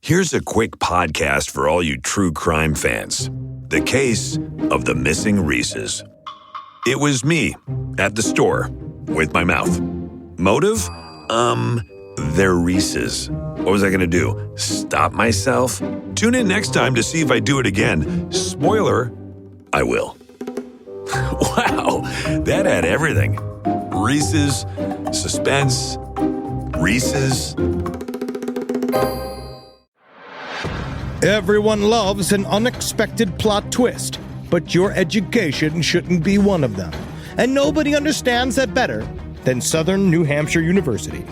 Here's a quick podcast for all you true crime fans. The case of the missing Reese's. It was me at the store with my mouth. Motive? They're Reese's. What was I going to do? Stop myself? Tune in next time to see if I do it again. Spoiler, I will. Wow, that had everything. Reese's, suspense, Reese's. Everyone loves an unexpected plot twist, but your education shouldn't be one of them. And nobody understands that better than Southern New Hampshire University.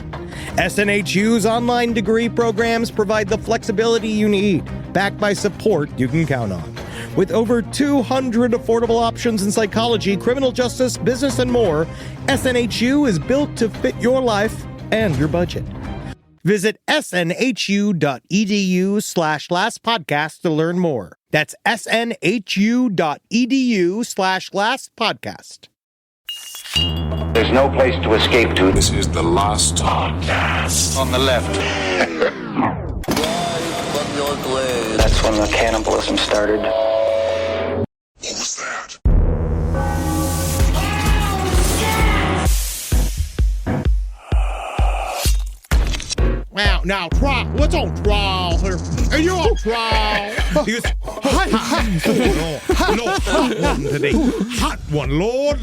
SNHU's online degree programs provide the flexibility you need, backed by support you can count on. With over 200 affordable options in psychology, criminal justice, business, and more, SNHU is built to fit your life and your budget. Visit snhu.edu/lastpodcast to learn more. That's snhu.edu/lastpodcast. There's no place to escape to. This is the last podcast. On the left. That's when the cannibalism started. What was that? Wow, now, trial. What's on trial here? Are you on trial? Hot one today. Hot one. Lord.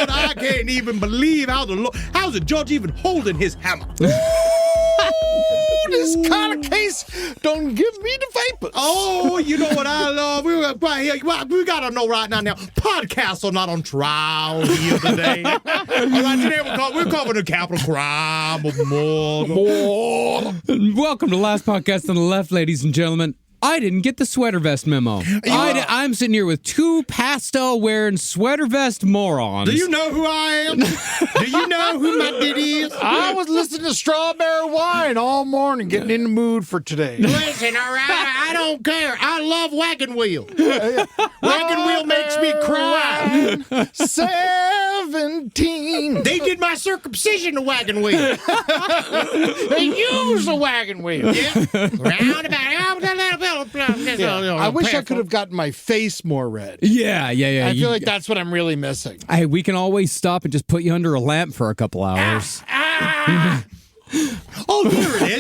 I can't even believe how's the judge even holding his hammer? This kind of case don't give me the vapors. Oh, you know what I love? We got to know right now. Podcasts are not on trial here today. All right, today we're covering the capital crime of more. Welcome to Last Podcast on the Left, ladies and gentlemen. I didn't get the sweater vest memo. I'm sitting here with two pastel-wearing sweater vest morons. Do you know who I am? Do you know who my diddy is? I was listening to Strawberry Wine all morning, getting in the mood for today. Listen, all right, I don't care. I love Wagon Wheel. Wagon Wheel makes me cry. 17. They did my circumcision to Wagon Wheel. They use the Wagon Wheel. Yeah. Roundabout. I wish I could have gotten my face more red. Yeah. I feel like that's what I'm really missing. Hey, we can always stop and just put you under a lamp for a couple hours. Oh, there it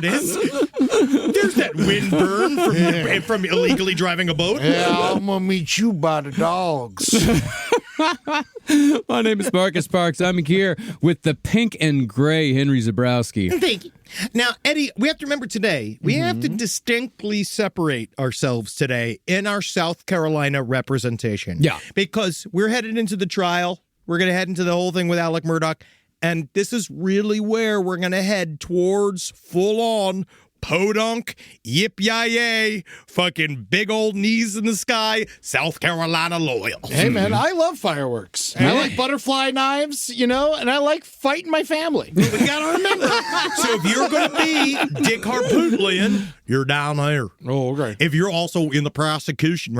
is. There's that wind burn from illegally driving a boat. Yeah, I'm going to meet you by the dogs. My name is Marcus Parks. I'm here with the pink and gray Henry Zabrowski. Thank you. Now, Eddie, we have to remember today, we have to distinctly separate ourselves today in our South Carolina representation. Yeah. Because we're headed into the trial. We're going to head into the whole thing with Alex Murdaugh. And this is really where we're going to head towards full-on podunk, yip-yay-yay, fucking big old knees in the sky, South Carolina loyal. Hey, man, I love fireworks. I like butterfly knives, and I like fighting my family. We got to remember. So if you're going to be Dick Harpootlian, you're down there. Oh, okay. If you're also in the prosecution,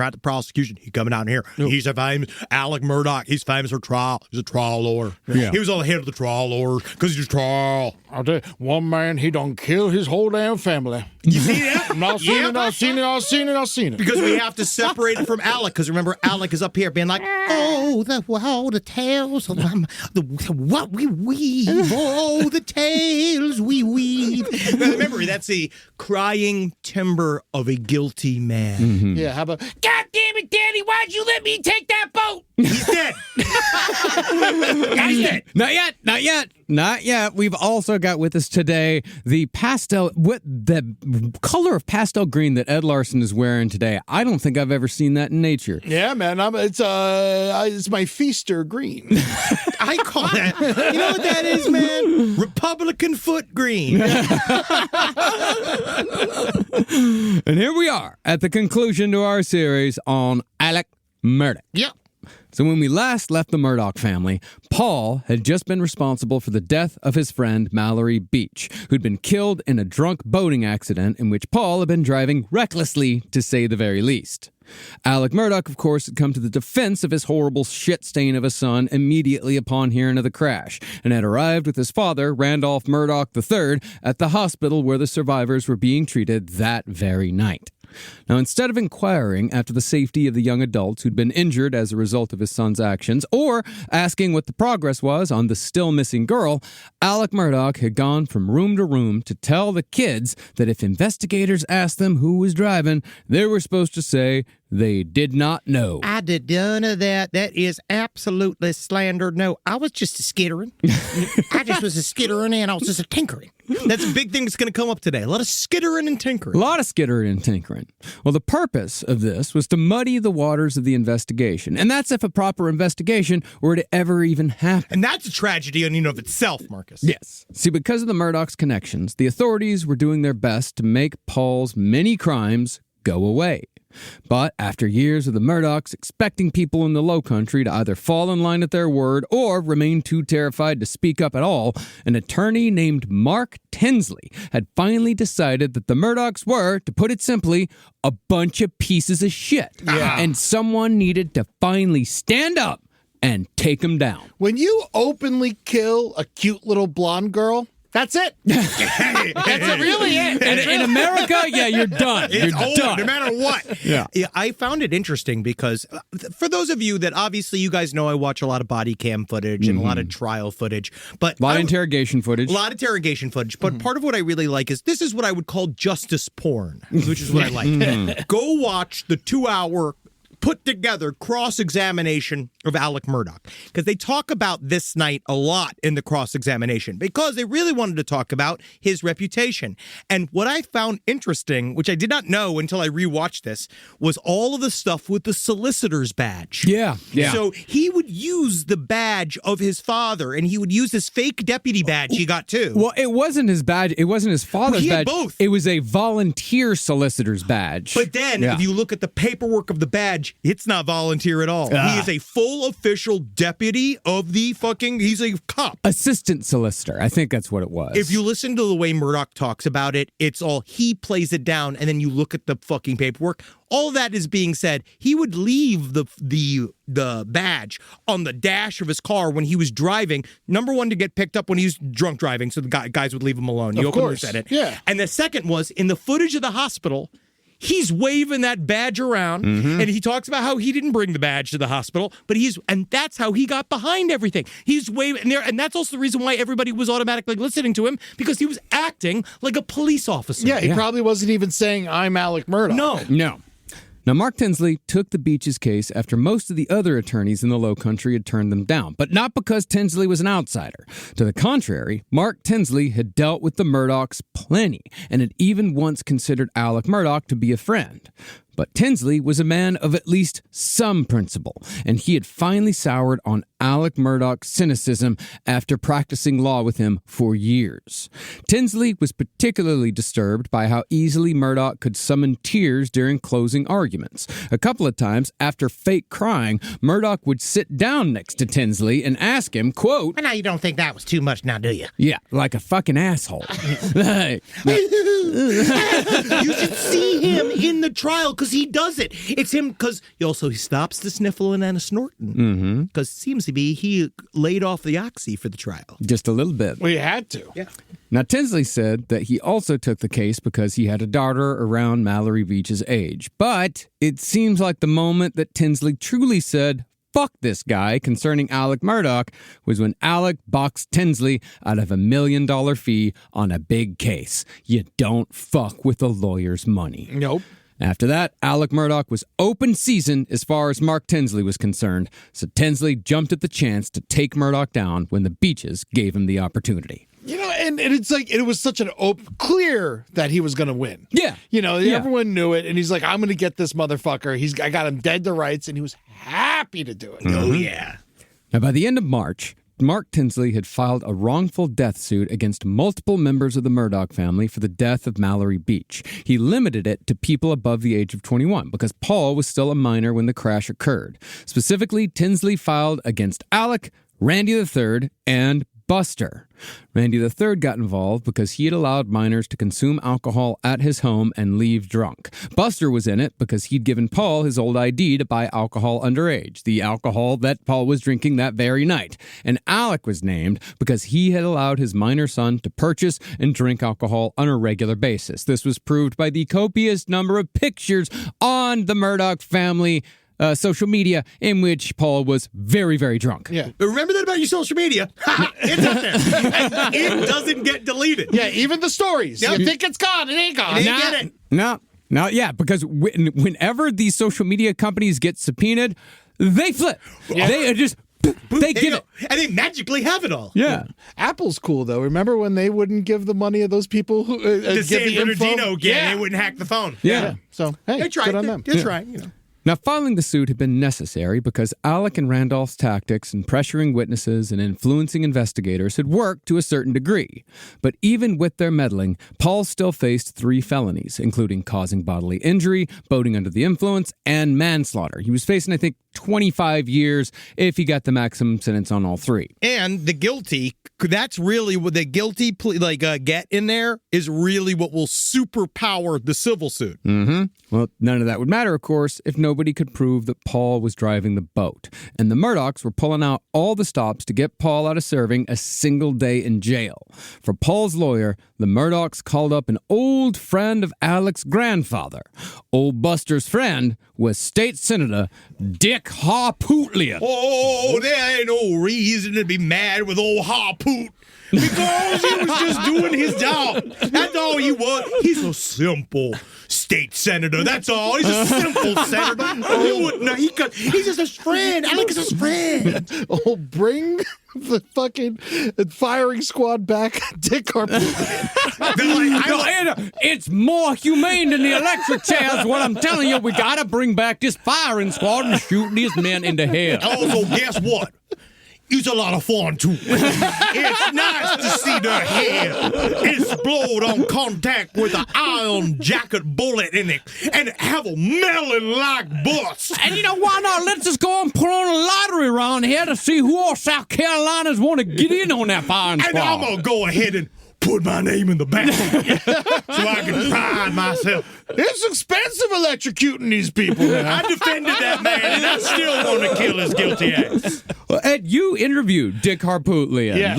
he's coming down here. Yep. He's a famous Alex Murdaugh. He's famous for trial. He's a trial lawyer. Yeah. He was on the head of the trial lawyers because he's trial. I'll tell you, one man, he done killed his whole damn family. You see that? I've seen it. Because we have to separate it from Alec. Because remember, Alec is up here being like, the tales of what we weave. Oh, the tales we weave. Now, remember, that's the crying timber of a guilty man. Mm-hmm. Yeah, how about, God damn it, Daddy, why'd you let me take that boat? He's dead. He's dead. Not yet. We've also got with us today the color of pastel green that Ed Larson is wearing today. I don't think I've ever seen that in nature. Yeah, man. It's my Feaster green. I call that. You know what that is, man? Republican foot green. And here we are at the conclusion to our series on Alex Murdaugh. Yep. So when we last left the Murdaugh family, Paul had just been responsible for the death of his friend Mallory Beach, who'd been killed in a drunk boating accident in which Paul had been driving recklessly, to say the very least. Alex Murdaugh, of course, had come to the defense of his horrible shit stain of a son immediately upon hearing of the crash, and had arrived with his father, Randolph Murdaugh III, at the hospital where the survivors were being treated that very night. Now, instead of inquiring after the safety of the young adults who'd been injured as a result of his son's actions, or asking what the progress was on the still missing girl, Alex Murdaugh had gone from room to room to tell the kids that if investigators asked them who was driving, they were supposed to say they did not know. I did none of that. That is absolutely slander. No, I was just a skittering. I just was a skittering and I was just a tinkering. That's a big thing that's going to come up today. A lot of skittering and tinkering. A lot of skittering and tinkering. Well, the purpose of this was to muddy the waters of the investigation. And that's if a proper investigation were to ever even happen. And that's a tragedy in and of itself, Marcus. Yes. See, because of the Murdaugh's connections, the authorities were doing their best to make Paul's many crimes go away. But after years of the Murdaughs expecting people in the Low Country to either fall in line at their word or remain too terrified to speak up at all, an attorney named Mark Tinsley had finally decided that the Murdaughs were, to put it simply, a bunch of pieces of shit. Yeah. And someone needed to finally stand up and take them down. When you openly kill a cute little blonde girl, that's it. That's really it. In America, yeah, you're done. It's you're over, done. no matter what. Yeah. I found it interesting because for those of you that obviously you guys know I watch a lot of body cam footage and a lot of trial footage. But a lot of interrogation footage. A lot of interrogation footage. But part of what I really like is this is what I would call justice porn, which is what I like. Go watch the 2-hour put together cross-examination of Alex Murdaugh, because they talk about this night a lot in the cross-examination because they really wanted to talk about his reputation. And what I found interesting, which I did not know until I rewatched this, was all of the stuff with the solicitor's badge. Yeah. So he would use the badge of his father, and he would use this fake deputy badge he got too. Well, it wasn't his badge. It wasn't his father's he had badge. both. It was a volunteer solicitor's badge. But then, if you look at the paperwork of the badge, it's not volunteer at all. He is a full official deputy of the he's a cop. Assistant solicitor. I think that's what it was. If you listen to the way Murdaugh talks about it, it's all, he plays it down, and then you look at the fucking paperwork. All that is being said, he would leave the badge on the dash of his car when he was driving. Number one, to get picked up when he was drunk driving, so the guys would leave him alone. You openly said it. Yeah. And the second was, in the footage of the hospital, he's waving that badge around, and he talks about how he didn't bring the badge to the hospital, but and that's how he got behind everything. He's waving, and that's also the reason why everybody was automatically listening to him, because he was acting like a police officer. Yeah, he probably wasn't even saying, I'm Alex Murdaugh. No. Now, Mark Tinsley took the Beaches case after most of the other attorneys in the Low Country had turned them down, but not because Tinsley was an outsider. To the contrary, Mark Tinsley had dealt with the Murdaughs plenty and had even once considered Alex Murdaugh to be a friend. But Tinsley was a man of at least some principle, and he had finally soured on Alex Murdaugh's cynicism after practicing law with him for years. Tinsley was particularly disturbed by how easily Murdaugh could summon tears during closing arguments. A couple of times, after fake crying, Murdaugh would sit down next to Tinsley and ask him, quote, "Now you don't think that was too much now, do you?" Yeah, like a fucking asshole. You should see him in the trial, because he does it. It's him, because he stops the sniffling and a snorting, because it seems to be he laid off the oxy for the trial. Just a little bit. Well, you had to. Yeah. Now, Tinsley said that he also took the case because he had a daughter around Mallory Beach's age. But it seems like the moment that Tinsley truly said, "Fuck this guy," concerning Alex Murdaugh, was when Alex boxed Tinsley out of $1 million fee on a big case. You don't fuck with a lawyer's money. Nope. After that, Alex Murdaugh was open season as far as Mark Tinsley was concerned, so Tinsley jumped at the chance to take Murdaugh down when the Beaches gave him the opportunity. You know, and it's like, it was such an clear that he was going to win. Yeah. You know, everyone knew it, and he's like, I'm going to get this motherfucker. I got him dead to rights, and he was happy to do it. Oh, yeah. Now, by the end of March, Mark Tinsley had filed a wrongful death suit against multiple members of the Murdaugh family for the death of Mallory Beach. He limited it to people above the age of 21 because Paul was still a minor when the crash occurred. Specifically, Tinsley filed against Alec, Randy III, and Buster. Randy III got involved because he had allowed minors to consume alcohol at his home and leave drunk. Buster was in it because he'd given Paul his old ID to buy alcohol underage, the alcohol that Paul was drinking that very night. And Alec was named because he had allowed his minor son to purchase and drink alcohol on a regular basis. This was proved by the copious number of pictures on the Murdaugh family social media in which Paul was very, very drunk. Yeah. But remember that about your social media? Ha! It's up there. It doesn't get deleted. Yeah, even the stories. Yep. You think it's gone, it ain't gone. They get it. No, yeah, because whenever these social media companies get subpoenaed, they flip. Yeah. They just... They give it. And they magically have it all. Yeah. Apple's cool, though. Remember when they wouldn't give the money of those people who The give San the info? Bernardino gang, they wouldn't hack the phone. Yeah. So, hey, They tried. good on them. They're trying, you know. Now, filing the suit had been necessary because Alec and Randolph's tactics in pressuring witnesses and influencing investigators had worked to a certain degree. But even with their meddling, Paul still faced 3 felonies, including causing bodily injury, boating under the influence, and manslaughter. He was facing, I think, 25 years if he got the maximum sentence on all 3. And the guilty, that's really what the guilty plea, get in there is really what will superpower the civil suit. Mm-hmm. Well, none of that would matter, of course, if nobody could prove that Paul was driving the boat. And the Murdaughs were pulling out all the stops to get Paul out of serving a single day in jail. For Paul's lawyer, the Murdaughs called up an old friend of Alec's grandfather. Old Buster's friend was State Senator Dick Harpootlian. Oh, there ain't no reason to be mad with old Harpoot. Because he was just doing his job. That's all he was. He's a simple state senator. That's all. He's a simple senator. You wouldn't know. He's just his friend. Alex is his friend. Oh, bring the fucking firing squad back, Dick Harpootlian. It's more humane than the electric chairs. What I'm telling you, we gotta bring back this firing squad and shoot these men in the head. Also, guess what? It's a lot of fun, too. It's nice to see their head explode on contact with an iron jacket bullet in it and have a melon-like bust. And you know, why not? Let's just go and put on a lottery around here to see who all South Carolinas want to get in on that firing squad. And I'm going to go ahead and put my name in the back so I can pride myself. It's expensive electrocuting these people. I defended that man, and I still want to kill his guilty ass. Well, Ed, you interviewed Dick Harpootlian. Yes.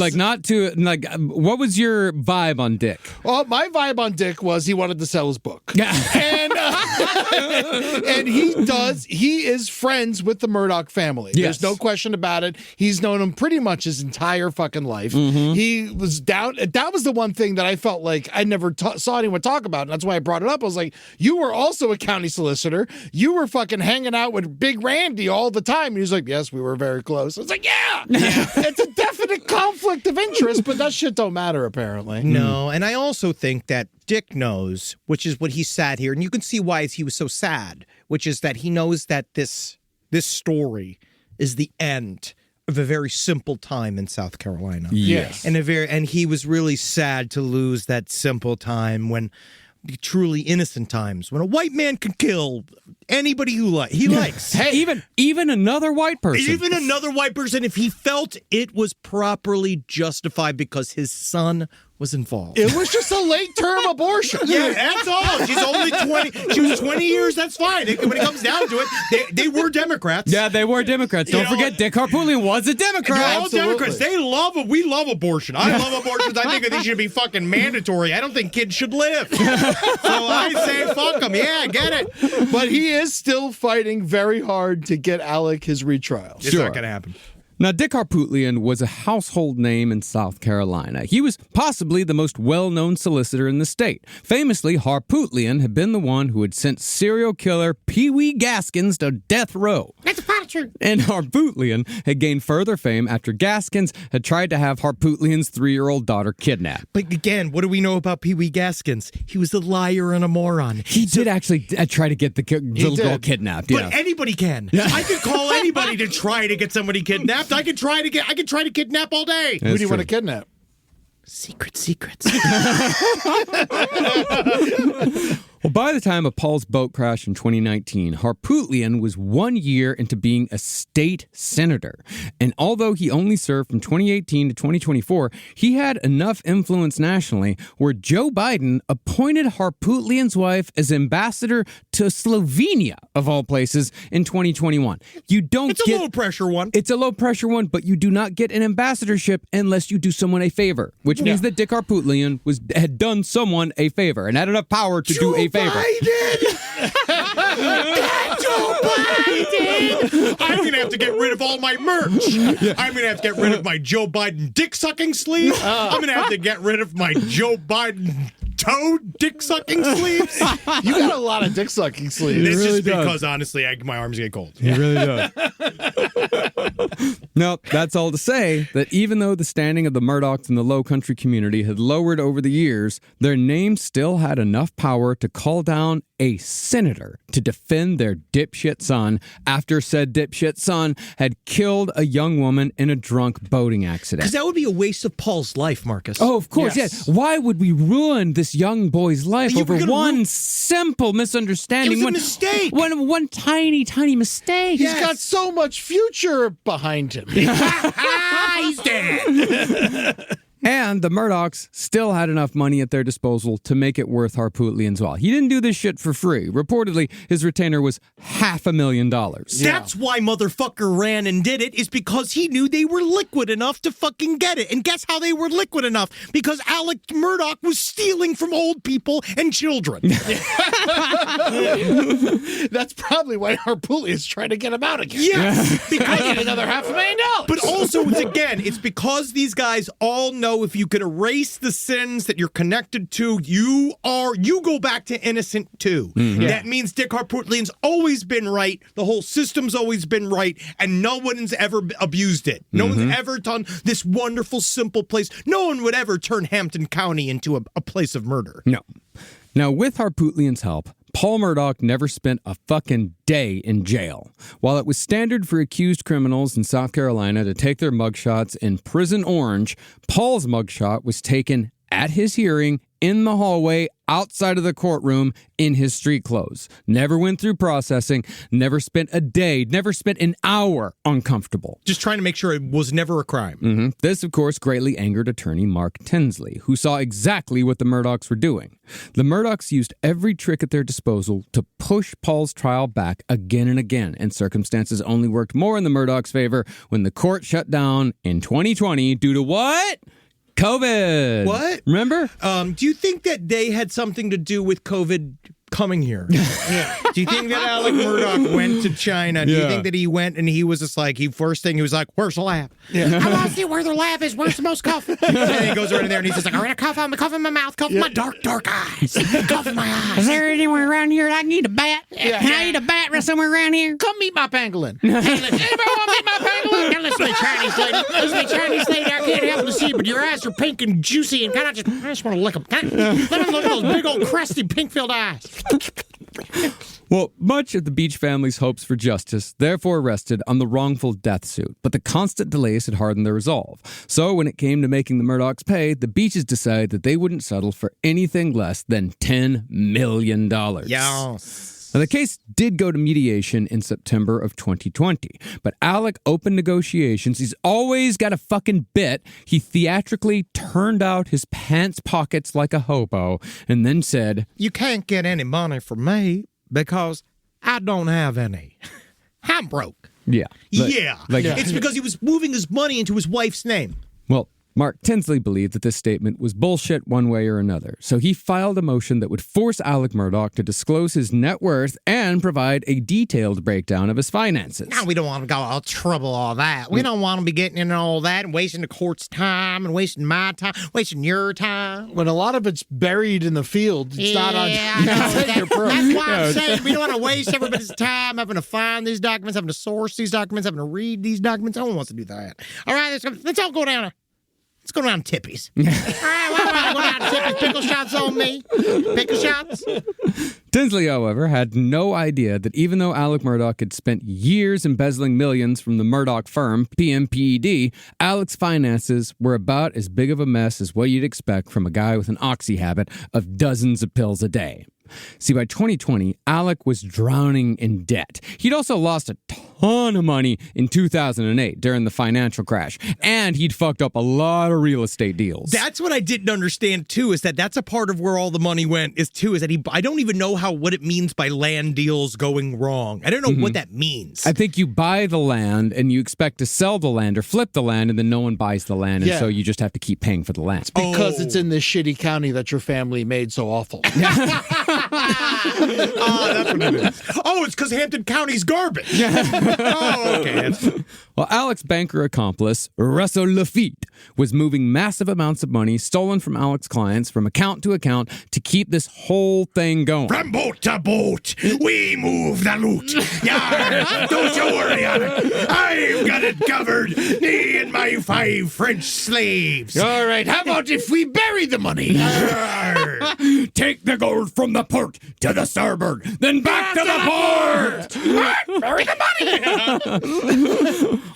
What was your vibe on Dick? Well, my vibe on Dick was he wanted to sell his book. And he is friends with the Murdaugh family. Yes. There's no question about it. He's known him pretty much his entire fucking life. Mm-hmm. He was down. That was the one thing that I felt like I never saw anyone talk about. And that's why I brought it up. I was like, you were also a county solicitor. You were fucking hanging out with Big Randy all the time. And he was like, yes, we were very close. I was like, yeah. It's a definite conflict of interest, but that shit don't matter, apparently. No, and I also think that Dick knows, which is what he sat here, and you can see why he was so sad, which is that he knows that this story is the end of a very simple time in South Carolina. Yes. And he was really sad to lose that simple time when truly innocent times when a white man can kill anybody who he likes. Hey, even another white person. Even another white person, if he felt it was properly justified because his son was involved. It was just a late-term abortion. Yeah, that's all. She's only 20. She was 20 years. That's fine. When it comes down to it, they were Democrats. Yeah, they were Democrats. Don't forget, Dick Harpootlian was a Democrat. They're all Absolutely. Democrats. We love abortion. I love abortions. I think they should be fucking mandatory. I don't think kids should live. So I say fuck them. Yeah, I get it. But he is still fighting very hard to get Alec his retrial. It's not going to happen. Now, Dick Harpootlian was a household name in South Carolina. He was possibly the most well-known solicitor in the state. Famously, Harpootlian had been the one who had sent serial killer Pee Wee Gaskins to death row. That's a pot of true. And Harpootlian had gained further fame after Gaskins had tried to have Harpootlian's 3-year-old daughter kidnapped. But again, what do we know about Pee Wee Gaskins? He was a liar and a moron. He did actually try to get the little girl kidnapped. But Yeah. anybody can. I could call anybody to try to get somebody kidnapped. I could try to kidnap all day. Who do you want to kidnap? Secrets. Well, by the time of Paul's boat crash in 2019, Harpootlian was 1 year into being a state senator. And although he only served from 2018 to 2024, he had enough influence nationally where Joe Biden appointed Harpootlian's wife as ambassador to Slovenia, of all places, in 2021. It's a low pressure one. It's a low pressure one, but you do not get an ambassadorship unless you do someone a favor, which means that Dick Harpootlian had done someone a favor and had enough power to do a favor. Joe Biden! I'm going to have to get rid of all my merch. I'm going to have to get rid of my Joe Biden dick-sucking sleeve. I'm going to have to get rid of my Joe Biden toad dick-sucking sleeves. You got a lot of dick-sucking sleeves. It's really just does. because, honestly, my arms get cold. He really does. No, that's all to say that even though the standing of the Murdaughs in the Low Country community had lowered over the years, their name still had enough power to call down a senator to defend their dipshit son after said dipshit son had killed a young woman in a drunk boating accident. Because that would be a waste of Paul's life, Marcus. Oh, of course, yes. Why would we ruin this young boy's life You over were gonna one simple misunderstanding? It was a mistake. One tiny mistake. He's got so much future behind him. He's dead. And the Murdaughs still had enough money at their disposal to make it worth Harpootlian's while. He didn't do this shit for free. Reportedly, his retainer was $500,000. That's why motherfucker ran and did it, is because he knew they were liquid enough to fucking get it. And guess how they were liquid enough? Because Alex Murdaugh was stealing from old people and children. That's probably why Harpootlian's trying to get him out again. Yes, I get another $500,000. but also, it's because these guys all know if you can erase the sins that you're connected to, you go back to innocent too. Mm-hmm. That means Dick Harpootlian's always been right, the whole system's always been right, and no one's ever abused it. No Mm-hmm. one's ever done this wonderful, simple place. No one would ever turn Hampton County into a place of murder. No. Now, with Harpootlian's help, Paul Murdaugh never spent a fucking day in jail. While it was standard for accused criminals in South Carolina to take their mugshots in Prison Orange, Paul's mugshot was taken at his hearing in the hallway outside of the courtroom in his street clothes. Never went through processing, never spent a day, never spent an hour uncomfortable. Just trying to make sure it was never a crime. Mm-hmm. This, of course, greatly angered attorney Mark Tinsley, who saw exactly what the Murdaughs were doing. The Murdaughs used every trick at their disposal to push Paul's trial back again and again, and circumstances only worked more in the Murdaughs' favor when the court shut down in 2020 due to what? COVID. What? Remember? Do you think that they had something to do with COVID coming here? Do you think that Alex Murdaugh went to China? Do you think that he went and he was just like, first thing he was like, where's the lab? I want to see where the lab is. Where's the most cough? And then he goes right in there and he's just like, all right, cough in my mouth, cough in my dark eyes, cough in my eyes. Is there anywhere around here I can eat a bat? Can I eat a bat somewhere around here? Come meet my pangolin. Anybody want to meet my pangolin? Now listen to me, Chinese lady. Listen to me, Chinese lady. I can't help to see, but your eyes are pink and juicy, and I just want to lick them. Let me look at those big old crusty pink-filled eyes. Well, much of the Beach family's hopes for justice therefore rested on the wrongful death suit, but the constant delays had hardened their resolve. So when it came to making the Murdaughs pay, the Beaches decided that they wouldn't settle for anything less than $10 million. Yes. Now, the case did go to mediation in September of 2020, but Alec opened negotiations. He's always got a fucking bit. He theatrically turned out his pants pockets like a hobo and then said, You can't get any money from me because I don't have any. I'm broke. yeah. It's because he was moving his money into his wife's name. Well, Mark Tinsley believed that this statement was bullshit one way or another, so he filed a motion that would force Alex Murdaugh to disclose his net worth and provide a detailed breakdown of his finances. No, we don't want to go all trouble all that. We don't want to be getting into all that and wasting the court's time and wasting my time, wasting your time. When a lot of it's buried in the field, it's not on your That's why I'm saying we don't want to waste everybody's time having to find these documents, having to source these documents, having to read these documents. No one wants to do that. All right, let's all go down. Let's go down Tippies. All right, go down Tippies. Pickle shots on me. Pickle shots. Tinsley, however, had no idea that even though Alex Murdaugh had spent years embezzling millions from the Murdaugh firm, PMPED, Alex's finances were about as big of a mess as what you'd expect from a guy with an oxy habit of dozens of pills a day. See, by 2020, Alec was drowning in debt. He'd also lost a ton of money in 2008 during the financial crash, and he'd fucked up a lot of real estate deals. That's what I didn't understand, too, is that's a part of where all the money went, is that I don't even know what it means by land deals going wrong. I don't know what that means. I think you buy the land, and you expect to sell the land or flip the land, and then no one buys the land, and so you just have to keep paying for the land. Because it's in this shitty county that your family made so awful. Oh, that's what it is. Oh, it's because Hampton County's garbage. Oh, okay. Well, Alex's banker accomplice, Russell Lafitte, was moving massive amounts of money stolen from Alex's clients from account to account to keep this whole thing going. From boat to boat, we move the loot. Yar, don't you worry, Alec. I've got it covered. Me and my 5 French slaves. All right, how about if we bury the money? Take the gold from the port to the starboard, then back to the port. Bury the money.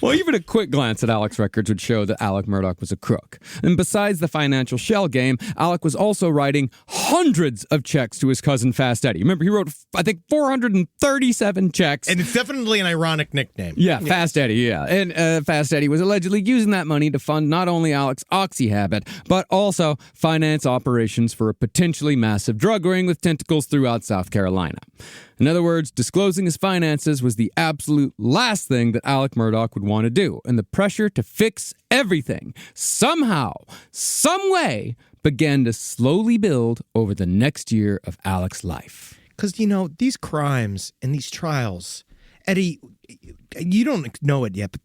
Well, even a quick glance at Alex's records would show that Alex Murdaugh was a crook. And besides the financial shell game, Alec was also writing hundreds of checks to his cousin Fast Eddie. Remember, he wrote, I think, 437 checks. And it's definitely an ironic nickname. Yeah, Fast Eddie, yeah. And Fast Eddie was allegedly using that money to fund not only Alex's oxy habit, but also finance operations for a potentially massive drug ring with tentacles throughout South Carolina. In other words, disclosing his finances was the absolute last thing that Alex Murdaugh would want to do, and the pressure to fix everything, somehow, some way, began to slowly build over the next year of Alex's life. Because, these crimes and these trials, Eddie, you don't know it yet, but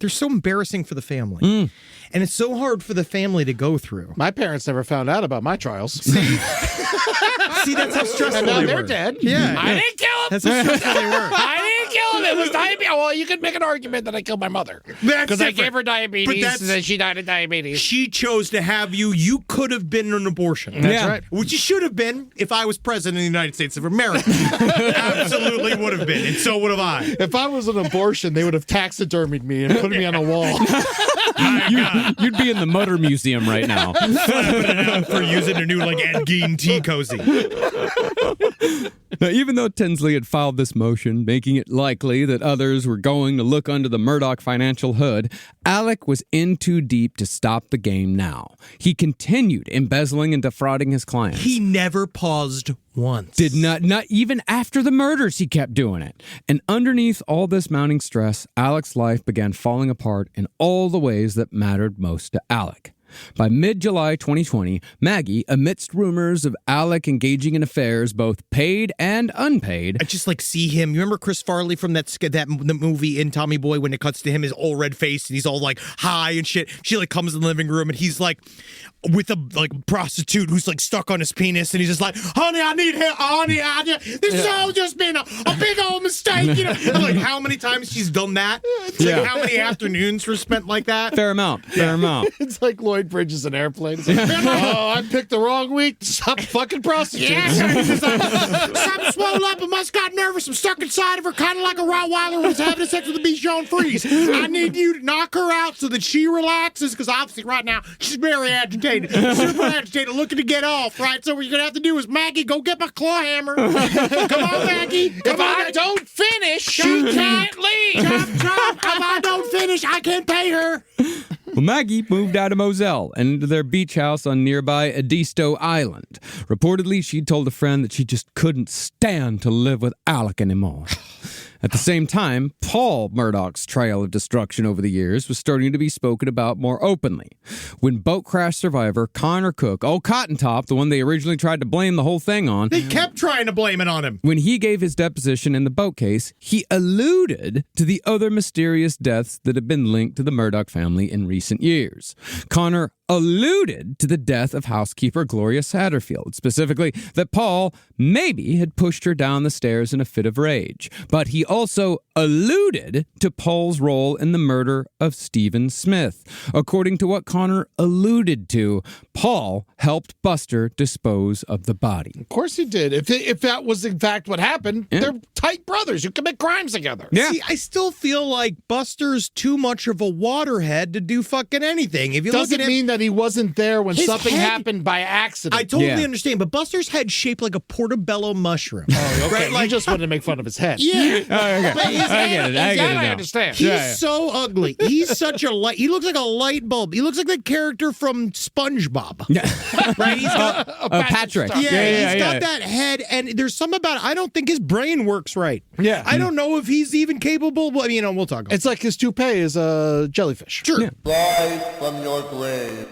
they're so embarrassing for the family. And it's so hard for the family to go through. My parents never found out about my trials. See, that's how stressful and now they they're were. dead. Yeah. I didn't kill him. That's how stressful they were. I didn't kill him. It was diabetes. Well, you could make an argument that I killed my mother. Because I gave her diabetes and then she died of diabetes. She chose to have you. You could have been an abortion. That's right. Which you should have been if I was president of the United States of America. Absolutely would have been. And so would have I. If I was an abortion, they would have taxidermied me and put me on a wall. You'd be in the Mutter Museum right now. Flapping it out for using a new, Ed Gein tea cozy. Now, even though Tinsley had filed this motion, making it likely that others were going to look under the Murdaugh financial hood, Alec was in too deep to stop the game now. He continued embezzling and defrauding his clients. He never paused once. Did not even after the murders, he kept doing it. And underneath all this mounting stress, Alec's life began falling apart in all the ways that mattered most to Alec. By mid-July 2020, Maggie, amidst rumors of Alec engaging in affairs, both paid and unpaid. I just see him. You remember Chris Farley from the movie in Tommy Boy when it cuts to him, his all red face and he's all high and shit. She comes in the living room and he's with a prostitute who's stuck on his penis and he's just honey, I need help. Honey, this has all just been a big old mistake. And how many times she's done that? How many afternoons were spent like that? Fair amount. It's like Lloyd Bridges in Airplanes. Oh, I picked the wrong week to stop fucking prostitutes. Something swole up and must got nervous. I'm stuck inside of her, kind of like a Rottweiler who's having sex with a Bichon Frise. I need you to knock her out so that she relaxes, because obviously right now she's very agitated. Super agitated, looking to get off, right? So what you're going to have to do is, Maggie, go get my claw hammer. Come on, Maggie. If I don't finish, she can't leave. Chop. If I don't finish, I can't pay her. Well, Maggie moved out of Moselle and into their beach house on nearby Edisto Island. Reportedly, she told a friend that she just couldn't stand to live with Alec anymore. At the same time, Paul Murdaugh's trail of destruction over the years was starting to be spoken about more openly. When boat crash survivor Connor Cook, Cotton Top, the one they originally tried to blame the whole thing on, They kept trying to blame it on him. when he gave his deposition in the boat case, he alluded to the other mysterious deaths that have been linked to the Murdaugh family in recent years. Connor alluded to the death of housekeeper Gloria Satterfield, specifically that Paul maybe had pushed her down the stairs in a fit of rage. But he also alluded to Paul's role in the murder of Stephen Smith. According to what Connor alluded to, Paul helped Buster dispose of the body. Of course he did. If that was in fact what happened, they're tight brothers who commit crimes together. Yeah. See, I still feel like Buster's too much of a waterhead to do fucking anything. If you Doesn't look at him, mean that he wasn't there when His something head- happened by accident. I totally Yeah. understand, but Buster's head shaped like a portobello mushroom. Okay, Right, you like- just wanted to make fun of his head. Yeah. Okay. But his I get it. I his get head- it I now. understand. He's so ugly. He's such a light. He looks like a light bulb. He looks like the character from SpongeBob. Right? He's got, Patrick. yeah, he's got that head, and there's something about it. I don't think his brain works right. Yeah. I don't know if he's even capable. Well, I mean, we'll talk about it. It's like his toupee is a jellyfish. Sure. Rise from your grave.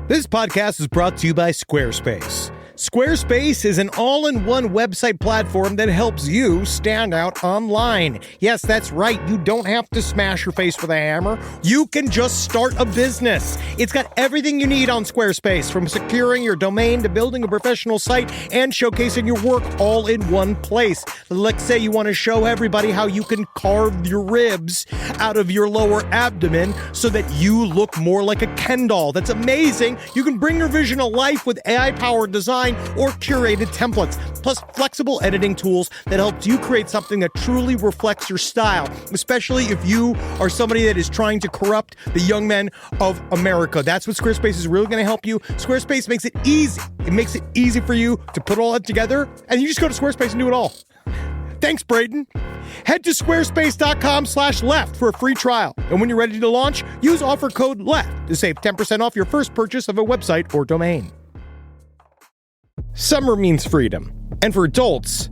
This podcast is brought to you by Squarespace. Squarespace is an all-in-one website platform that helps you stand out online. Yes, that's right. You don't have to smash your face with a hammer. You can just start a business. It's got everything you need on Squarespace, from securing your domain to building a professional site and showcasing your work all in one place. Let's say you want to show everybody how you can carve your ribs out of your lower abdomen so that you look more like a Ken doll. That's amazing. You can bring your vision to life with AI-powered design or curated templates, plus flexible editing tools that helps you create something that truly reflects your style, especially if you are somebody that is trying to corrupt the young men of America. That's what Squarespace is really going to help you. Squarespace makes it easy. It makes it easy for you to put all that together, and you just go to Squarespace and do it all. Thanks, Braden. Head to squarespace.com/left for a free trial. And when you're ready to launch, use offer code LEFT to save 10% off your first purchase of a website or domain. Summer means freedom. And for adults,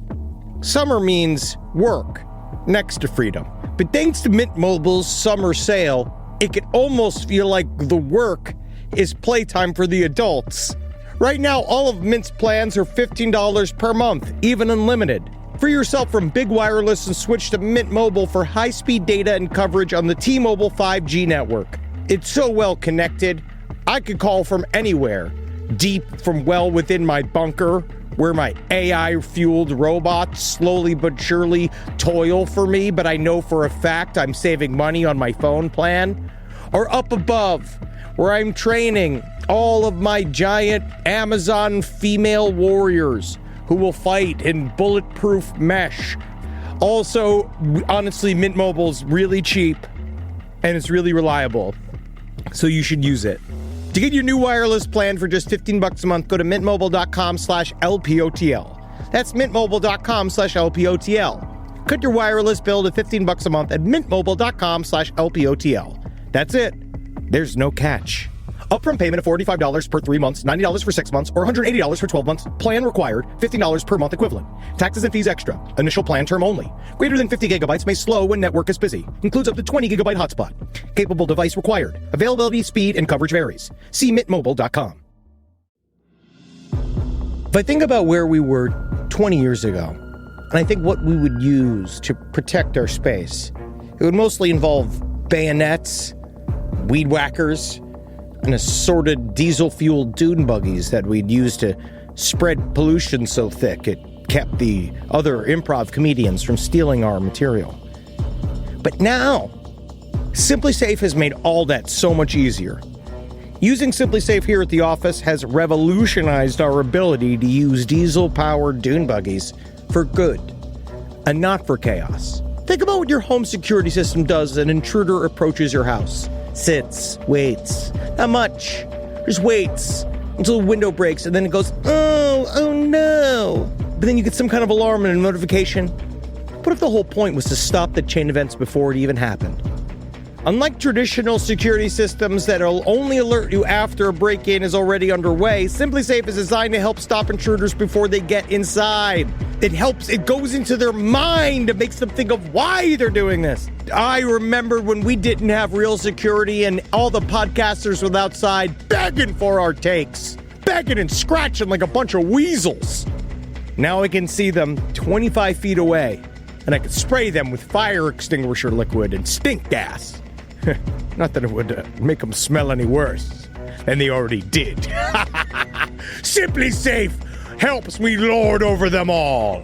summer means work next to freedom. But thanks to Mint Mobile's summer sale, it can almost feel like the work is playtime for the adults. Right now, all of Mint's plans are $15 per month, even unlimited. Free yourself from big wireless and switch to Mint Mobile for high-speed data and coverage on the T-Mobile 5G network. It's so well connected, I could call from anywhere. Deep from well within my bunker, where my AI-fueled robots slowly but surely toil for me, but I know for a fact I'm saving money on my phone plan. Or up above, where I'm training all of my giant Amazon female warriors who will fight in bulletproof mesh. Also, honestly, Mint Mobile's really cheap and it's really reliable, so you should use it. To get your new wireless plan for just $15 a month, go to mintmobile.com/LPOTL. That's mintmobile.com/LPOTL. Cut your wireless bill to $15 a month at mintmobile.com/LPOTL. That's it. There's no catch. Upfront payment of $45 per 3 months, $90 for 6 months, or $180 for 12 months. Plan required, $15 per month equivalent. Taxes and fees extra. Initial plan term only. Greater than 50 gigabytes may slow when network is busy. Includes up to 20 gigabyte hotspot. Capable device required. Availability, speed, and coverage varies. See mintmobile.com. If I think about where we were 20 years ago, and I think what we would use to protect our space, it would mostly involve bayonets, weed whackers, and assorted diesel-fueled dune buggies that we'd use to spread pollution so thick it kept the other improv comedians from stealing our material. But now, Simply Safe has made all that so much easier. Using Simply Safe here at the office has revolutionized our ability to use diesel-powered dune buggies for good, and not for chaos. Think about what your home security system does as an intruder approaches your house. Sits, waits. Not much. Just waits until the window breaks, and then it goes, oh no. But then you get some kind of alarm and a notification. What if the whole point was to stop the chain events before it even happened? Unlike traditional security systems that'll only alert you after a break-in is already underway, Simply Safe is designed to help stop intruders before they get inside. It helps. It goes into their mind. It makes them think of why they're doing this. I remember when we didn't have real security and all the podcasters were outside begging for our takes. Begging and scratching like a bunch of weasels. Now I can see them 25 feet away, and I can spray them with fire extinguisher liquid and stink gas. Not that it would make them smell any worse than they already did. Simply Safe helps me lord over them all.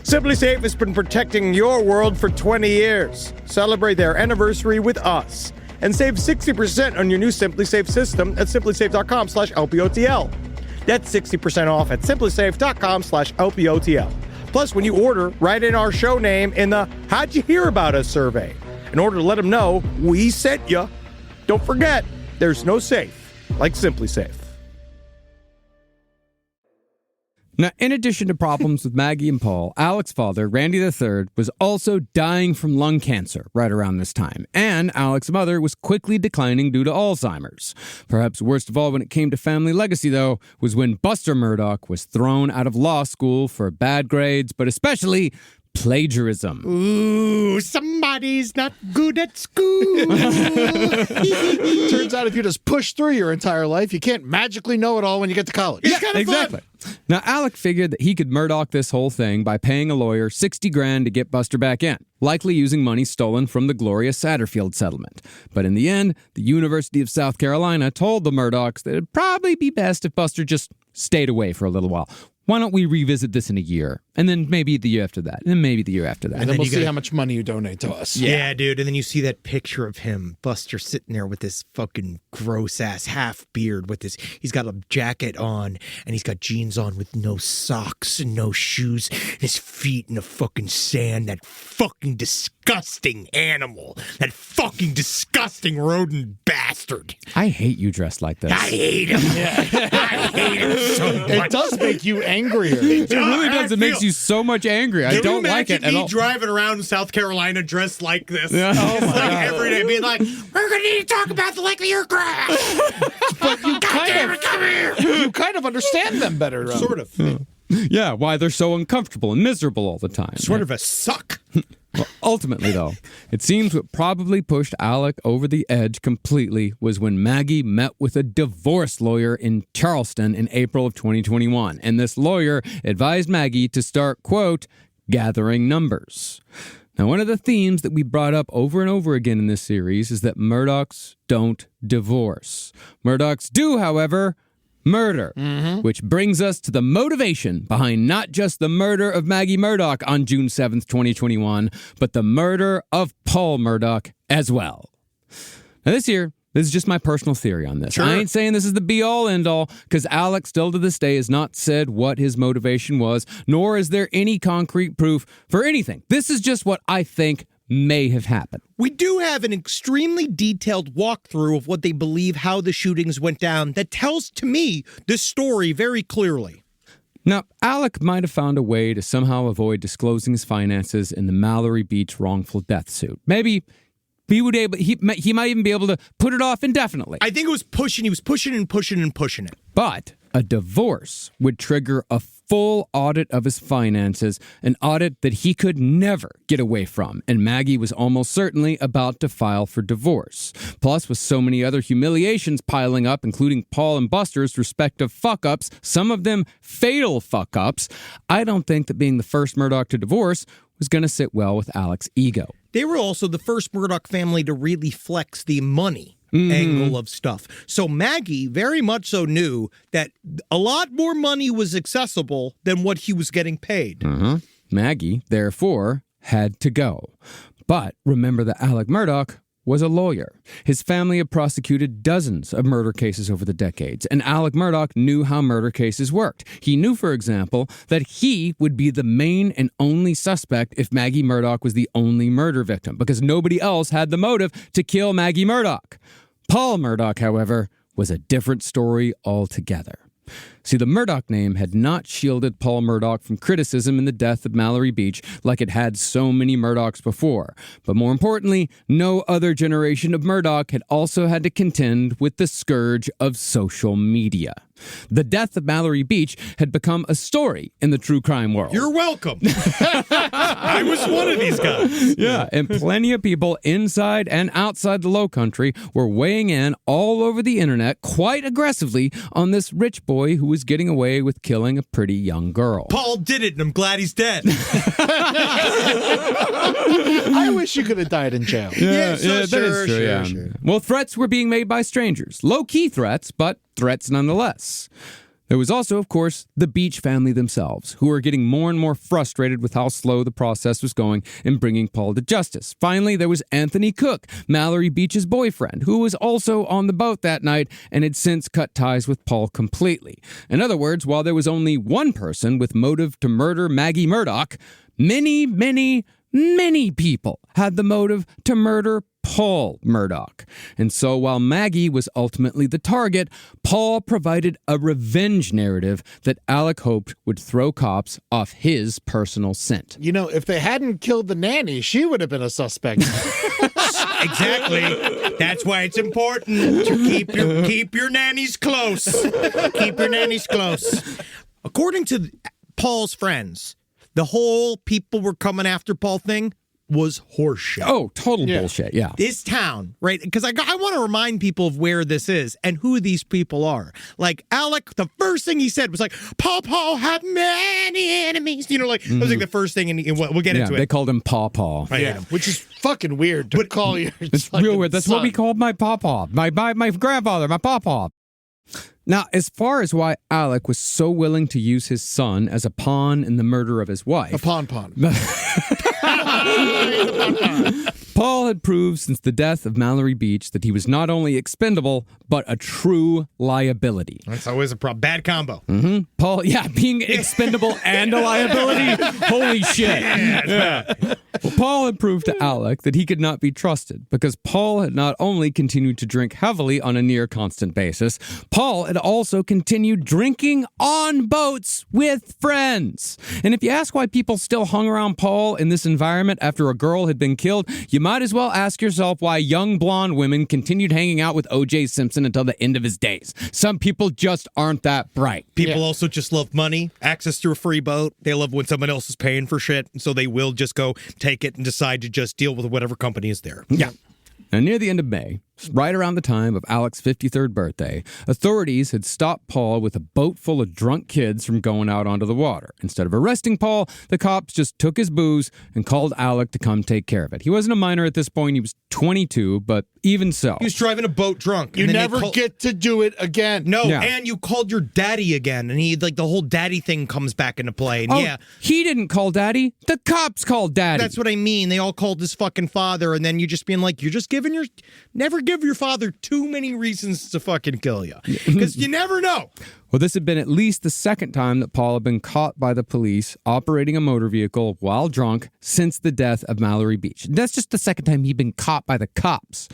Simply Safe has been protecting your world for 20 years. Celebrate their anniversary with us and save 60% on your new Simply Safe system at simplysafe.com/LPOTL. That's 60% off at simplysafe.com/LPOTL. Plus, when you order, write in our show name in the How'd You Hear About Us survey in order to let them know we sent you. Don't forget, there's no safe like Simply Safe. Now, in addition to problems with Maggie and Paul, Alex's father, Randy III, was also dying from lung cancer right around this time, and Alex's mother was quickly declining due to Alzheimer's. Perhaps worst of all when it came to family legacy, though, was when Buster Murdaugh was thrown out of law school for bad grades, but especially plagiarism. Ooh, somebody's not good at school. Turns out if you just push through your entire life, you can't magically know it all when you get to college. It's kind of exactly. fun. Now, Alec figured that he could Murdaugh this whole thing by paying a lawyer $60,000 to get Buster back in, likely using money stolen from the Gloria Satterfield settlement. But in the end, the University of South Carolina told the Murdaughs that it'd probably be best if Buster just stayed away for a little while. Why don't we revisit this in a year? And then maybe the year after that. And then maybe the year after that. And then we'll see how much money you donate to us. Yeah, dude. And then you see that picture of him, Buster, sitting there with this fucking gross-ass half beard with his, he's got a jacket on, and he's got jeans on with no socks and no shoes, and his feet in the fucking sand. That fucking disgusting animal. That fucking disgusting rodent bastard. I hate you dressed like this. I hate him. I hate him so much. It does make you angrier. It really does. It makes you so much angry. I don't like it at all. Driving around in South Carolina dressed like this. Yeah. Oh my God. Every day being like, we're going to need to talk about the liquor crash. But you kind of understand them better. Though. Sort of. Yeah, why they're so uncomfortable and miserable all the time. Sort of a suck. Well, ultimately, though, it seems what probably pushed Alec over the edge completely was when Maggie met with a divorce lawyer in Charleston in April of 2021. And this lawyer advised Maggie to start, quote, gathering numbers. Now, one of the themes that we brought up over and over again in this series is that Murdaughs don't divorce. Murdaughs do, however, murder, which brings us to the motivation behind not just the murder of Maggie Murdaugh on June 7th, 2021, but the murder of Paul Murdaugh as well. Now this is just my personal theory on this. Sure. I ain't saying this is the be-all, end-all, because Alex still to this day has not said what his motivation was, nor is there any concrete proof for anything. This is just what I think may have happened. We do have an extremely detailed walkthrough of what they believe how the shootings went down that tells to me this story very clearly. Now, Alec might have found a way to somehow avoid disclosing his finances in the Mallory Beach wrongful death suit. Maybe he might even be able to put it off indefinitely. I think he was pushing it. But a divorce would trigger a full audit of his finances, an audit that he could never get away from, and Maggie was almost certainly about to file for divorce. Plus, with so many other humiliations piling up, including Paul and Buster's respective fuck-ups, some of them fatal fuck-ups, I don't think that being the first Murdaugh to divorce was going to sit well with Alec's ego. They were also the first Murdaugh family to really flex the money angle of stuff. So Maggie very much so knew that a lot more money was accessible than what he was getting paid. Maggie, therefore, had to go. But remember that Alex Murdaugh was a lawyer. His family had prosecuted dozens of murder cases over the decades, and Alex Murdaugh knew how murder cases worked. He knew, for example, that he would be the main and only suspect if Maggie Murdaugh was the only murder victim, because nobody else had the motive to kill Maggie Murdaugh. Paul Murdaugh, however, was a different story altogether. See, the Murdaugh name had not shielded Paul Murdaugh from criticism in the death of Mallory Beach like it had so many Murdaughs before. But more importantly, no other generation of Murdaugh had also had to contend with the scourge of social media. The death of Mallory Beach had become a story in the true crime world. You're welcome. I was one of these guys. Yeah, and plenty of people inside and outside the Low Country were weighing in all over the internet quite aggressively on this rich boy who was getting away with killing a pretty young girl. Paul did it, and I'm glad he's dead. I wish you could have died in jail. That is true. Sure. Well, threats were being made by strangers. Low-key threats, but threats nonetheless. There was also, of course, the Beach family themselves, who were getting more and more frustrated with how slow the process was going in bringing Paul to justice. Finally, there was Anthony Cook, Mallory Beach's boyfriend, who was also on the boat that night and had since cut ties with Paul completely. In other words, while there was only one person with motive to murder Maggie Murdaugh, many people had the motive to murder Paul Murdaugh. And so while Maggie was ultimately the target, Paul provided a revenge narrative that Alec hoped would throw cops off his personal scent. You know, if they hadn't killed the nanny, she would have been a suspect. Exactly. That's why it's important to keep your nannies close. Keep your nannies close. According to Paul's friends, the whole people were coming after Paul thing was horseshit. Oh, total bullshit, yeah. This town, right? Because I want to remind people of where this is and who these people are. Like, Alec, the first thing he said was like, Paul had many enemies. You know, like, that was like the first thing, and we'll get into it. They called him Paw. Yeah, which is fucking weird to call your It's real weird. That's what we called my Paw. My grandfather, my Paw. Now, as far as why Alec was so willing to use his son as a pawn in the murder of his wife... A pawn. Paul had proved since the death of Mallory Beach that he was not only expendable, but a true liability. That's always a problem. Bad combo. Paul, being expendable and a liability? Holy shit. Well, Paul had proved to Alec that he could not be trusted because Paul had not only continued to drink heavily on a near constant basis, Paul had also continued drinking on boats with friends. And if you ask why people still hung around Paul in this environment after a girl had been killed, you might as well ask yourself why young blonde women continued hanging out with O.J. Simpson until the end of his days. Some people just aren't that bright. People also just love money, access to a free boat. They love when someone else is paying for shit, so they will just go take it and decide to just deal with whatever company is there. Yeah. And near the end of May, right around the time of Alec's 53rd birthday, authorities had stopped Paul with a boat full of drunk kids from going out onto the water. Instead of arresting Paul, the cops just took his booze and called Alec to come take care of it. He wasn't a minor at this point. He was 22, but even so. He was driving a boat drunk. You never get to do it again. No, and you called your daddy again, and he, like, the whole daddy thing comes back into play. And he didn't call daddy. The cops called daddy. That's what I mean. They all called his fucking father, and then you just being like, you're just giving never give your father too many reasons to fucking kill you. Because you never know. Well, this had been at least the second time that Paul had been caught by the police operating a motor vehicle while drunk since the death of Mallory Beach. That's just the second time he'd been caught by the cops.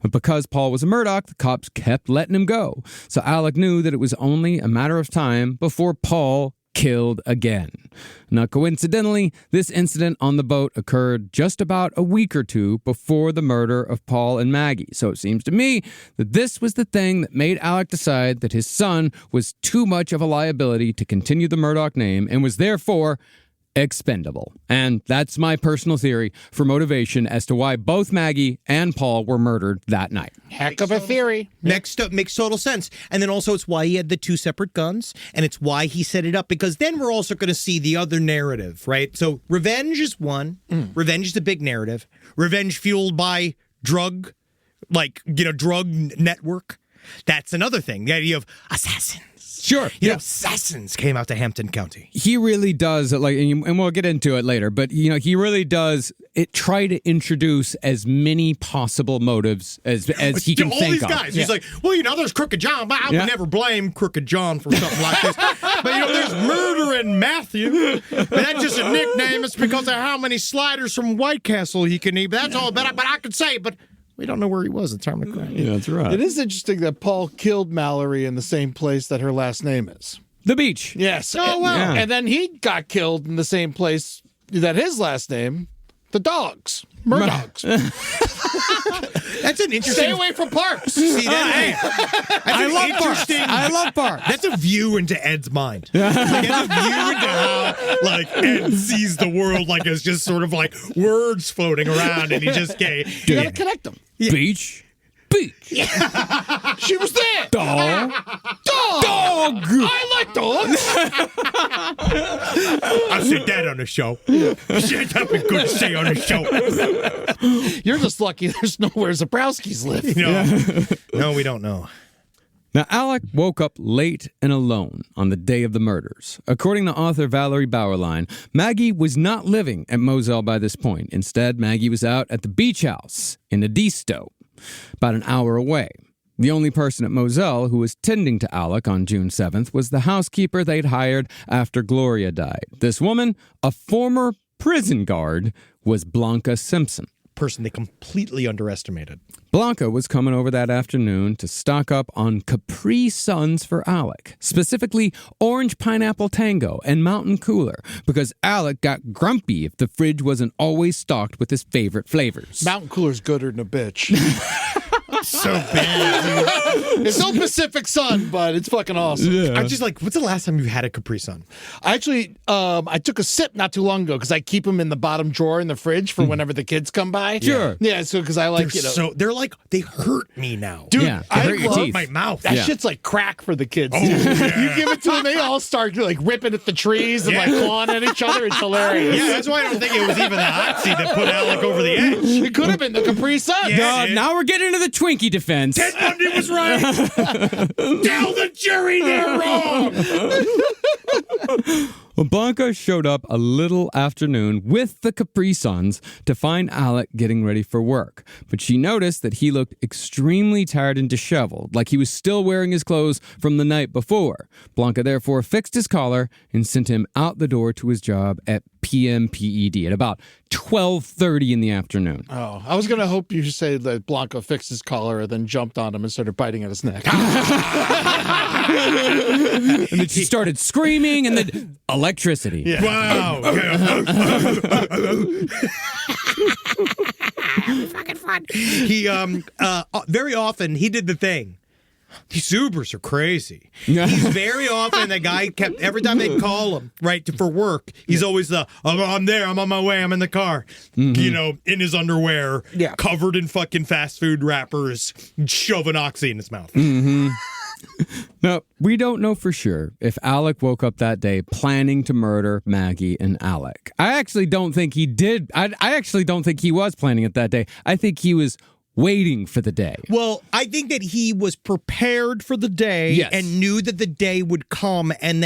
But because Paul was a Murdaugh, the cops kept letting him go. So Alec knew that it was only a matter of time before Paul killed again. Now, coincidentally, this incident on the boat occurred just about a week or two before the murder of Paul and Maggie. So it seems to me that this was the thing that made Alec decide that his son was too much of a liability to continue the Murdaugh name and was therefore expendable. And that's my personal theory for motivation as to why both Maggie and Paul were murdered that night. Heck of a theory. Makes total sense. And then also it's why he had the two separate guns, and it's why he set it up, because then we're also going to see the other narrative, right? So revenge is one. Revenge is a big narrative. Revenge fueled by drug network. That's another thing. The idea of assassins. Sure. Assassins came out to Hampton County. He really does, and we'll get into it later, but, he really does try to introduce as many possible motives as he can all think these of. guys. He's like, there's Crooked John, but I would never blame Crooked John for something like this. But, there's Murdering Matthew. But that's just a nickname. It's because of how many sliders from White Castle he can eat. But that's all. But I could say, but we don't know where he was at the time of the crime. Yeah, that's right. It is interesting that Paul killed Mallory in the same place that her last name is. The beach. Yes. Oh, wow. Yeah. And then he got killed in the same place that his last name, the dogs. Murdaughs. That's an interesting. Stay away from parks. See that? I love parks. I love parks. That's a view into Ed's mind. Like, that's a view into how Ed sees the world, like it's just sort of like words floating around, and he just can't. You gotta connect them. Beach. She was there. Dog. I like dogs. I said that on the show. Shit, that'd be good to say on the show. You're just lucky there's nowhere Zabrowski's live. No, we don't know. Now, Alec woke up late and alone on the day of the murders. According to author Valerie Bauerlein, Maggie was not living at Moselle by this point. Instead, Maggie was out at the beach house in Edisto, about an hour away. The only person at Moselle who was tending to Alec on June 7th was the housekeeper they'd hired after Gloria died. This woman, a former prison guard, was Blanca Simpson. Person they completely underestimated. Blanca was coming over that afternoon to stock up on Capri Suns for Alec, specifically Orange Pineapple Tango and Mountain Cooler, because Alec got grumpy if the fridge wasn't always stocked with his favorite flavors. Mountain Cooler's gooder than a bitch. So bad. It's no Pacific Sun, but it's fucking awesome. Yeah. I'm just like, what's the last time you had a Capri Sun? I actually, I took a sip not too long ago because I keep them in the bottom drawer in the fridge for whenever the kids come by. Sure. Yeah, so because I like, They're like, they hurt me now. dude, Yeah, they I hurt your love teeth. My mouth. that Yeah. shit's like crack for the kids. You give it to them, they all start like ripping at the trees and like clawing at each other. It's hilarious. Yeah, that's why I don't think it was even the hot seat that put Alec over the edge. It could have been the Capri Sun. Yeah. Now we're getting into the Twinkie defense. Ted Bundy was right. Tell the jury they're wrong. Well, Blanca showed up a little afternoon with the Capri Suns to find Alec getting ready for work. But she noticed that he looked extremely tired and disheveled, like he was still wearing his clothes from the night before. Blanca therefore fixed his collar and sent him out the door to his job at PMPED at about 12:30 in the afternoon. Oh, I was going to hope you say that Blanca fixed his collar and then jumped on him and started biting at his neck. And then she started screaming and then electricity. Yeah. Wow. Fucking fun. He very often he did the thing. These Ubers are crazy. He's very often the guy kept every time they'd call him for work. He's always I'm there. I'm on my way. I'm in the car. You know, in his underwear, covered in fucking fast food wrappers, shoving oxy in his mouth. Now, we don't know for sure if Alec woke up that day planning to murder Maggie and Alec. I actually don't think he did. I actually don't think he was planning it that day. I think he was waiting for the day. Well, I think that he was prepared for the day and knew that the day would come and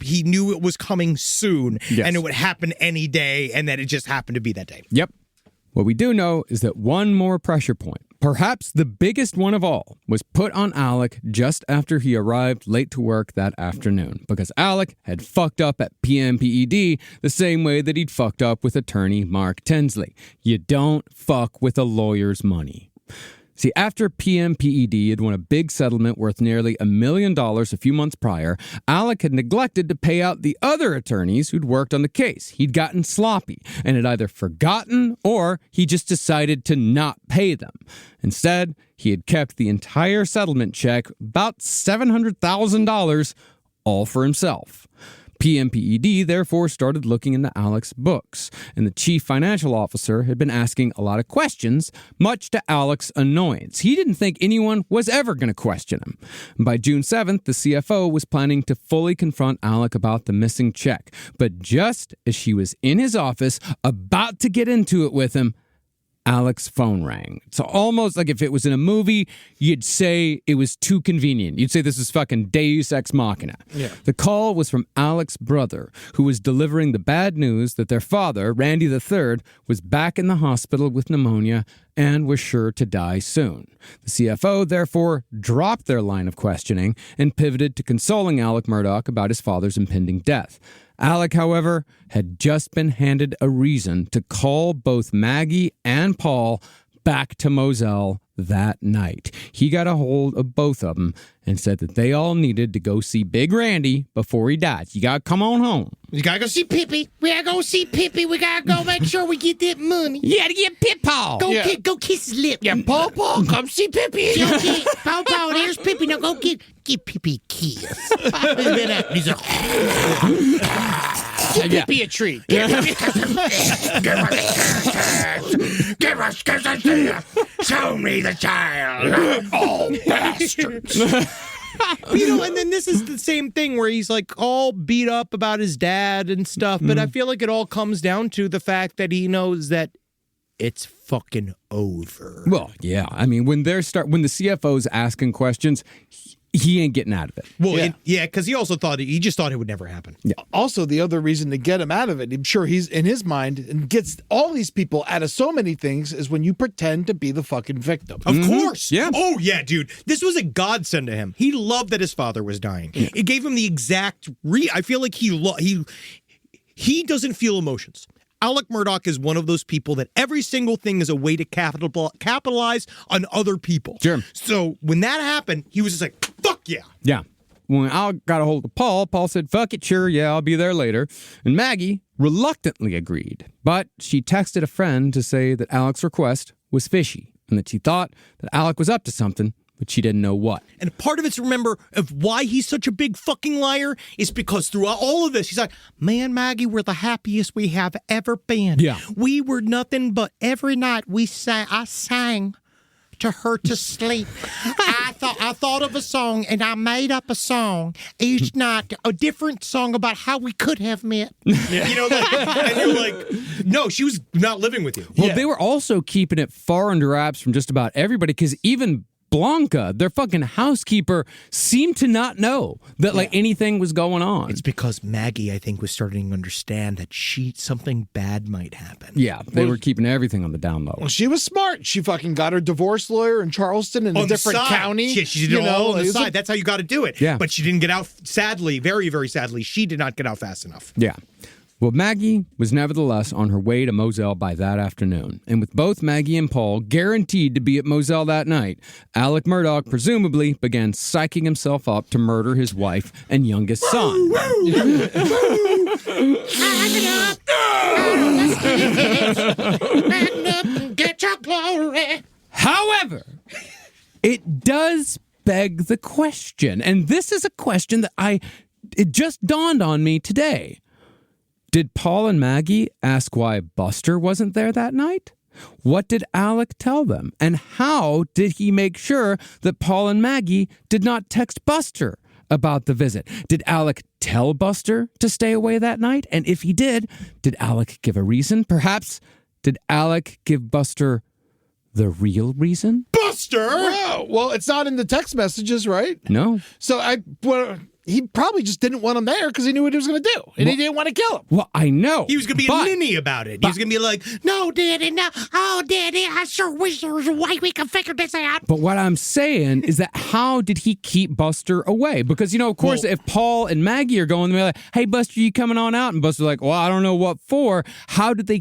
he knew it was coming soon and it would happen any day and that it just happened to be that day. Yep. What we do know is that one more pressure point, perhaps the biggest one of all, was put on Alec just after he arrived late to work that afternoon, because Alec had fucked up at PMPED the same way that he'd fucked up with attorney Mark Tinsley. You don't fuck with a lawyer's money. See, after PMPED had won a big settlement worth nearly $1 million a few months prior, Alec had neglected to pay out the other attorneys who'd worked on the case. He'd gotten sloppy and had either forgotten or he just decided to not pay them. Instead, he had kept the entire settlement check, about $700,000, all for himself. PMPED therefore started looking into Alec's books, and the chief financial officer had been asking a lot of questions, much to Alec's annoyance. He didn't think anyone was ever going to question him. And by June 7th, the CFO was planning to fully confront Alec about the missing check. But just as she was in his office, about to get into it with him, Alec's phone rang. It's almost like if it was in a movie, you'd say it was too convenient. You'd say this is fucking Deus Ex Machina. Yeah. The call was from Alec's brother, who was delivering the bad news that their father, Randy III, was back in the hospital with pneumonia and was sure to die soon. The CFO, therefore, dropped their line of questioning and pivoted to consoling Alex Murdaugh about his father's impending death. Alec, however, had just been handed a reason to call both Maggie and Paul back to Moselle that night. He got a hold of both of them and said that they all needed to go see Big Randy before he died. You got to come on home. You gotta go see Pippi. We gotta go see Pippi. We gotta go make sure we get that money. You got to get Pip-Paw. Go kiss his lip. Yeah, Paul, come see Pippi. Paul, there's Pippi. Now go give Pippi a kiss. He's like, Give Pippi a treat. Give us kisses. Show me the child. Oh, bastards. And then this is the same thing where he's like all beat up about his dad and stuff. But I feel like it all comes down to the fact that he knows that it's fucking over. Well, yeah. I mean, when the CFO's asking questions, he ain't getting out of it. Well, because he also he just thought it would never happen. Yeah. Also, the other reason to get him out of it, I'm sure he's in his mind and gets all these people out of so many things, is when you pretend to be the fucking victim. Of course. Yeah. Oh, yeah, dude. This was a godsend to him. He loved that his father was dying. Yeah. It gave him the exact I feel like he doesn't feel emotions. Alex Murdaugh is one of those people that every single thing is a way to capitalize on other people. Sure. So when that happened, he was just like, fuck yeah. Yeah. When Al got a hold of Paul said, fuck it, sure, yeah, I'll be there later. And Maggie reluctantly agreed. But she texted a friend to say that Alex's request was fishy and that she thought that Alec was up to something, but she didn't know what. And part of it's, remember, of why he's such a big fucking liar is because throughout all of this, he's like, man, Maggie, we're the happiest we have ever been. Yeah. We were nothing but every night I sang to her to sleep. I thought of a song and I made up a song each night, a different song about how we could have met. Yeah. And you're like, no, she was not living with you. Well, they were also keeping it far under wraps from just about everybody, because even Blanca, their fucking housekeeper, seemed to not know that anything was going on. It's because Maggie, I think, was starting to understand that something bad might happen. Yeah, they were keeping everything on the down low. Well, she was smart. She fucking got her divorce lawyer in Charleston in a different county. Yeah, she did it all on the side. That's how you got to do it. Yeah. But she didn't get out, sadly, very, very sadly, she did not get out fast enough. Yeah. Well, Maggie was nevertheless on her way to Moselle by that afternoon. And with both Maggie and Paul guaranteed to be at Moselle that night, Alex Murdaugh presumably began psyching himself up to murder his wife and youngest son. Get your glory. However, it does beg the question, and this is a question that it just dawned on me today. Did Paul and Maggie ask why Buster wasn't there that night? What did Alec tell them? And how did he make sure that Paul and Maggie did not text Buster about the visit? Did Alec tell Buster to stay away that night? And if he did Alec give a reason? Perhaps did Alec give Buster the real reason? Buster! Well, it's not in the text messages, right? No. So he probably just didn't want him there because he knew what he was going to do. And he didn't want to kill him. Well, I know. He was going to be a ninny about it. He was going to be like, no, Daddy, no. Oh, Daddy, I sure wish there was a way we could figure this out. But what I'm saying is that how did he keep Buster away? Because, of course, if Paul and Maggie are going, they're like, hey, Buster, you coming on out? And Buster's like, well, I don't know what for. How did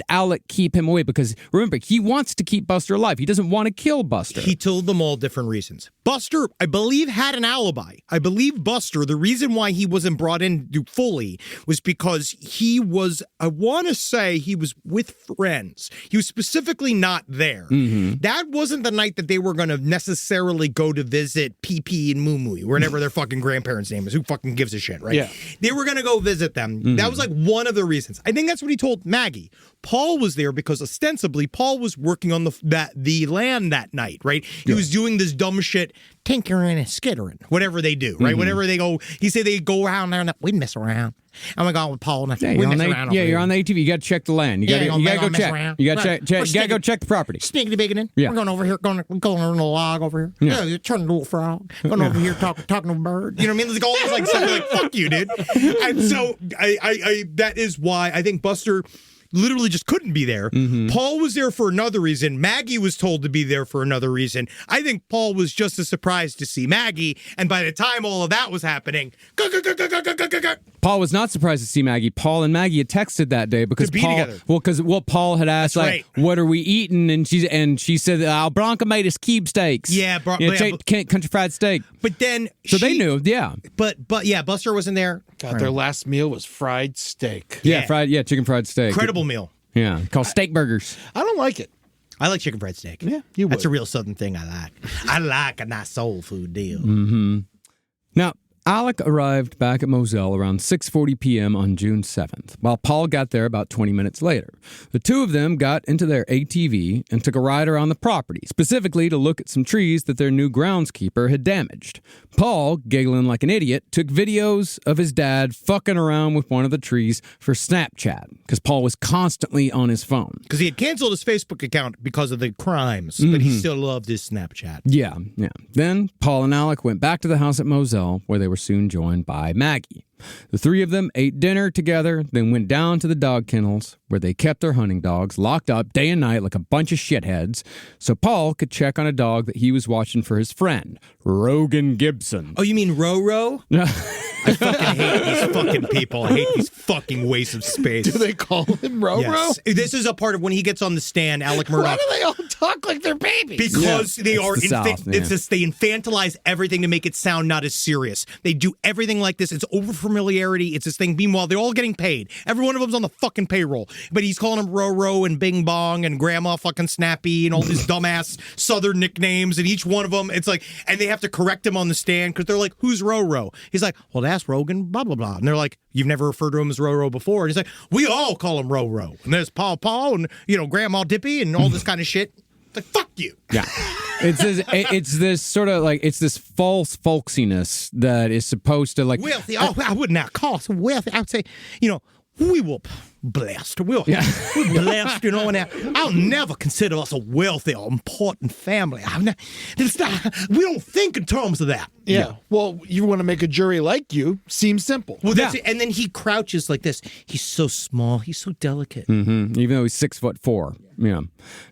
Alec keep him away? Because remember, he wants to keep Buster alive. He doesn't want to kill Buster. He told them all different reasons. Buster, I believe, had an alibi. I believe Buster, the reason why he wasn't brought in fully was because he was, I want to say he was with friends. He was specifically not there. Mm-hmm. That wasn't the night that they were going to necessarily go to visit Pee and Moo, wherever their fucking grandparents' name is. Who fucking gives a shit, right? Yeah. They were going to go visit them. Mm-hmm. That was like one of the reasons. I think that's what he told Maggie. Paul was there because ostensibly Paul was working on the land that night, right? He was doing this dumb shit, tinkering and skittering, whatever they do, right? Mm-hmm. Whenever they go, he said they go around there and we'd mess around. I'm going with Paul and you're on the ATV. You got to check the land. You got to go check. You got to go check the property. Sneaking bigoting. Yeah. We're going over here, going on the log over here. Yeah, you're turning to a little frog. Going over here, talking to a bird. You know what I mean? There's all this like stuff like fuck you, dude. And so I that is why I think Buster. literally just couldn't be there. Paul was there for another reason. Maggie was told to be there for another reason. I think Paul was just as surprised to see Maggie, and by the time all of that was happening, Paul was not surprised to see Maggie. Paul and Maggie had texted that day because To be Paul, together. Paul had asked, That's like, right. what are we eating? And she said, Bronca made us cube steaks. Yeah, country fried steak. but then So they knew, yeah. But yeah, Buster wasn't there. God, their last meal was fried steak. Yeah, chicken fried steak. Incredible meal. Yeah, called steak burgers. I don't like it. I like chicken fried steak. Yeah, you would. That's a real Southern thing I like. I like a nice soul food deal. Now, Alec arrived back at Moselle around 6:40 p.m. on June 7th, while Paul got there about 20 minutes later. The two of them got into their ATV and took a ride around the property, specifically to look at some trees that their new groundskeeper had damaged. Paul, giggling like an idiot, took videos of his dad fucking around with one of the trees for Snapchat, because Paul was constantly on his phone. Because he had canceled his Facebook account because of the crimes, but he still loved his Snapchat. Yeah. Then Paul and Alec went back to the house at Moselle, where they were soon joined by Maggie. The three of them ate dinner together, then went down to the dog kennels, where they kept their hunting dogs locked up day and night like a bunch of shitheads, so Paul could check on a dog that he was watching for his friend, Rogan Gibson. Oh, you mean Roro? I fucking hate these fucking people. I hate these fucking wastes of space. Do they call him Roro? Yes. This is a part of when he gets on the stand, Alec Murdaugh. Why do they all talk like they're babies? Because they are, the South, yeah. it's just, they infantilize everything to make it sound not as serious. They do everything like this. It's over familiarity. It's this thing. Meanwhile, they're all getting paid. Every one of them's on the fucking payroll. But he's calling them Roro and Bing Bong and Grandma fucking Snappy and all these dumbass Southern nicknames. And each one of them, it's like, and they have to correct him on the stand because they're like, who's Roro? He's like, well, that's Rogan, blah, blah, blah. And they're like, you've never referred to him as Roro before. And he's like, we all call him Roro. And there's Paw and, Grandma Dippy and all this kind of shit. It's like, fuck you. Yeah. It's this sort of like, it's this false folksiness that is supposed to like... Wealthy. I would not call us wealthy. I would say, we will blessed. We're blessed, and I'll never consider us a wealthy or important family. We don't think in terms of that. Yeah. Well, you want to make a jury like you. Seems simple. Well, that's it. And then he crouches like this. He's so small. He's so delicate. Even though he's 6'4". Yeah.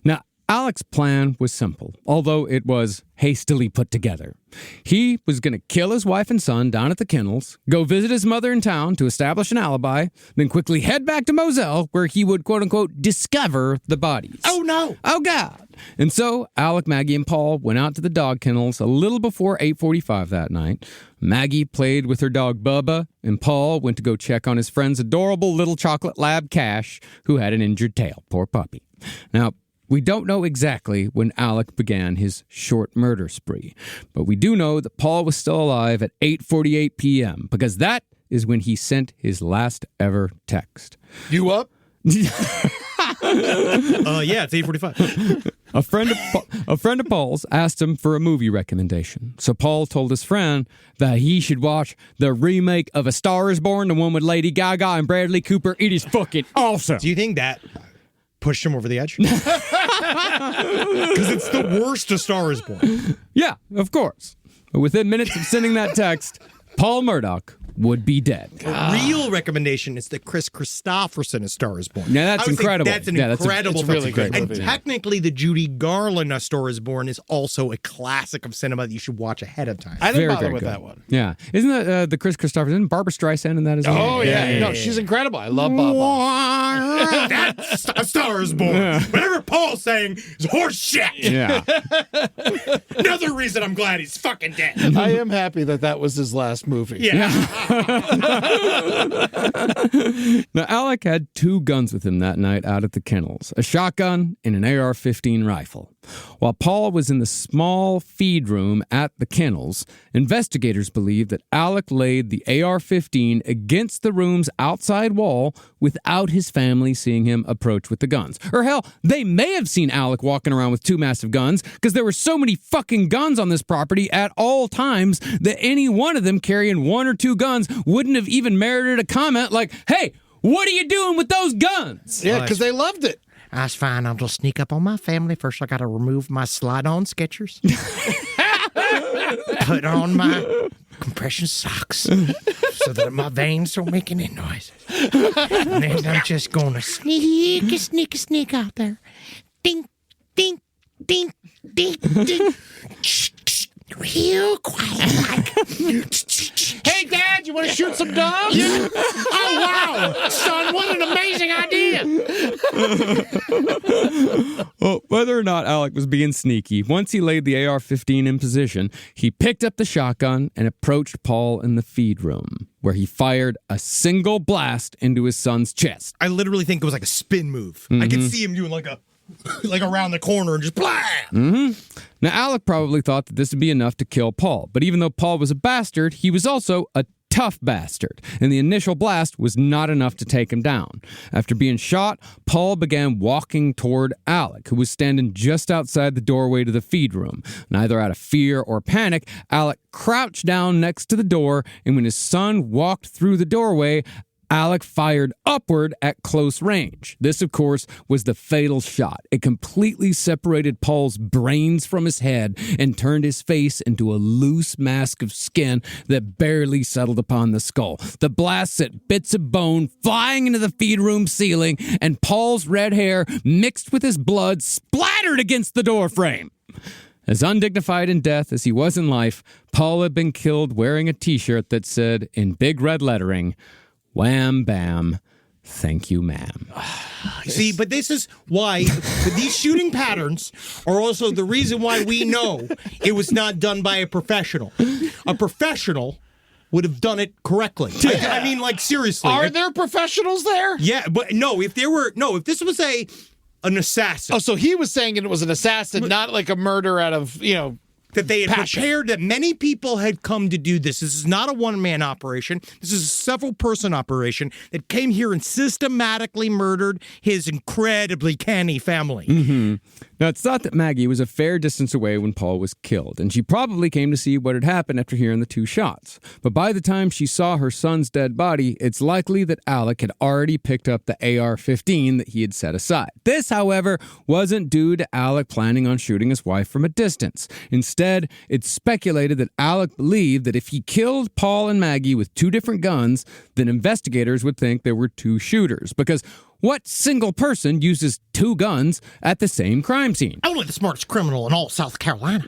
Now, Alec's plan was simple, although it was hastily put together. He was going to kill his wife and son down at the kennels, go visit his mother in town to establish an alibi, then quickly head back to Moselle, where he would, quote-unquote, discover the bodies. Oh, no. Oh, God. And so Alec, Maggie, and Paul went out to the dog kennels a little before 8:45 that night. Maggie played with her dog Bubba, and Paul went to go check on his friend's adorable little chocolate lab Cash, who had an injured tail. Poor puppy. Now, we don't know exactly when Alec began his short murder spree, but we do know that Paul was still alive at 8:48 p.m. because that is when he sent his last ever text. You up? Yeah, it's 8:45. A friend of Paul's asked him for a movie recommendation, so Paul told his friend that he should watch the remake of A Star Is Born, the one with Lady Gaga and Bradley Cooper. It is fucking awesome. Do you think that pushed him over the edge? Because it's the worst A Star Is Born. Yeah, of course. But within minutes of sending that text, Paul Murdaugh would be dead. Real recommendation is that Chris Christopherson, A Star Is Born. Yeah, that's incredible. That's an Yeah, incredible it's really fucking- great And movie. technically, the Judy Garland, A Star Is Born is also a classic of cinema that you should watch ahead of time. I didn't Very, bother very with good. that one. Yeah. Isn't that the Chris Christopherson? Barbara Streisand in that as well? Oh, yeah. No, she's incredible. I love Baba. That's A Star Is Born. Whatever Paul's saying is horse shit. Yeah. Another reason I'm glad he's fucking dead. I am happy that was his last movie. Yeah. Now, Alec had 2 guns with him that night out at the kennels, a shotgun and an AR-15 rifle. While Paul was in the small feed room at the kennels, investigators believe that Alec laid the AR-15 against the room's outside wall without his family seeing him approach with the guns. Or hell, they may have seen Alec walking around with 2 massive guns because there were so many fucking guns on this property at all times that any one of them carrying 1 or 2 guns wouldn't have even merited a comment like, hey, what are you doing with those guns? Yeah, because they loved it. That's fine. I'll just sneak up on my family. First, I got to remove my slide-on Skechers. Put on my compression socks so that my veins don't make any noises. And then I'm just going to sneak out there. Ding, ding, ding, ding, ding. Real quiet. Hey, Dad, you want to shoot some doves? Oh, wow. Son, what an amazing idea. Well, whether or not Alec was being sneaky, once he laid the AR-15 in position, he picked up the shotgun and approached Paul in the feed room, where he fired a single blast into his son's chest. I literally think it was like a spin move. I could see him doing like around the corner and just blam. Now, Alec probably thought that this would be enough to kill Paul, but even though Paul was a bastard, he was also a tough bastard, and the initial blast was not enough to take him down. After being shot, Paul began walking toward Alec, who was standing just outside the doorway to the feed room. Neither out of fear or panic, Alec crouched down next to the door, and when his son walked through the doorway, Alec fired upward at close range. This, of course, was the fatal shot. It completely separated Paul's brains from his head and turned his face into a loose mask of skin that barely settled upon the skull. The blast sent bits of bone flying into the feed room ceiling, and Paul's red hair, mixed with his blood, splattered against the door frame. As undignified in death as he was in life, Paul had been killed wearing a t-shirt that said, in big red lettering, "Wham, bam, thank you, ma'am." See, but this is why these shooting patterns are also the reason why we know it was not done by a professional. A professional would have done it correctly. I mean, like, seriously. Are there professionals there? Yeah, but if this was an assassin. Oh, so he was saying it was an assassin, not like a murder out of, that they had passion. prepared, that many people had come to do this. This is not a one-man operation. This is a several-person operation that came here and systematically murdered his incredibly canny family. Now, it's thought that Maggie was a fair distance away when Paul was killed, and she probably came to see what had happened after hearing the two shots. But by the time she saw her son's dead body, it's likely that Alec had already picked up the AR-15 that he had set aside. This, however, wasn't due to Alec planning on shooting his wife from a distance. Instead, it's speculated that Alec believed that if he killed Paul and Maggie with two different guns, then investigators would think there were two shooters, because what single person uses two guns at the same crime scene? Only the smartest criminal in all South Carolina.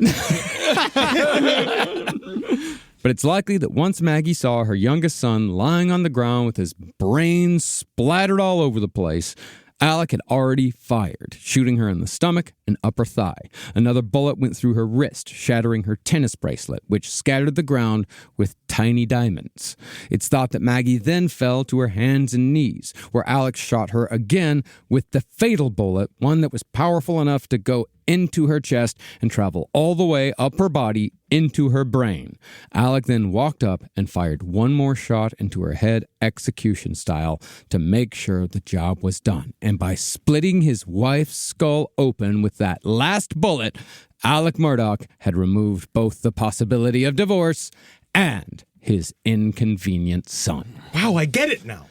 But it's likely that once Maggie saw her youngest son lying on the ground with his brains splattered all over the place, Alec had already fired, shooting her in the stomach and upper thigh. Another bullet went through her wrist, shattering her tennis bracelet, which scattered the ground with tiny diamonds. It's thought that Maggie then fell to her hands and knees, where Alec shot her again with the fatal bullet, one that was powerful enough to go into her chest and travel all the way up her body into her brain. Alec then walked up and fired one more shot into her head, execution style, to make sure the job was done. And by splitting his wife's skull open with that last bullet, Alex Murdaugh had removed both the possibility of divorce and his inconvenient son. Wow, I get it now.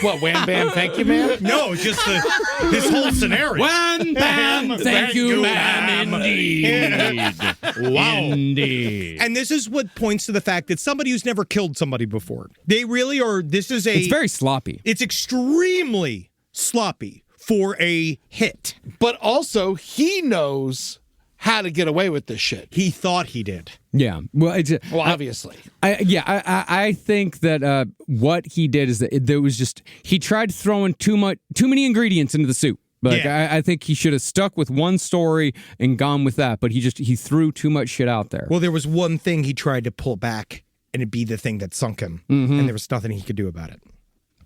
What, wham, bam, thank you, ma'am? No, just this whole scenario. Wham, bam, thank you, ma'am, indeed. Wow. Indeed. And this is what points to the fact that somebody who's never killed somebody before, they really are, It's very sloppy. It's extremely sloppy for a hit. But also, he knows how to get away with this shit. He thought he did. Yeah. Well, Obviously. I think that what he did is that there was just, he tried throwing too many ingredients into the soup. Like, Yeah. I think he should have stuck with one story and gone with that, but he threw too much shit out there. Well, there was one thing he tried to pull back, and it'd be the thing that sunk him, and there was nothing he could do about it.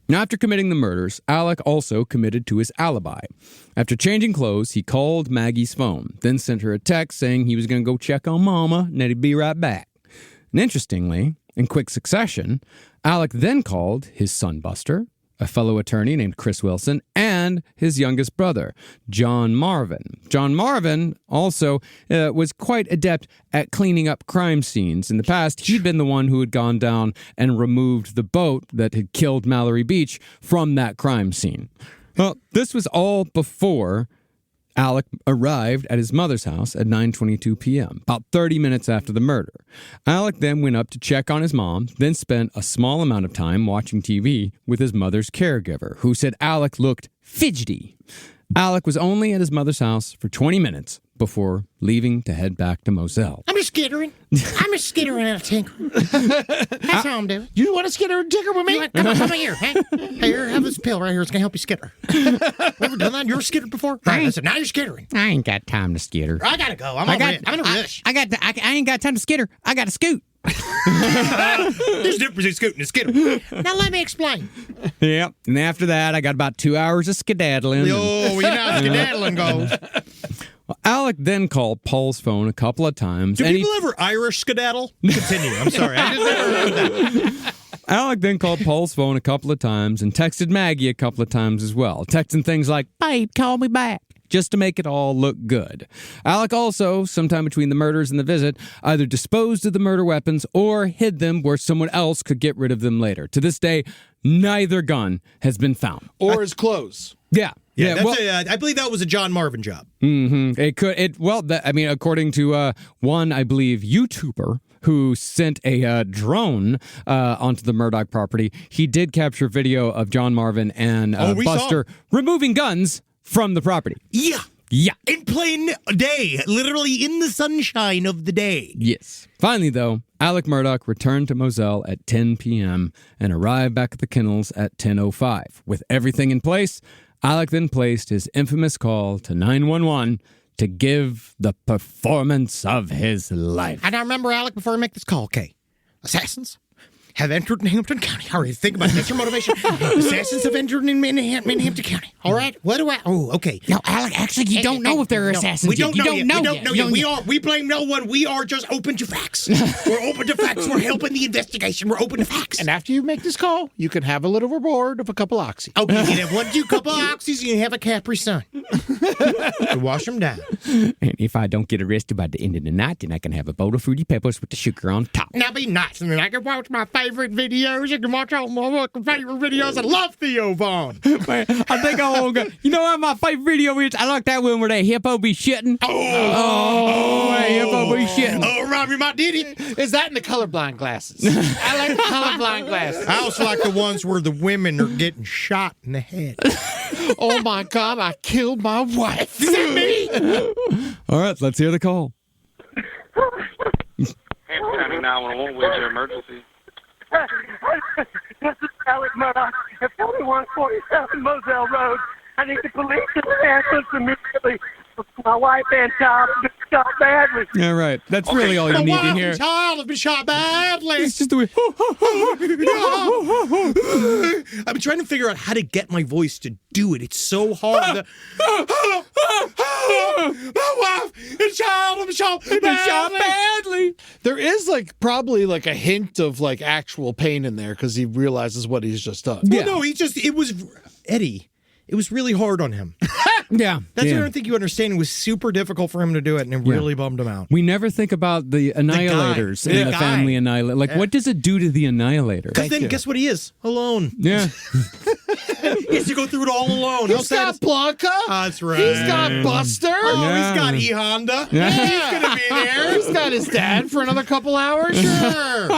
Now, after committing the murders, Alec also committed to his alibi. After changing clothes, he called Maggie's phone, then sent her a text saying he was going to go check on Mama and that he'd be right back. And interestingly, in quick succession, Alec then called his son Buster, a fellow attorney named Chris Wilson, and his youngest brother, John Marvin. John Marvin also was quite adept at cleaning up crime scenes. In the past, he'd been the one who had gone down and removed the boat that had killed Mallory Beach from that crime scene. Well, this was all before Alec arrived at his mother's house at 9:22 p.m., about 30 minutes after the murder. Alec then went up to check on his mom, then spent a small amount of time watching TV with his mother's caregiver, who said Alec looked fidgety. Alec was only at his mother's house for 20 minutes before leaving to head back to Moselle. I'm a skittering. I'm a skittering and a tinkering. That's how I'm doing. You want to skitter and tinker with me? Come on here. Hey, here, have this pill right here. It's going to help you skitter. Ever done that? You ever skittered before? Right, listen, now you're skittering. I ain't got time to skitter. I got to go. I'm in a rush. I ain't got time to skitter. I got to scoot. There's a difference between scooting and skittering. Now let me explain. Yep. And after that, I got about 2 hours of skedaddling. Oh, you know how skedaddling goes. Well, Alec then called Paul's phone a couple of times. Do people ever Irish skedaddle? Continue. I'm sorry. I just never heard that. Alec then called Paul's phone a couple of times and texted Maggie a couple of times as well, texting things like, "Babe, call me back," just to make it all look good. Alec also, sometime between the murders and the visit, either disposed of the murder weapons or hid them where someone else could get rid of them later. To this day, neither gun has been found. Or his clothes. Yeah. Yeah, I believe that was a John Marvin job. According to one, I believe, YouTuber who sent a drone onto the Murdaugh property, he did capture video of John Marvin and Buster removing guns from the property. Yeah. Yeah. In plain day. Literally in the sunshine of the day. Yes. Finally, though, Alex Murdaugh returned to Moselle at 10 p.m. and arrived back at the kennels at 10:05. With everything in place, Alec then placed his infamous call to 911 to give the performance of his life. And I remember, Alec, before I make this call, okay, assassins have entered Hampton County. All right, think about it. That's your motivation. Assassins have entered in Hampton County. All right, what do I... Oh, okay. No, Alec, actually, you don't know if they're assassins. We don't know yet. We blame no one. We are just open to facts. We're open to facts. We're helping the investigation. We're open to facts. And after you make this call, you can have a little reward of a couple oxy. Okay, you can have 1-2 couple of oxys, and you can have a Capri Sun. To wash them down. And if I don't get arrested by the end of the night, then I can have a bowl of Fruity Pebbles with the sugar on top. Now be nice, and then I can watch my favorite videos. You can watch all my favorite videos. I love Theo Vaughn. Man, I think I won't go. You know what my favorite video is? I like that one where that hippo be shitting. That hippo be shitting. Oh, Robbie, my did it. Is that in the colorblind glasses? I like the colorblind glasses. I also like the ones where the women are getting shot in the head. Oh my God, I killed my wife. Is that me? All right, let's hear the call. Hampton County 911, where's your emergency? This is Alex Murdaugh at 4147 Moselle Road. I need the police to ambulance immediately. My wife and child have been shot badly. Yeah, right. That's really all you need to hear. My child has been shot badly. It's just the way. I've been trying to figure out how to get my voice to do it. It's so hard. My wife and child have been shot badly. There is probably a hint of actual pain in there because he realizes what he's just done. Well, no, it was Eddie. It was really hard on him. Yeah. That's what I don't think you understand. It was super difficult for him to do it, and it really bummed him out. We never think about the annihilators in the family annihilator. What does it do to the annihilator? Because then, guess what he is? Alone. Yeah. He has to go through it all alone. He's got Blanca. That's right. He's got Buster. He's got E Honda. Yeah. He's going to be there. He's got his dad for another couple hours. Sure.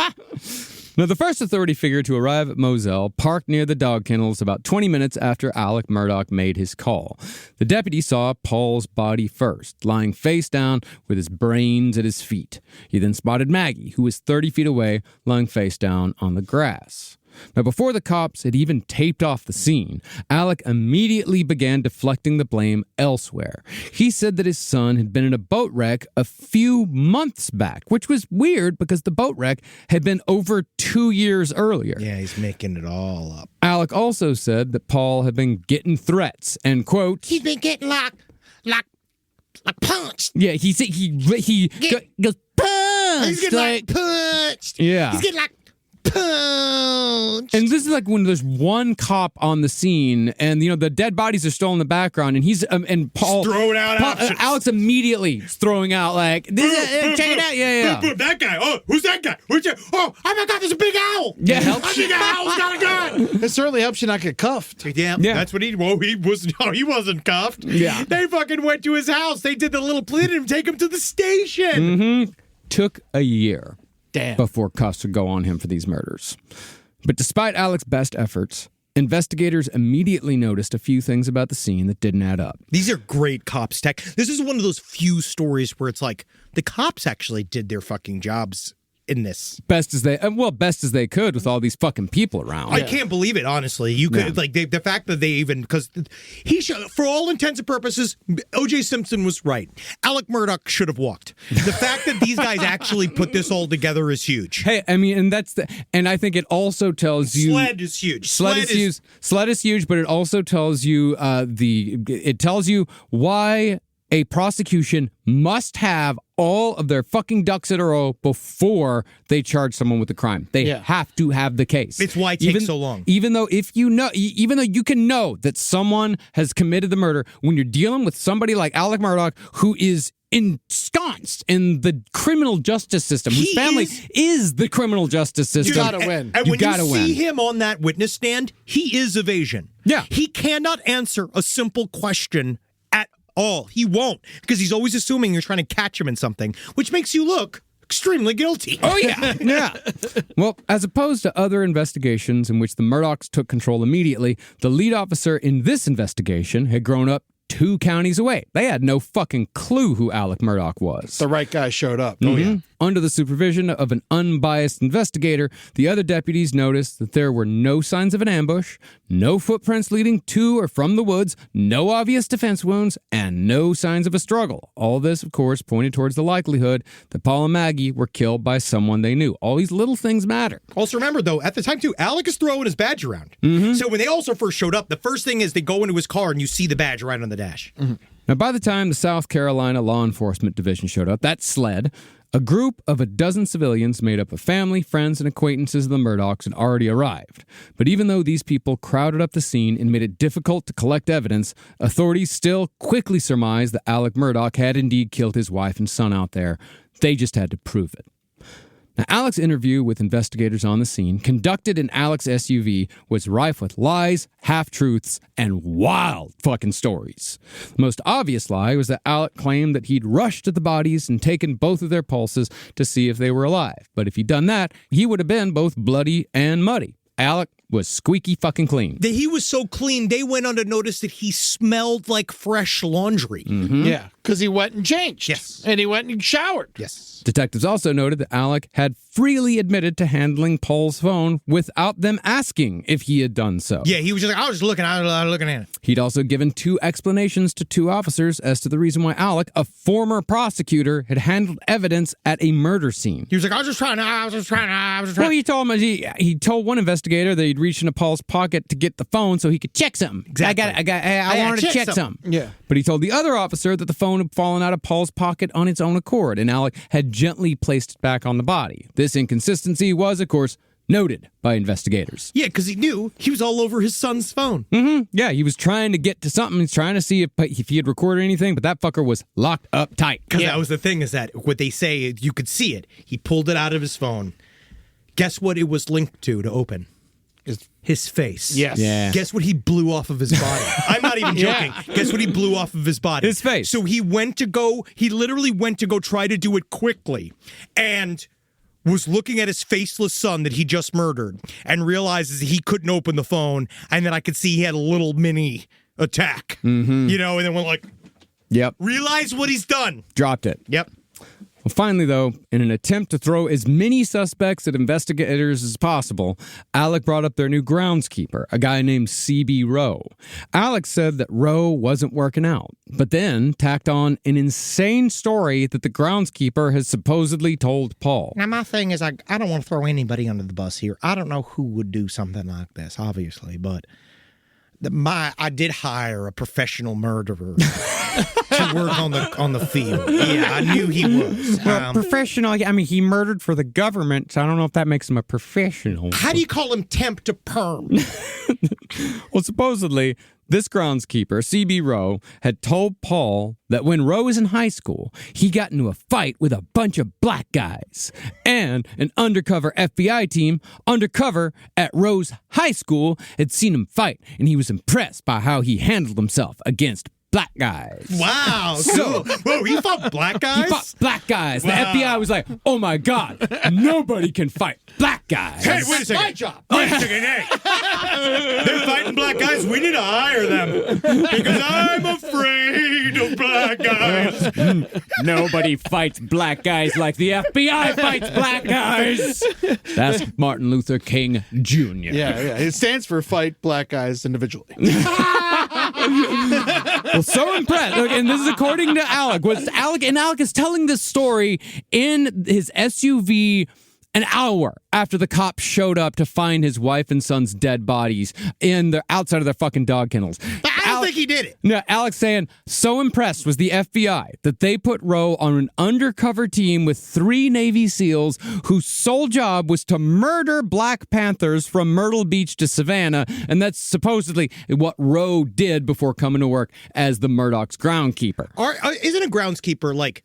Now, the first authority figure to arrive at Moselle parked near the dog kennels about 20 minutes after Alex Murdaugh made his call. The deputy saw Paul's body first, lying face down with his brains at his feet. He then spotted Maggie, who was 30 feet away, lying face down on the grass. Now, before the cops had even taped off the scene, Alec immediately began deflecting the blame elsewhere. He said that his son had been in a boat wreck a few months back, which was weird because the boat wreck had been over 2 years earlier. Yeah, he's making it all up. Alec also said that Paul had been getting threats and, quote, He's been getting like punched. Yeah, he goes punched. He's getting punched. Yeah. He's getting Punch. And this is like when there's one cop on the scene, and the dead bodies are still in the background, and he's and Paul throwing out options. Alex immediately is throwing out like, check it out, yeah. That guy. Oh, who's that guy? Oh my God, there's a big owl. Yeah, a big owl's got a gun. It certainly helps you not get cuffed. Yeah, that's what he. Well, he wasn't cuffed. Yeah, they fucking went to his house. They did the little plea to him, take him to the station. Mm-hmm. Took a year. Damn. Before cuffs would go on him for these murders. But despite Alex's best efforts, investigators immediately noticed a few things about the scene that didn't add up. These are great cops tech. This is one of those few stories where it's like the cops actually did their fucking jobs in this. Best as they could with all these fucking people around. I can't believe it, honestly. You could the fact that they even, because for all intents and purposes, O.J. Simpson was right. Alex Murdaugh should have walked. The fact that these guys actually put this all together is huge. Hey, I mean, and I think it also tells you Sled is huge. Sled is huge, but it also tells you why a prosecution must have all of their fucking ducks in a row before they charge someone with a crime. They have to have the case. It's why it takes so long. Even though you can know that someone has committed the murder, when you're dealing with somebody like Alex Murdaugh, who is ensconced in the criminal justice system, whose family is the criminal justice system. You gotta win. And when you see him on that witness stand, he is evasion. Yeah. He cannot answer a simple question at all. He won't, because he's always assuming you're trying to catch him in something, which makes you look extremely guilty. Oh, yeah. Yeah. Well, as opposed to other investigations in which the Murdaughs took control immediately, the lead officer in this investigation had grown up 2 counties away. They had no fucking clue who Alex Murdaugh was. The right guy showed up. Oh, yeah. Under the supervision of an unbiased investigator, the other deputies noticed that there were no signs of an ambush, no footprints leading to or from the woods, no obvious defense wounds, and no signs of a struggle. All this, of course, pointed towards the likelihood that Paul and Maggie were killed by someone they knew. All these little things matter. Also remember, though, at the time, too, Alec is throwing his badge around. So when they also first showed up, the first thing is they go into his car and you see the badge right on the dash. Now, by the time the South Carolina Law Enforcement Division showed up, that SLED, a group of a dozen civilians made up of family, friends, and acquaintances of the Murdaughs had already arrived. But even though these people crowded up the scene and made it difficult to collect evidence, authorities still quickly surmised that Alex Murdaugh had indeed killed his wife and son out there. They just had to prove it. Now, Alex's interview with investigators on the scene, conducted in Alex's SUV, was rife with lies, half-truths, and wild fucking stories. The most obvious lie was that Alex claimed that he'd rushed at the bodies and taken both of their pulses to see if they were alive. But if he'd done that, he would have been both bloody and muddy. Alec was squeaky fucking clean. He was so clean, they went on to notice that he smelled like fresh laundry. Yeah, because he went and changed. Yes. And he went and showered. Yes. Detectives also noted that Alec had freely admitted to handling Paul's phone without them asking if he had done so. Yeah, he was just like, I was looking at it. He'd also given 2 explanations to 2 officers as to the reason why Alec, a former prosecutor, had handled evidence at a murder scene. He was like, I was just trying. Well, he told him, he told one investigator that he'd reached into Paul's pocket to get the phone so he could check something. Exactly. I wanted to check something. Yeah. But he told the other officer that the phone had fallen out of Paul's pocket on its own accord, and Alec had gently placed it back on the body. This inconsistency was, of course, noted by investigators. Yeah, because he knew he was all over his son's phone. Yeah, he was trying to get to something. He's trying to see if he had recorded anything, but that fucker was locked up tight. Because that was the thing, is that what they say, you could see it. He pulled it out of his phone. Guess what it was linked to open? His face. Yes. Yeah. Guess what he blew off of his body? I'm not even joking. Guess what he blew off of his body? His face. So he literally went to go try to do it quickly and was looking at his faceless son that he just murdered and realizes he couldn't open the phone, and then I could see he had a little mini attack. And then went like, Yep. realize what he's done. Dropped it. Yep. Well, finally, though, in an attempt to throw as many suspects at investigators as possible, Alec brought up their new groundskeeper, a guy named C.B. Rowe. Alec said that Rowe wasn't working out, but then tacked on an insane story that the groundskeeper has supposedly told Paul. Now, my thing is, I don't want to throw anybody under the bus here. I don't know who would do something like this, obviously, but I did hire a professional murderer to work on the field. Yeah, I knew he was. Well, professional. I mean, he murdered for the government, so I don't know if that makes him a professional. How do you call him temp to perm? Well, supposedly, this groundskeeper, C.B. Rowe, had told Paul that when Rowe was in high school, he got into a fight with a bunch of black guys. And an undercover FBI team undercover at Rowe's high school had seen him fight, and he was impressed by how he handled himself against black guys. Wow. So, whoa, he fought black guys? He fought black guys. Wow. The FBI was like, oh my God, nobody can fight black guys. Hey, wait a second. My job. Wait a second, hey. They're fighting black guys. We need to hire them because I'm afraid of black guys. Nobody fights black guys like the FBI fights black guys. That's Martin Luther King Jr. Yeah. It stands for Fight Black Guys Individually. Well, so impressed. Look, and this is according to Alec. Alec is telling this story in his SUV an hour after the cops showed up to find his wife and son's dead bodies in the outside of their fucking dog kennels. But I don't think he did it. No, Alex saying, so impressed was the FBI that they put Rowe on an undercover team with 3 Navy SEALs whose sole job was to murder Black Panthers from Myrtle Beach to Savannah, and that's supposedly what Rowe did before coming to work as the Murdaugh's groundskeeper. Isn't a groundskeeper like,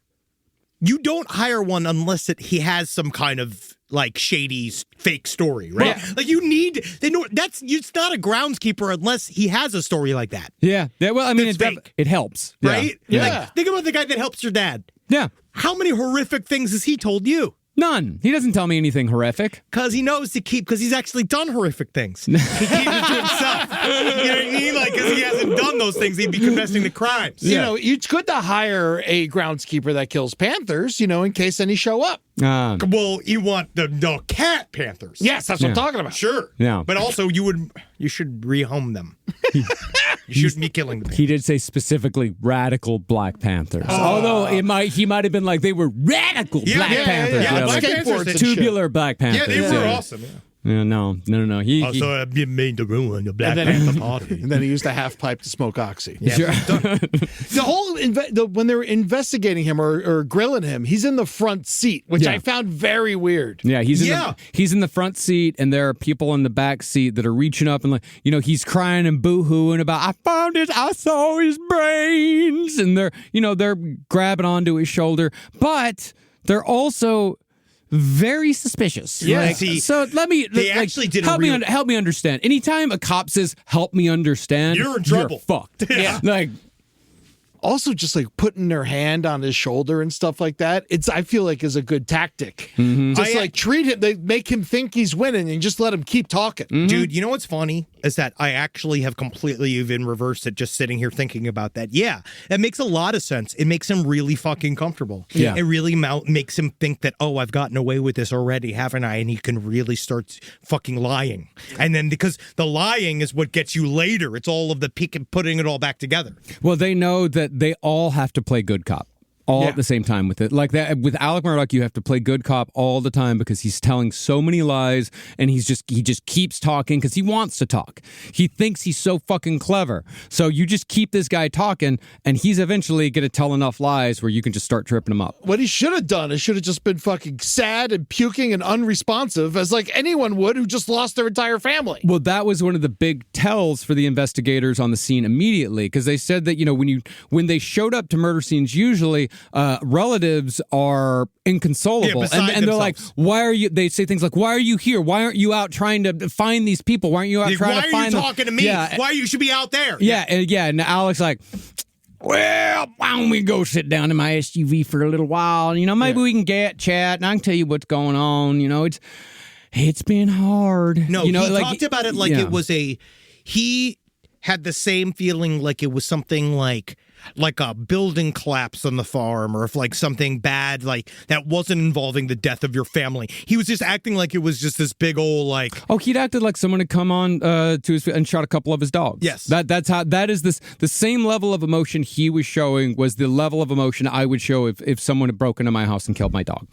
you don't hire one unless he has some kind of like shady fake story, right? Yeah. Like it's not a groundskeeper unless he has a story like that. Yeah. Well, I mean, it helps. Right? Yeah. Like, think about the guy that helps your dad. Yeah. How many horrific things has he told you? None. He doesn't tell me anything horrific. Because he knows because he's actually done horrific things. He keeps it to himself. You know what I mean? Like, because he hasn't done those things, he'd be confessing to crimes. You know, it's good to hire a groundskeeper that kills panthers, in case any show up. Well, you want the cat panthers. Yes, that's what I'm talking about. Sure. Yeah. But also, you should rehome them. You shouldn't be killing them. He did say specifically radical Black Panthers. Although he might have been like they were radical Black Panthers. Yeah, like skateboards and tubular Black Panthers. Yeah, they were awesome. Yeah. Yeah, no. So I've been made to ruin the Black Panther party. And then he used a half pipe to smoke oxy. Yeah, Sure. The whole when they were investigating him or grilling him, he's in the front seat, which I found very weird. Yeah, he's in the front seat, and there are people in the back seat that are reaching up and like, he's crying and boo-hooing about, I saw his brains, and they're grabbing onto his shoulder, but they're also very suspicious. Yeah. So let me. They actually did help me understand. Anytime a cop says "help me understand," you're in trouble. You're fucked. Yeah. Like. Also, just like putting their hand on his shoulder and stuff like that, I feel like is a good tactic. Mm-hmm. Just treat him, they make him think he's winning and just let him keep talking. Mm-hmm. Dude, you know what's funny is that I actually have completely even reversed it just sitting here thinking about that. Yeah, it makes a lot of sense. It makes him really fucking comfortable. Yeah. It really makes him think that, oh, I've gotten away with this already, haven't I? And he can really start fucking lying. And then because the lying is what gets you later. It's all of the peak and putting it all back together. Well, they know that they all have to play good cop. All at the same time with it. Like that with Alex Murdaugh, you have to play good cop all the time because he's telling so many lies and he just keeps talking because he wants to talk. He thinks he's so fucking clever. So you just keep this guy talking and he's eventually going to tell enough lies where you can just start tripping him up. What he should have done is should have just been fucking sad and puking and unresponsive as like anyone would who just lost their entire family. Well, that was one of the big tells for the investigators on the scene immediately because they said that, when they showed up to murder scenes, usually relatives are inconsolable, and they're like, "Why are you?" They say things like, "Why are you here? Why aren't you out trying to find these people? Why aren't you out trying to find them?" Why are you talking to me? Yeah. Why you should be out there? Yeah, and Alex like, well, why don't we go sit down in my SUV for a little while? Maybe we can chat, and I can tell you what's going on. It's been hard. No, he talked about it like it was he had the same feeling like it was something like a building collapse on the farm or if like something bad like that wasn't involving the death of your family. He was just acting like it was just this big old like... Oh, he'd acted like someone had come on to his and shot a couple of his dogs. Yes. That is the same level of emotion he was showing was the level of emotion I would show if someone had broken into my house and killed my dog.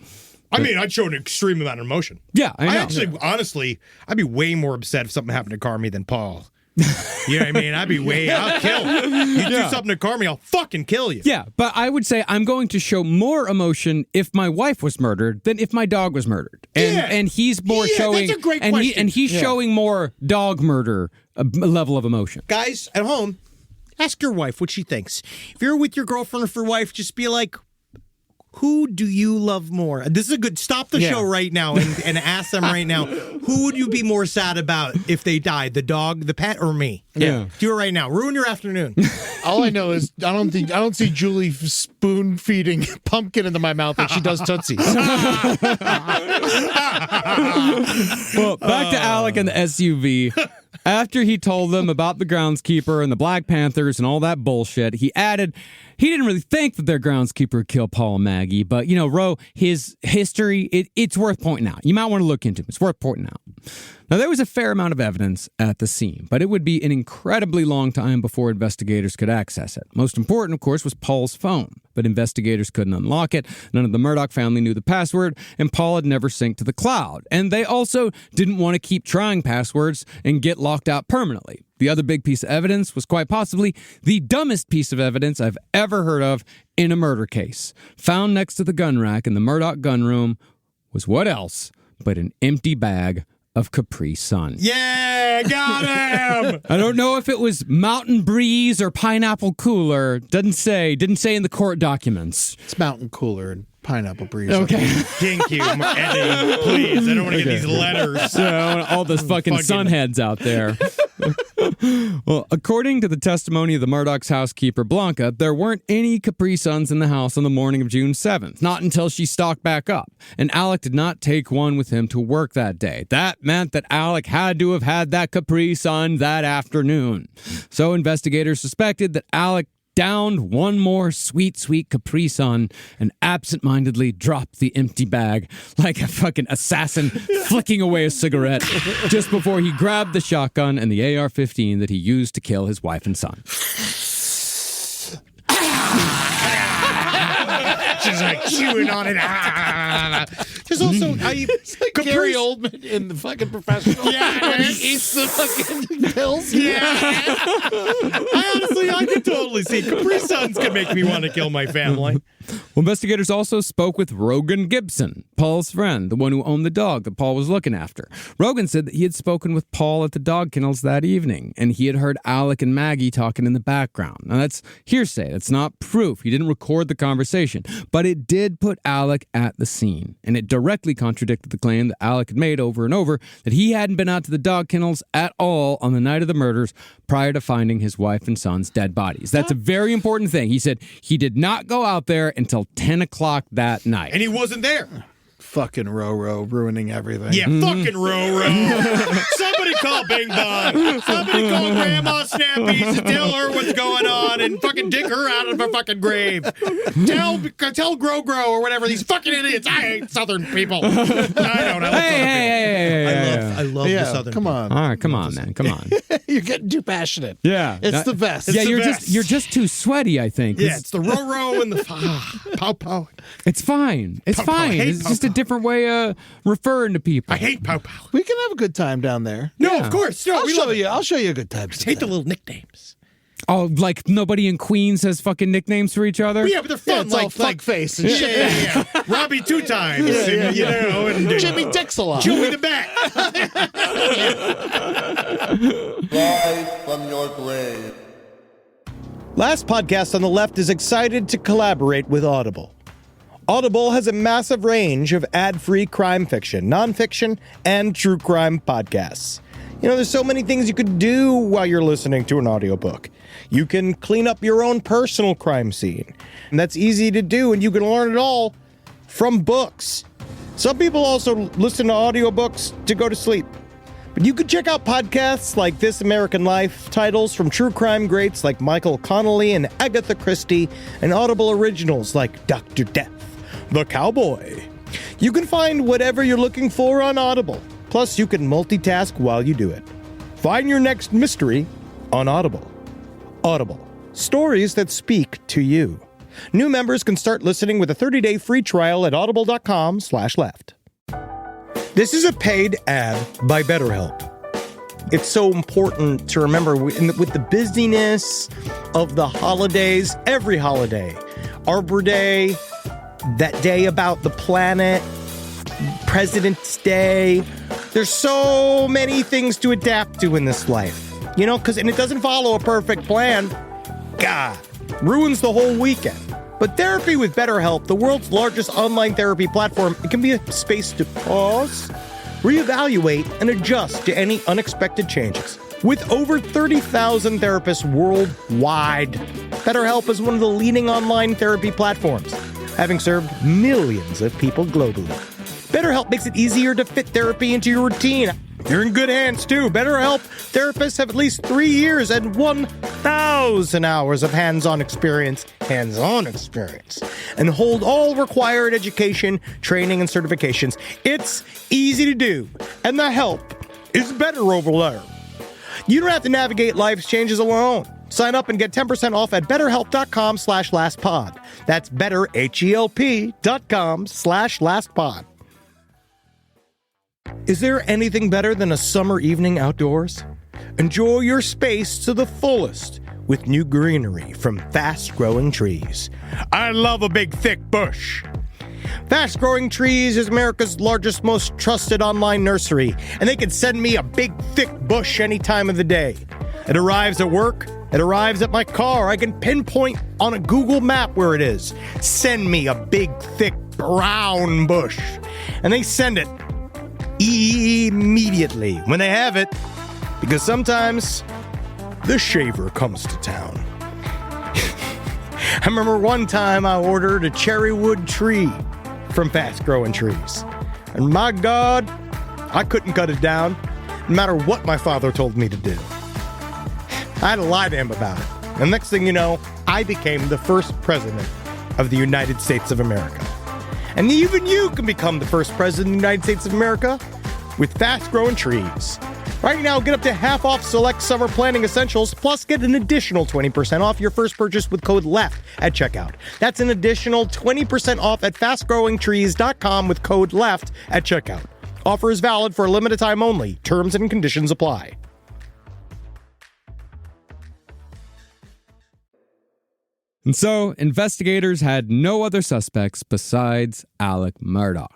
I mean, I'd show an extreme amount of emotion. Yeah, I know. Honestly, I'd be way more upset if something happened to Carmi than Paul. You know what I mean? I'll kill you. You do something to Carmi, I'll fucking kill you. Yeah, but I would say I'm going to show more emotion if my wife was murdered than if my dog was murdered. And he's more showing... That's a great question. He's showing more dog murder level of emotion. Guys, at home, ask your wife what she thinks. If you're with your girlfriend or your wife, just be like, who do you love more? This is a good... Stop the show right now and ask them right now, who would you be more sad about if they died? The dog, the pet, or me? Yeah. Do it right now. Ruin your afternoon. All I know is I don't see Julie spoon feeding pumpkin into my mouth like she does Tootsies. Well, back to Alec and the SUV. After he told them about the groundskeeper and the Black Panthers and all that bullshit, he added he didn't really think that their groundskeeper would kill Paul and Maggie. But, Ro, his history, it's worth pointing out. You might want to look into him. It's worth pointing out. Now, there was a fair amount of evidence at the scene, but it would be an incredibly long time before investigators could access it. Most important, of course, was Paul's phone, but investigators couldn't unlock it. None of the Murdaugh family knew the password, and Paul had never synced to the cloud. And they also didn't want to keep trying passwords and get locked out permanently. The other big piece of evidence was quite possibly the dumbest piece of evidence I've ever heard of in a murder case. Found next to the gun rack in the Murdaugh gun room was what else but an empty bag of Capri Sun. Yeah, got him! I don't know if it was Mountain Breeze or Pineapple Cooler. Didn't say in the court documents. It's Mountain Cooler and Pineapple Breeze. Okay. Thank you, Eddie. Please, I don't want to get these letters. So I want all those fucking sunheads out there. Well, according to the testimony of the Murdaugh's housekeeper, Blanca, there weren't any Capri Suns in the house on the morning of June 7th, not until she stocked back up. And Alec did not take one with him to work that day. That meant that Alec had to have had that Capri Sun that afternoon. So investigators suspected that Alec downed one more sweet Capri Sun and absentmindedly dropped the empty bag like a fucking assassin flicking away a cigarette just before he grabbed the shotgun and the AR-15 that he used to kill his wife and son. She's like chewing on it. There's also It's like Gary Oldman in the fucking Professional. Yeah, when he eats the fucking pills. Yeah. I can totally see Capri Suns can make me want to kill my family. Well, investigators also spoke with Rogan Gibson, Paul's friend, the one who owned the dog that Paul was looking after. Rogan said that he had spoken with Paul at the dog kennels that evening, and he had heard Alec and Maggie talking in the background. Now, that's hearsay. That's not proof. He didn't record the conversation, but it did put Alec at the scene, and it directly contradicted the claim that Alec had made over and over that he hadn't been out to the dog kennels at all on the night of the murders prior to finding his wife and son's dead bodies. That's a very important thing. He said he did not go out there until 10 o'clock that night. And he wasn't there. Fucking Roro ruining everything. Yeah, fucking Roro. Somebody call Bing Bong. Somebody call Grandma Snappy to tell her what's going on and fucking dig her out of her fucking grave. Tell Gro or whatever, these fucking idiots. I hate Southern people. I don't. I love Hey. I love the Southern Come on. All right, come on, man. Come on. You're getting too passionate. Yeah. It's the best. Yeah, It's you're just too sweaty, I think. Yeah, it's the Roro and the pow pow. It's fine. It's Pow-pow. I fine. hate It's just a pow-pow. different way of referring to people. I hate pow pow. We can have a good time down there. No, of course. No, I'll we show love it. you. I'll show you a good time. I hate the little nicknames. Oh, like nobody in Queens has fucking nicknames for each other? Yeah, but they're fun. It's all fuck face and shit. Yeah. Robbie 2 times. Yeah. You know, and Jimmy Dix a lot. Chewy the Bat. Rise from your grave. Last Podcast on the Left is excited to collaborate with Audible. Audible has a massive range of ad-free crime fiction, nonfiction, and true crime podcasts. You know, there's so many things you could do while you're listening to an audiobook. You can clean up your own personal crime scene. And that's easy to do, and you can learn it all from books. Some people also listen to audiobooks to go to sleep. But you could check out podcasts like This American Life, titles from true crime greats like Michael Connelly and Agatha Christie, and Audible originals like Dr. Death, The Cowboy. You can find whatever you're looking for on Audible. Plus, you can multitask while you do it. Find your next mystery on Audible. Audible. Stories that speak to you. New members can start listening with a 30-day free trial at audible.com/left. This is a paid ad by BetterHelp. it's so important to remember with the busyness of the holidays, every holiday, Arbor Day, that day about the planet, President's Day. There's so many things to adapt to in this life, and it doesn't follow a perfect plan. God, ruins the whole weekend. But therapy with BetterHelp, the world's largest online therapy platform, it can be a space to pause, reevaluate, and adjust to any unexpected changes. With over 30,000 therapists worldwide, BetterHelp is one of the leading online therapy platforms, having served millions of people globally. BetterHelp makes it easier to fit therapy into your routine. You're in good hands, too. BetterHelp therapists have at least 3 years and 1,000 hours of hands-on experience, and hold all required education, training, and certifications. It's easy to do, and the help is better over there. You don't have to navigate life's changes alone. Sign up and get 10% off at betterhelp.com/lastpod. That's betterhelp.com/lastpod. Is there anything better than a summer evening outdoors? Enjoy your space to the fullest with new greenery from Fast Growing Trees. I love a big, thick bush. Fast Growing Trees is America's largest, most trusted online nursery, and they can send me a big, thick bush any time of the day. It arrives at work. It arrives at my car. I can pinpoint on a Google map where it is. Send me a big, thick, brown bush. And they send it immediately when they have it, because sometimes the shaver comes to town. I remember one time I ordered a cherry wood tree from Fast Growing Trees, and my God, I couldn't cut it down no matter what my father told me to do. I had to lie to him about it, and next thing you know, I became the first president of the United States of America. And even you can become the first president of the United States of America with Fast Growing Trees. Right now, get up to half off select summer planting essentials, plus get an additional 20% off your first purchase with code LEFT at checkout. That's an additional 20% off at fastgrowingtrees.com with code LEFT at checkout. Offer is valid for a limited time only. Terms and conditions apply. And so, investigators had no other suspects besides Alex Murdaugh.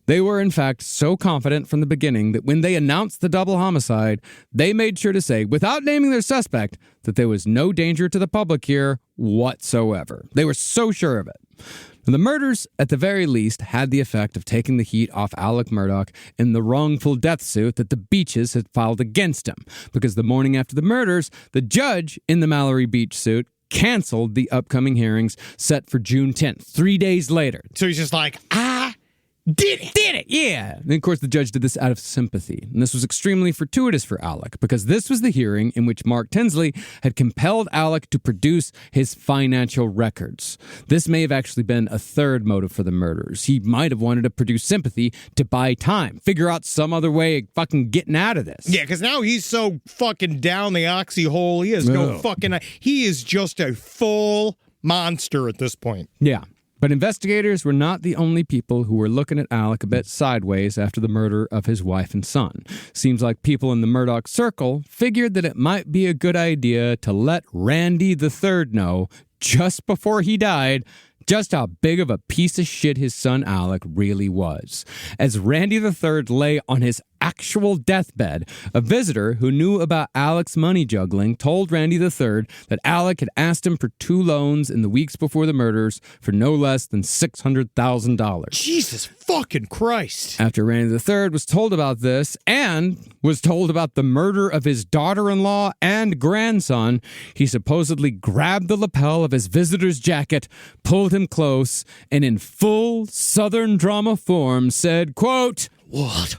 They were, in fact, so confident from the beginning that when they announced the double homicide, they made sure to say, without naming their suspect, that there was no danger to the public here whatsoever. They were so sure of it. And the murders, at the very least, had the effect of taking the heat off Alex Murdaugh in the wrongful death suit that the Beaches had filed against him. Because the morning after the murders, the judge in the Mallory Beach suit canceled the upcoming hearings set for June 10th, 3 days later. So he's just like, did it, yeah. And of course, the judge did this out of sympathy. And this was extremely fortuitous for Alec, because this was the hearing in which Mark Tinsley had compelled Alec to produce his financial records. This may have actually been a third motive for the murders. He might have wanted to produce sympathy to buy time, figure out some other way of fucking getting out of this. Yeah, because now he's so fucking down the oxy hole. He has no fucking... He is just a full monster at this point. Yeah. But investigators were not the only people who were looking at Alec a bit sideways after the murder of his wife and son. Seems like people in the Murdaugh circle figured that it might be a good idea to let Randy III know, just before he died, just how big of a piece of shit his son Alec really was. As Randy III lay on his actual deathbed, a visitor who knew about Alec's money juggling told Randy III that Alec had asked him for 2 loans in the weeks before the murders for no less than $600,000. Jesus fucking Christ. After Randy III was told about this and was told about the murder of his daughter-in-law and grandson, he supposedly grabbed the lapel of his visitor's jacket, pulled him close, and in full Southern drama form said, quote, "What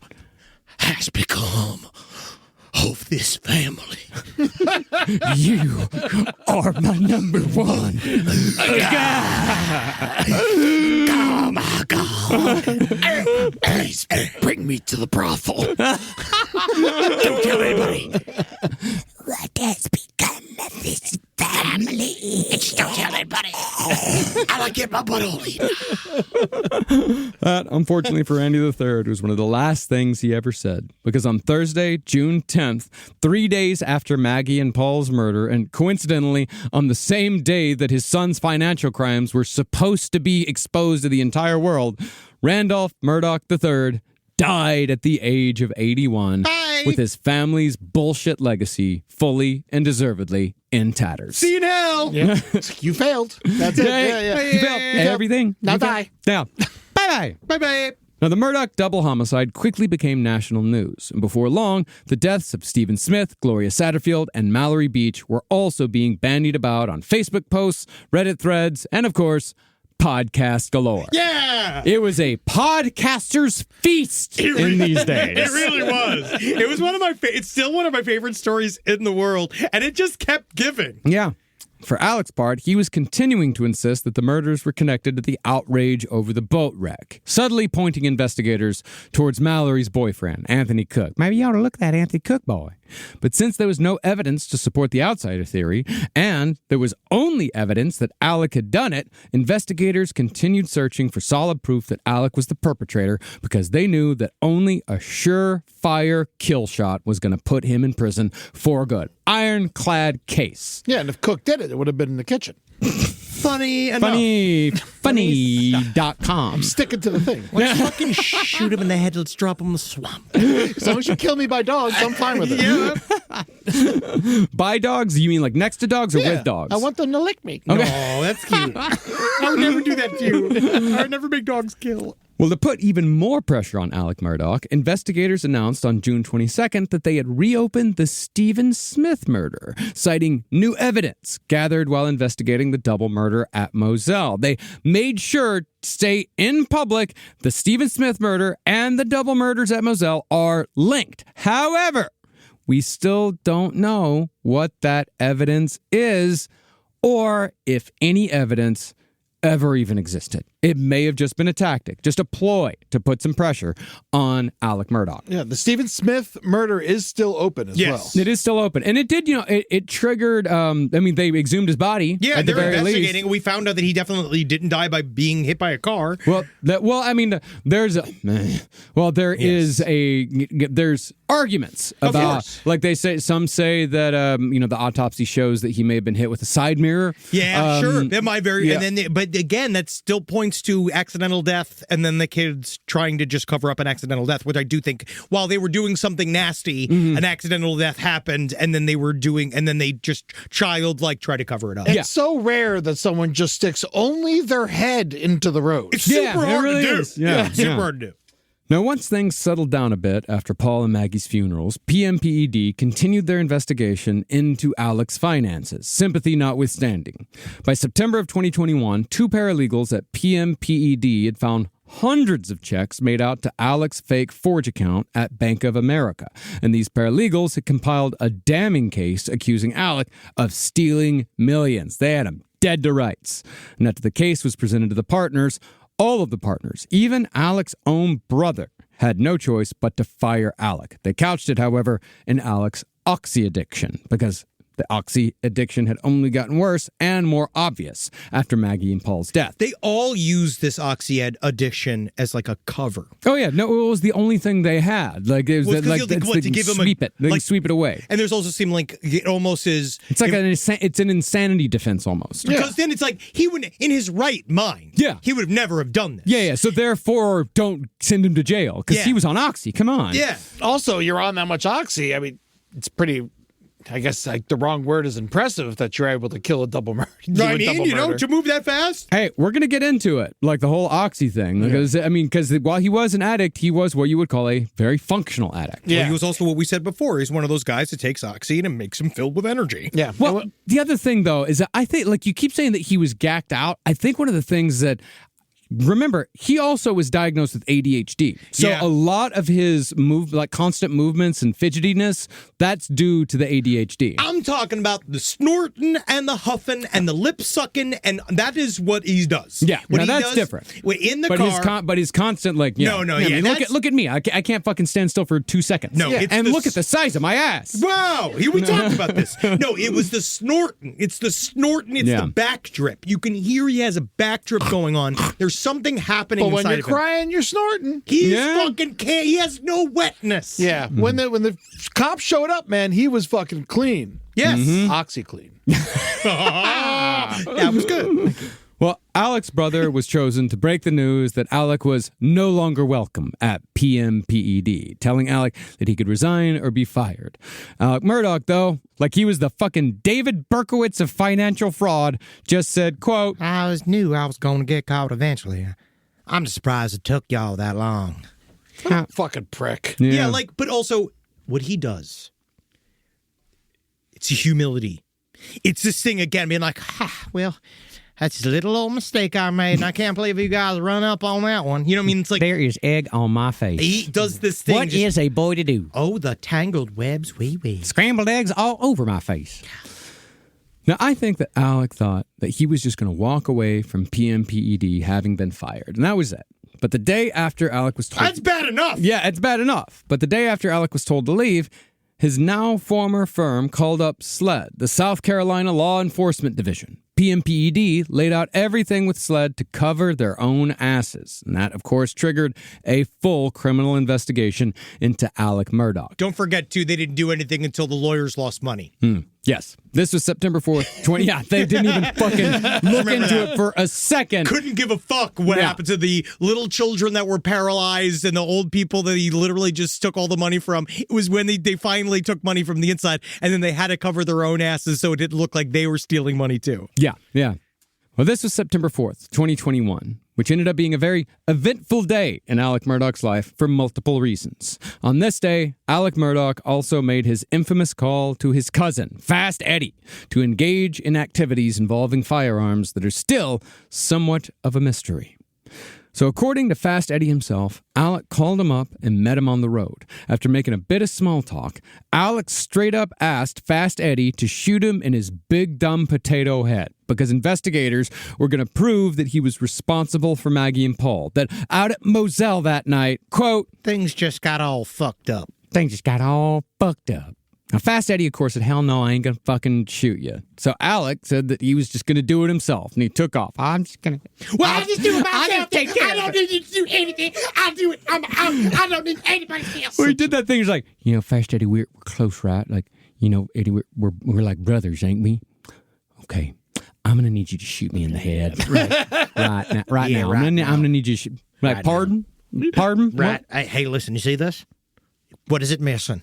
has become of this family? You are my number one." Oh my God. Please bring me to the brothel. Don't tell anybody. What has become of this family? family. Just don't tell anybody. I like to get my butthole eaten. That, unfortunately for Andy III, was one of the last things he ever said. Because on Thursday, June 10th, 3 days after Maggie and Paul's murder, and coincidentally on the same day that his son's financial crimes were supposed to be exposed to the entire world, Randolph Murdaugh III died at the age of 81 with his family's bullshit legacy fully and deservedly in tatters. See you now. Yeah. You failed. That's it. Yeah. You failed. Everything. Now You failed. die. Now, bye-bye. Bye-bye. Now, the Murdaugh double homicide quickly became national news, and before long, the deaths of Stephen Smith, Gloria Satterfield, and Mallory Beach were also being bandied about on Facebook posts, Reddit threads, and, of course, podcast galore. Yeah. It was a podcaster's feast in these days. It really was. It was one of my it's still one of my favorite stories in the world, and it just kept giving. Yeah. For Alex's part, he was continuing to insist that the murders were connected to the outrage over the boat wreck, subtly pointing investigators towards Mallory's boyfriend, Anthony Cook. Maybe you ought to look at that Anthony Cook boy. But since there was no evidence to support the outsider theory, and there was only evidence that Alec had done it, investigators continued searching for solid proof that Alec was the perpetrator because they knew that only a surefire kill shot was going to put him in prison for good. Ironclad case. Yeah, and if Cook did it, it would have been in the kitchen. Funny enough. Funny.com. I'm sticking to the thing. Let's fucking shoot him in the head. Let's drop him in the swamp. As long as you kill me by dogs, I'm fine with it. Yeah. By dogs? You mean like next to dogs or with dogs? I want them to lick me. Okay. No, that's cute. I would never do that to you. I would never make dogs kill. Well, to put even more pressure on Alex Murdaugh, investigators announced on June 22nd that they had reopened the Stephen Smith murder, citing new evidence gathered while investigating the double murder at Moselle. They made sure to say in public the Stephen Smith murder and the double murders at Moselle are linked. However, we still don't know what that evidence is or if any evidence ever even existed. It may have just been a tactic, just a ploy to put some pressure on Alex Murdaugh. Yeah, the Stephen Smith murder is still open as well. It is still open. And it did, it triggered, they exhumed his body. Yeah, at the they're very investigating. least. We found out that he definitely didn't die by being hit by a car. There's arguments about, like they say, some say that, the autopsy shows that he may have been hit with a side mirror. Yeah, sure. That might yeah. and then, but again, that still points to accidental death, and then the kids trying to just cover up an accidental death, which I do think, while they were doing something nasty, an accidental death happened, and then they just childlike try to cover it up. It's so rare that someone just sticks only their head into the road. It's super hard really to do. is. Yeah. Super hard to do. Now, once things settled down a bit after Paul and Maggie's funerals, PMPED continued their investigation into Alex's finances, sympathy notwithstanding. By September of 2021, 2 paralegals at PMPED had found hundreds of checks made out to Alex's fake Forge account at Bank of America. And these paralegals had compiled a damning case accusing Alec of stealing millions. They had him dead to rights. And after the case was presented to the partners, all of the partners, even Alex's own brother, had no choice but to fire Alec. They couched it, however, in Alex's oxy addiction, because the oxy addiction had only gotten worse and more obvious after Maggie and Paul's death. They all use this oxy addiction as like a cover. Oh yeah, no, it was the only thing they had. Like it was Well, they to give him sweep it. They can sweep it away. And there's also seemed like it almost is. It's like it's an insanity defense almost. Because then it's like he would, in his right mind, he would have never have done this. Yeah. So therefore, don't send him to jail because he was on oxy. Come on. Yeah. Also, you're on that much oxy. I mean, it's pretty. I guess the wrong word is impressive that you're able to kill a double murder. I mean, to move that fast. Hey, we're going to get into it, like the whole oxy thing. Because, because while he was an addict, he was what you would call a very functional addict. Yeah. Well, he was also what we said before. He's one of those guys that takes oxy and it makes him filled with energy. Yeah. Well, the other thing, though, is that I think, like you keep saying that he was gacked out. I think one of the things that remember, he also was diagnosed with ADHD. So a lot of his constant movements and fidgetiness, that's due to the ADHD. I'm talking about the snorting and the huffing and the lip sucking, and that is what he does. Yeah, what now he that's does different. In the but car. But his constant, look at me. I can't fucking stand still for 2 seconds. No, and look at the size of my ass. Wow, we talked about this. No, it was the snorting. It's the snorting. It's the back drip. You can hear he has a back drip going on. There's something happening But when inside you're of him. crying, you're snorting. He's fucking can't. He has no wetness. Yeah. When the cops showed up, man, he was fucking clean. Yes. OxyClean. That was good. Well, Alec's brother was chosen to break the news that Alec was no longer welcome at PMPED, telling Alec that he could resign or be fired. Alex Murdaugh, though, like he was the fucking David Berkowitz of financial fraud, just said, quote, I knew I was going to get caught eventually. I'm just surprised it took y'all that long. Fucking prick. Yeah, but also what he does, it's humility. It's this thing again, being like, well, that's a little old mistake I made, and I can't believe you guys run up on that one. You know what I mean? It's like there is egg on my face. He does this thing. What is a boy to do? Oh, the tangled webs, wee. Scrambled eggs all over my face. Now, I think that Alec thought that he was just going to walk away from PMPED having been fired, and that was it. But the day after Alec was told... That's bad enough! Yeah, it's bad enough. But the day after Alec was told to leave, his now former firm called up SLED, the South Carolina Law Enforcement Division. PMPED laid out everything with SLED to cover their own asses. And that, of course, triggered a full criminal investigation into Alex Murdaugh. Don't forget, too, they didn't do anything until the lawyers lost money. Yes. This was September 4th, 20... Yeah, they didn't even fucking look into it for a second. Couldn't give a fuck what happened to the little children that were paralyzed and the old people that he literally just took all the money from. It was when they finally took money from the inside, and then they had to cover their own asses so it didn't look like they were stealing money, too. Yeah. Well, this was September 4th, 2021, which ended up being a very eventful day in Alex Murdaugh's life for multiple reasons. On this day, Alex Murdaugh also made his infamous call to his cousin, Fast Eddie, to engage in activities involving firearms that are still somewhat of a mystery. So according to Fast Eddie himself, Alec called him up and met him on the road. After making a bit of small talk, Alec straight up asked Fast Eddie to shoot him in his big dumb potato head because investigators were going to prove that he was responsible for Maggie and Paul. That out at Moselle that night, quote, things just got all fucked up. Now, Fast Eddie, of course, said, hell no, I ain't gonna fucking shoot you. So Alec said that he was just gonna do it himself, and he took off. Well, I'll just do it myself. I don't need you to do anything. I'll do it. I don't need anybody else. Well, he did that thing. He's like, Fast Eddie, we're close, right? Like, Eddie, we're like brothers, ain't we? Okay, I'm gonna need you to shoot me in the head. Right now. I'm gonna need you to shoot. Like, pardon? Right. Hey, listen, you see this? What is it missing?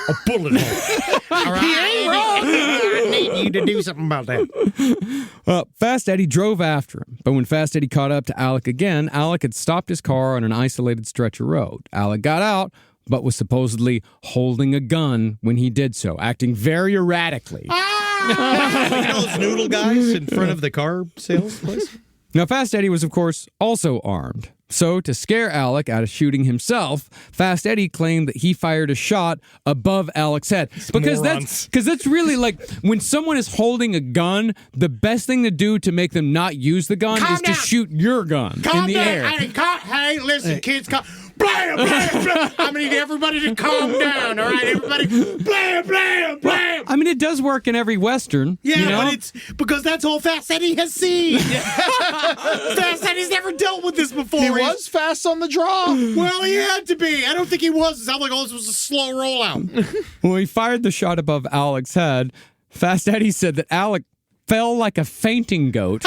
A bullet hole. All right. He ain't wrong. I need you to do something about that. Fast Eddie drove after him, but when Fast Eddie caught up to Alec again, Alec had stopped his car on an isolated stretch of road. Alec got out, but was supposedly holding a gun when he did so, acting very erratically. Like those noodle guys in front of the car sales place? Now, Fast Eddie was, of course, also armed. So, to scare Alec out of shooting himself, Fast Eddie claimed that he fired a shot above Alec's head. Because that's really like, when someone is holding a gun, the best thing to do to make them not use the gun is to shoot your gun in the air. Hey, listen, kids, blam, blam, blam. I need everybody to calm down, all right? Everybody, blam, blam, blam. Well, I mean, it does work in every Western. Yeah, but it's because that's all Fast Eddie has seen. Fast Eddie's never dealt with this before. He was fast on the draw. Well, he had to be. I don't think he was. It sounded like this was a slow rollout. When he fired the shot above Alec's head, Fast Eddie said that Alec fell like a fainting goat.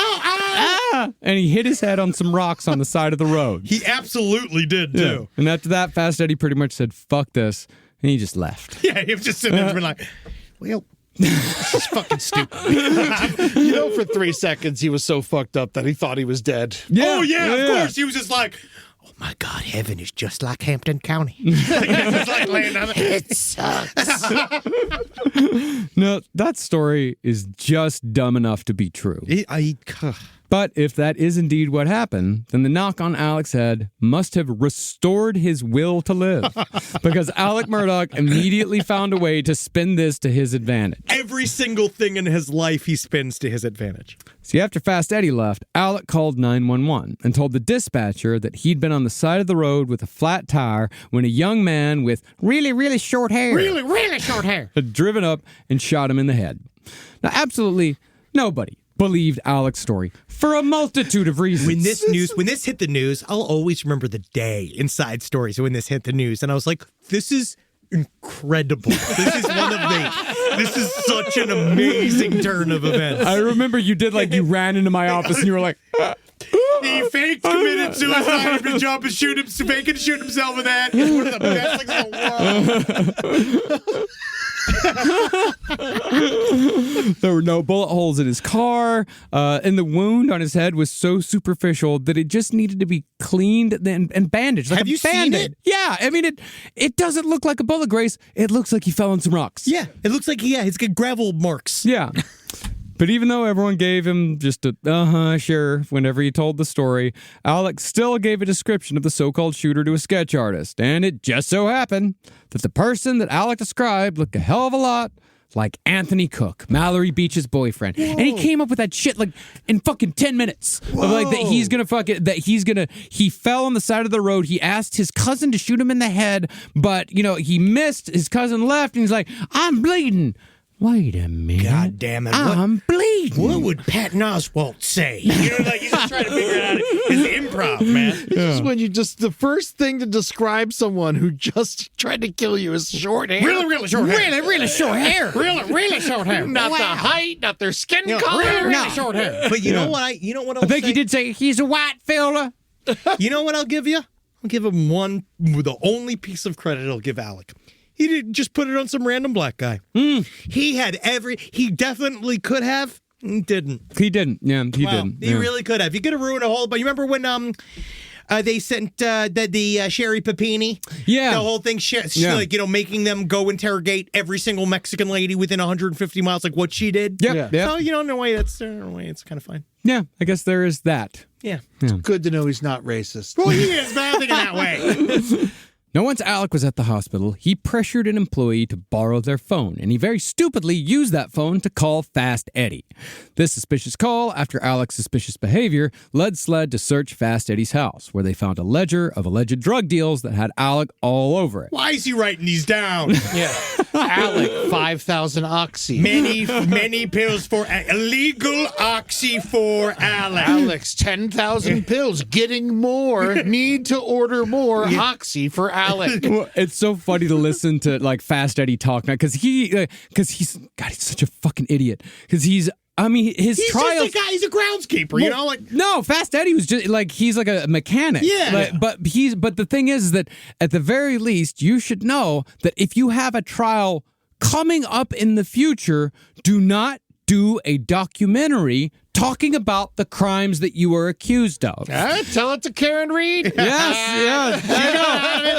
And he hit his head on some rocks on the side of the road. He absolutely did, too. And after that, Fast Eddie pretty much said, fuck this. And he just left. Yeah, he was just sitting there like, well, this is fucking stupid. For 3 seconds, he was so fucked up that he thought he was dead. Yeah, of course. He was just like, oh my God, heaven is just like Hampton County. It's like laying down there. It sucks. No, that story is just dumb enough to be true. But if that is indeed what happened, then the knock on Alex's head must have restored his will to live, because Alex Murdaugh immediately found a way to spin this to his advantage. Every single thing in his life he spins to his advantage. See, after Fast Eddie left, Alec called 911 and told the dispatcher that he'd been on the side of the road with a flat tire when a young man with really, really short hair Really short hair. had driven up and shot him in the head. Now, absolutely nobody believed Alec's story for a multitude of reasons. When this hit the news, I'll always remember the day in Side Stories when this hit the news, and I was like, this is incredible. This is such an amazing turn of events. I remember you ran into my office and you were like, He faked committed suicide to jump and shoot himself with that. It's one of the best things in the world. There were no bullet holes in his car, and the wound on his head was so superficial that it just needed to be cleaned and bandaged. Like Have you seen it? Yeah, I mean, it doesn't look like a bullet, Grace. It looks like he fell on some rocks. Yeah, it looks like he's got gravel marks. Yeah. But even though everyone gave him just a sure whenever he told the story, Alex still gave a description of the so-called shooter to a sketch artist. And it just so happened that the person that Alex described looked a hell of a lot like Anthony Cook, Mallory Beach's boyfriend. Whoa. And he came up with that shit like in fucking 10 minutes. Whoa. Of like he fell on the side of the road. He asked his cousin to shoot him in the head, but he missed. His cousin left and he's like, I'm bleeding. Wait a minute. God damn it. I'm bleeding. What would Patton Oswalt say? He's just trying to figure it out. It's improv, man. It's just when the first thing to describe someone who just tried to kill you is short hair. Really short hair. Really short hair. Really short hair. Not the height, not their skin color. Really short hair. But you know what I'll I think he did say he's a white fella. You know what I'll give you? I'll give him the only piece of credit I'll give Alec. He didn't just put it on some random black guy. He definitely could have. He didn't. He didn't. Yeah, he didn't. He really could have. He could have ruined a whole. But you remember when they sent the Sherry Papini? Yeah. The whole thing, making them go interrogate every single Mexican lady within 150 miles, like what she did. Yeah. So in a way, it's kind of fine. Yeah, I guess there is that. Yeah. It's good to know he's not racist. Well, he is, but I don't think in that way. Now, once Alec was at the hospital, he pressured an employee to borrow their phone, and he very stupidly used that phone to call Fast Eddie. This suspicious call, after Alec's suspicious behavior, led SLED to search Fast Eddie's house, where they found a ledger of alleged drug deals that had Alec all over it. Why is he writing these down? Yeah. Alec, 5,000 oxy. Many pills for illegal oxy for Alex. Alex, 10,000 pills. Getting more. Need to order more oxy for Alec. Well, it's so funny to listen to Fast Eddie talk now because he's such a fucking idiot because he's He's trial. just a guy. He's a groundskeeper. No, Fast Eddie was just he's like a mechanic. Yeah. But the thing is that at the very least, you should know that if you have a trial coming up in the future, do not do a documentary talking about the crimes that you are accused of. Tell it to Karen Reed. Yes.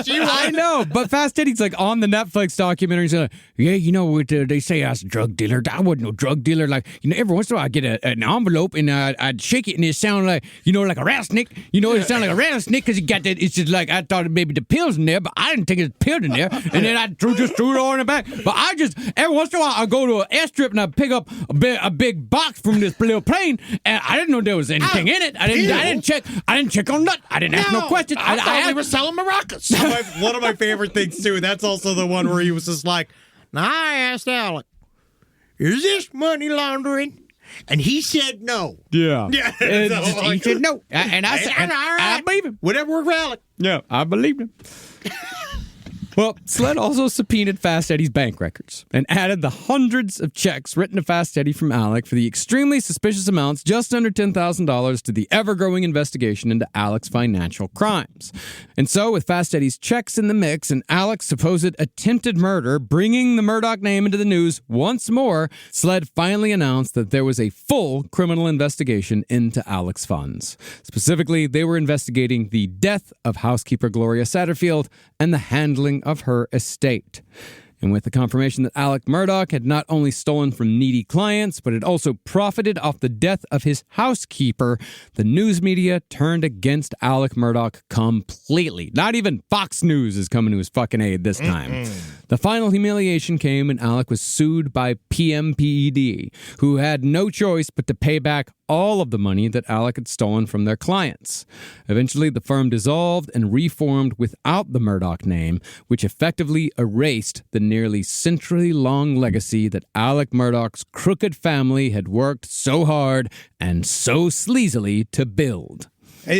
I know. But Fast Eddie's on the Netflix documentary. He's like, they say I was a drug dealer. I wasn't no drug dealer. Every once in a while I get an envelope and I'd shake it and it sounded like a rattlesnake. It sounded like a rattlesnake because you got that. It's just I thought maybe the pills in there, but I didn't think it was pills in there. And then I just threw it all in the back. But I just, every once in a while I go to an airstrip and I pick up a big box from this little plane. And I didn't know there was anything in it. I didn't check on nut. I didn't ask no questions. I thought we were selling maracas. One of my favorite things too. That's also the one where he was just like, "Now I asked Alec, is this money laundering?" And he said no. Yeah. He said no. And I said, I believe him. Whatever worked for Alec. Yeah, I believed him. Well, SLED also subpoenaed Fast Eddie's bank records and added the hundreds of checks written to Fast Eddie from Alec for the extremely suspicious amounts just under $10,000 to the ever-growing investigation into Alec's financial crimes. And so, with Fast Eddie's checks in the mix and Alec's supposed attempted murder bringing the Murdaugh name into the news once more, SLED finally announced that there was a full criminal investigation into Alec's funds. Specifically, they were investigating the death of housekeeper Gloria Satterfield and the handling of her estate. And with the confirmation that Alex Murdaugh had not only stolen from needy clients, but had also profited off the death of his housekeeper, the news media turned against Alex Murdaugh completely. Not even Fox News is coming to his fucking aid this time. The final humiliation came when Alex was sued by PMPED, who had no choice but to pay back all of the money that Alex had stolen from their clients. Eventually, the firm dissolved and reformed without the Murdaugh name, which effectively erased the nearly century-long legacy that Alex Murdaugh's crooked family had worked so hard and so sleazily to build.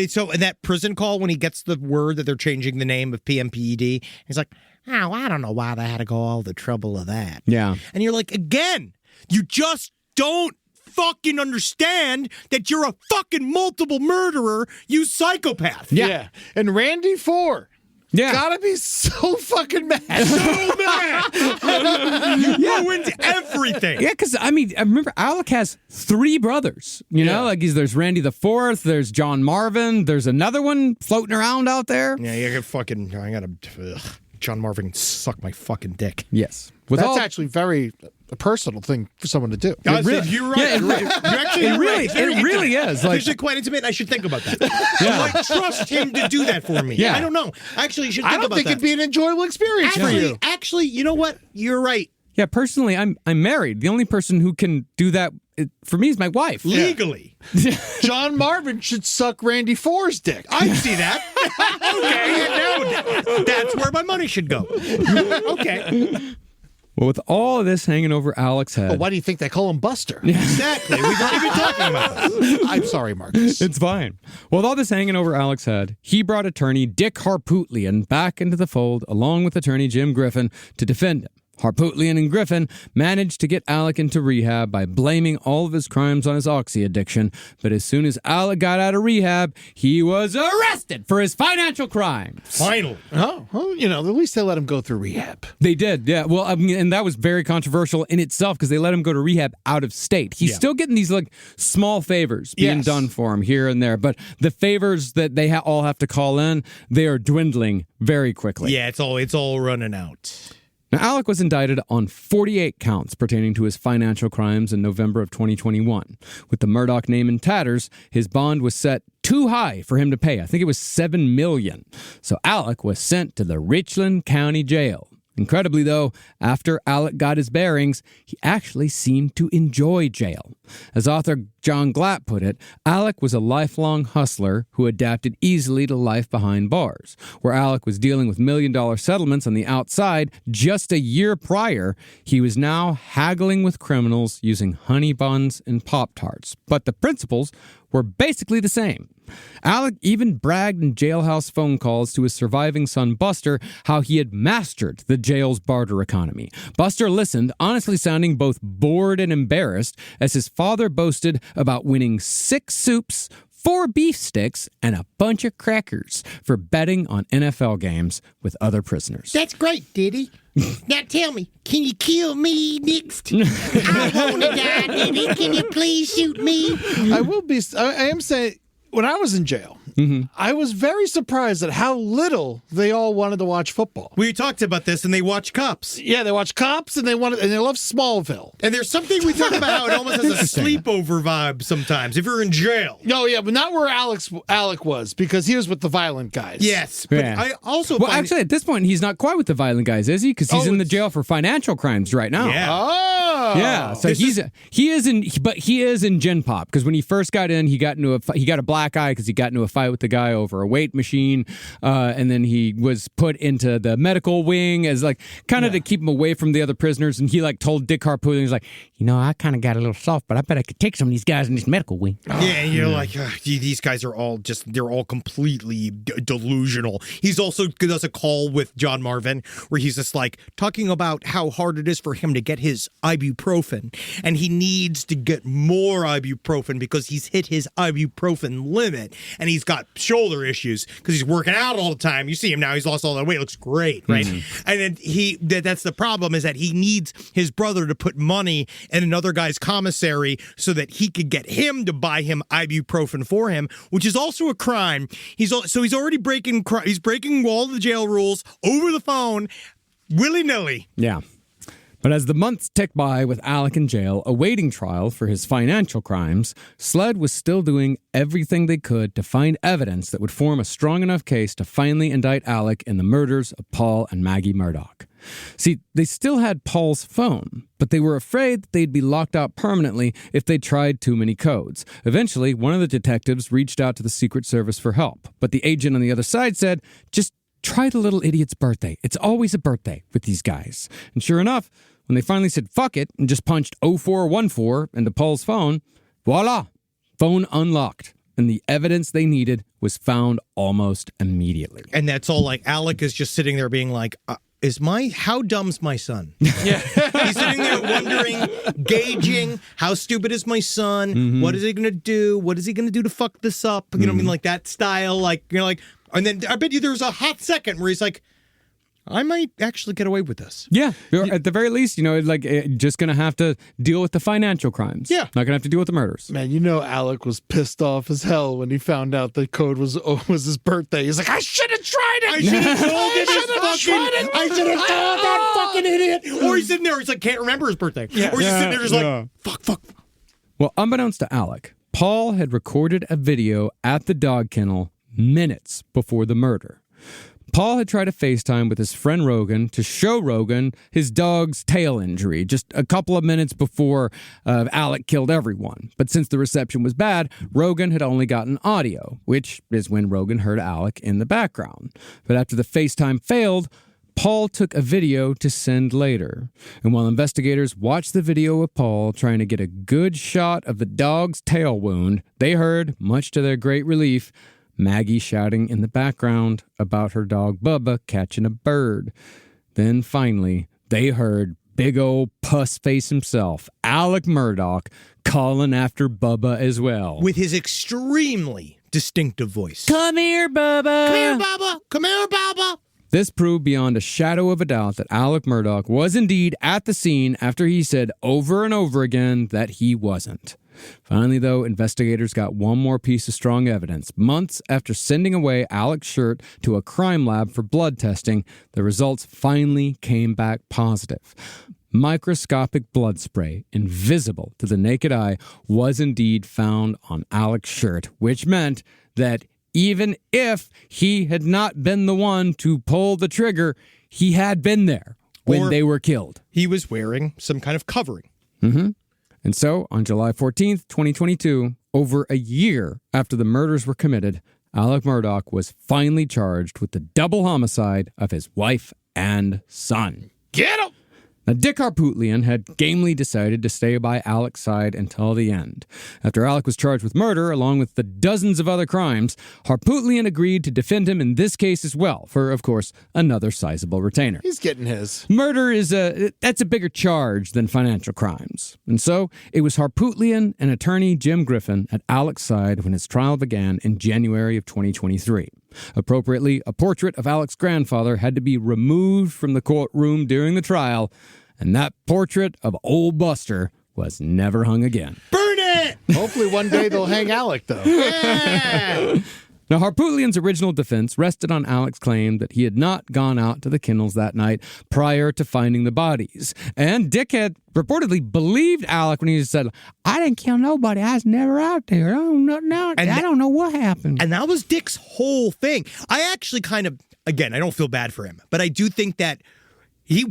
So in that prison call, when he gets the word that they're changing the name of PMPED, he's like, oh, I don't know why they had to go all the trouble of that. Yeah. And you're like, again, you just don't fucking understand that you're a fucking multiple murderer, you psychopath. Yeah. And Randy Four. Yeah. Gotta be so fucking mad. So mad. You ruined everything. Yeah, because, I mean, I remember Alec has 3 brothers. You know, like there's Randy the Fourth, there's John Marvin, there's another one floating around out there. Yeah, you got fucking, I gotta, John Marvin can suck my fucking dick. Yes. That's actually very a personal thing for someone to do. You're right. Yeah, it really is. Like, It's actually quite intimate, and I should think about that. I might trust him to do that for me. Yeah. I don't know. Actually, you should think I don't about think that. it'd be an enjoyable experience for you. Actually, you know what? You're right. yeah, personally, I'm married. The only person who can do that for me is my wife. Legally. John Marvin should suck Randy Four's dick. I'd see that. Okay, now that's where my money should go. Okay. Well, with all of this hanging over Alex's head. Well, why do you think they call him Buster? Exactly. We've already been talking about this. I'm sorry, Marcus. It's fine. Well, with all this hanging over Alex's head, he brought attorney Dick Harpootlian back into the fold along with attorney Jim Griffin to defend him. Harpootlian and Griffin managed to get Alec into rehab by blaming all of his crimes on his oxy addiction, but as soon as Alec got out of rehab, he was arrested for his financial crimes. Finally. Oh, well, you know, at least they let him go through rehab. They did, yeah. Well, I mean, and that was very controversial in itself because they let him go to rehab out of state. He's still getting these like small favors being done for him here and there, but the favors that they all have to call in, they are dwindling very quickly. Yeah, it's all running out. Now, Alec was indicted on 48 counts pertaining to his financial crimes in November of 2021. With the Murdaugh name in tatters, his bond was set too high for him to pay. I think it was $7 million. So Alec was sent to the Richland County Jail. Incredibly, though, after Alec got his bearings, he actually seemed to enjoy jail. As author John Glatt put it, Alec was a lifelong hustler who adapted easily to life behind bars. Where Alec was dealing with million-dollar settlements on the outside just a year prior, he was now haggling with criminals using honey buns and Pop-Tarts. But the principles were basically the same. Alec even bragged in jailhouse phone calls to his surviving son Buster how he had mastered the jail's barter economy. Buster listened, honestly sounding both bored and embarrassed, as his father boasted about winning 6 soups, 4 beef sticks, and a bunch of crackers for betting on NFL games with other prisoners. That's great, Diddy. Now tell me, can you kill me next? I want to die, Diddy. Can you please shoot me? I am saying, when I was in jail, I was very surprised at how little they all wanted to watch football. We talked about this, and they watch Cops. Yeah, they watch Cops, and they love Smallville. And there's something we talk about how it almost has a sleepover vibe sometimes if you're in jail. No, yeah, but not where Alec was, because he was with the violent guys. Yes, but I also find actually, at this point, he's not quite with the violent guys, is he? Because he's in the jail for financial crimes right now. Yeah. Oh, yeah. So he is in Gen Pop because when he first got in, he got a black eye because he got into a fight with the guy over a weight machine, and then he was put into the medical wing as like kind of to keep him away from the other prisoners. And he like told Dick Harpootlian, he's like, I kind of got a little soft, but I bet I could take some of these guys in this medical wing. Yeah, and you're like, these guys are all they're all completely delusional. He's also does a call with John Marvin where he's just like talking about how hard it is for him to get his ibuprofen, and he needs to get more ibuprofen because he's hit his ibuprofen limit, and he's got shoulder issues because he's working out all the time. You see him now; he's lost all that weight. Looks great, right? And then that's the problem is that he needs his brother to put money in another guy's commissary so that he could get him to buy him ibuprofen for him, which is also a crime. He's already breaking all the jail rules over the phone. willy-nilly. Yeah. But as the months ticked by with Alec in jail, awaiting trial for his financial crimes, SLED was still doing everything they could to find evidence that would form a strong enough case to finally indict Alec in the murders of Paul and Maggie Murdaugh. See, they still had Paul's phone, but they were afraid that they'd be locked out permanently if they tried too many codes. Eventually, one of the detectives reached out to the Secret Service for help, but the agent on the other side said, just try the little idiot's birthday. It's always a birthday with these guys. And sure enough, when they finally said fuck it and just punched 0414 into Paul's phone, voila, phone unlocked. And the evidence they needed was found almost immediately. And that's all like Alec is just sitting there being like, how dumb's my son? Yeah. He's sitting there wondering, gauging, how stupid is my son? Mm-hmm. What is he going to do? What is he going to do to fuck this up? You know what I mean? Like that style, and then I bet you there's a hot second where he's like, I might actually get away with this. Yeah. At the very least, just going to have to deal with the financial crimes. Yeah. Not going to have to deal with the murders. Man, Alec was pissed off as hell when he found out the code was his birthday. He's like, I should have tried it. I should have told him I should have told that fucking idiot. Or he's sitting there, he's like, can't remember his birthday. Yeah. Or he's just sitting there just like, fuck. Well, unbeknownst to Alec, Paul had recorded a video at the dog kennel minutes before the murder. Paul had tried to FaceTime with his friend Rogan to show Rogan his dog's tail injury just a couple of minutes before Alec killed everyone. But since the reception was bad, Rogan had only gotten audio, which is when Rogan heard Alec in the background. But after the FaceTime failed, Paul took a video to send later. And while investigators watched the video of Paul trying to get a good shot of the dog's tail wound, they heard, much to their great relief, Maggie shouting in the background about her dog Bubba catching a bird. Then finally, they heard big old puss face himself, Alex Murdaugh, calling after Bubba as well. With his extremely distinctive voice. Come here, Bubba. Come here, Bubba. Come here, Bubba. This proved beyond a shadow of a doubt that Alex Murdaugh was indeed at the scene after he said over and over again that he wasn't. Finally, though, investigators got one more piece of strong evidence. Months after sending away Alec's shirt to a crime lab for blood testing, the results finally came back positive. Microscopic blood spray, invisible to the naked eye, was indeed found on Alec's shirt, which meant that even if he had not been the one to pull the trigger, he had been there when they were killed. He was wearing some kind of covering. Mm-hmm. And so, on July 14th, 2022, over a year after the murders were committed, Alex Murdaugh was finally charged with the double homicide of his wife and son. Get him! Now, Dick Harpootlian had gamely decided to stay by Alec's side until the end. After Alec was charged with murder, along with the dozens of other crimes, Harpootlian agreed to defend him in this case as well, for, of course, another sizable retainer. He's getting his. Murder that's a bigger charge than financial crimes. And so, it was Harpootlian and attorney Jim Griffin at Alec's side when his trial began in January of 2023. Appropriately, a portrait of Alec's grandfather had to be removed from the courtroom during the trial, and that portrait of old Buster was never hung again. Burn it! Hopefully one day they'll hang Alec, though. Yeah! Now, Harpootlian's original defense rested on Alec's claim that he had not gone out to the kennels that night prior to finding the bodies. And Dick had reportedly believed Alec when he said, I didn't kill nobody. I was never out there. I don't know what happened. And that was Dick's whole thing. I actually kind of, again, I don't feel bad for him, but I do think that he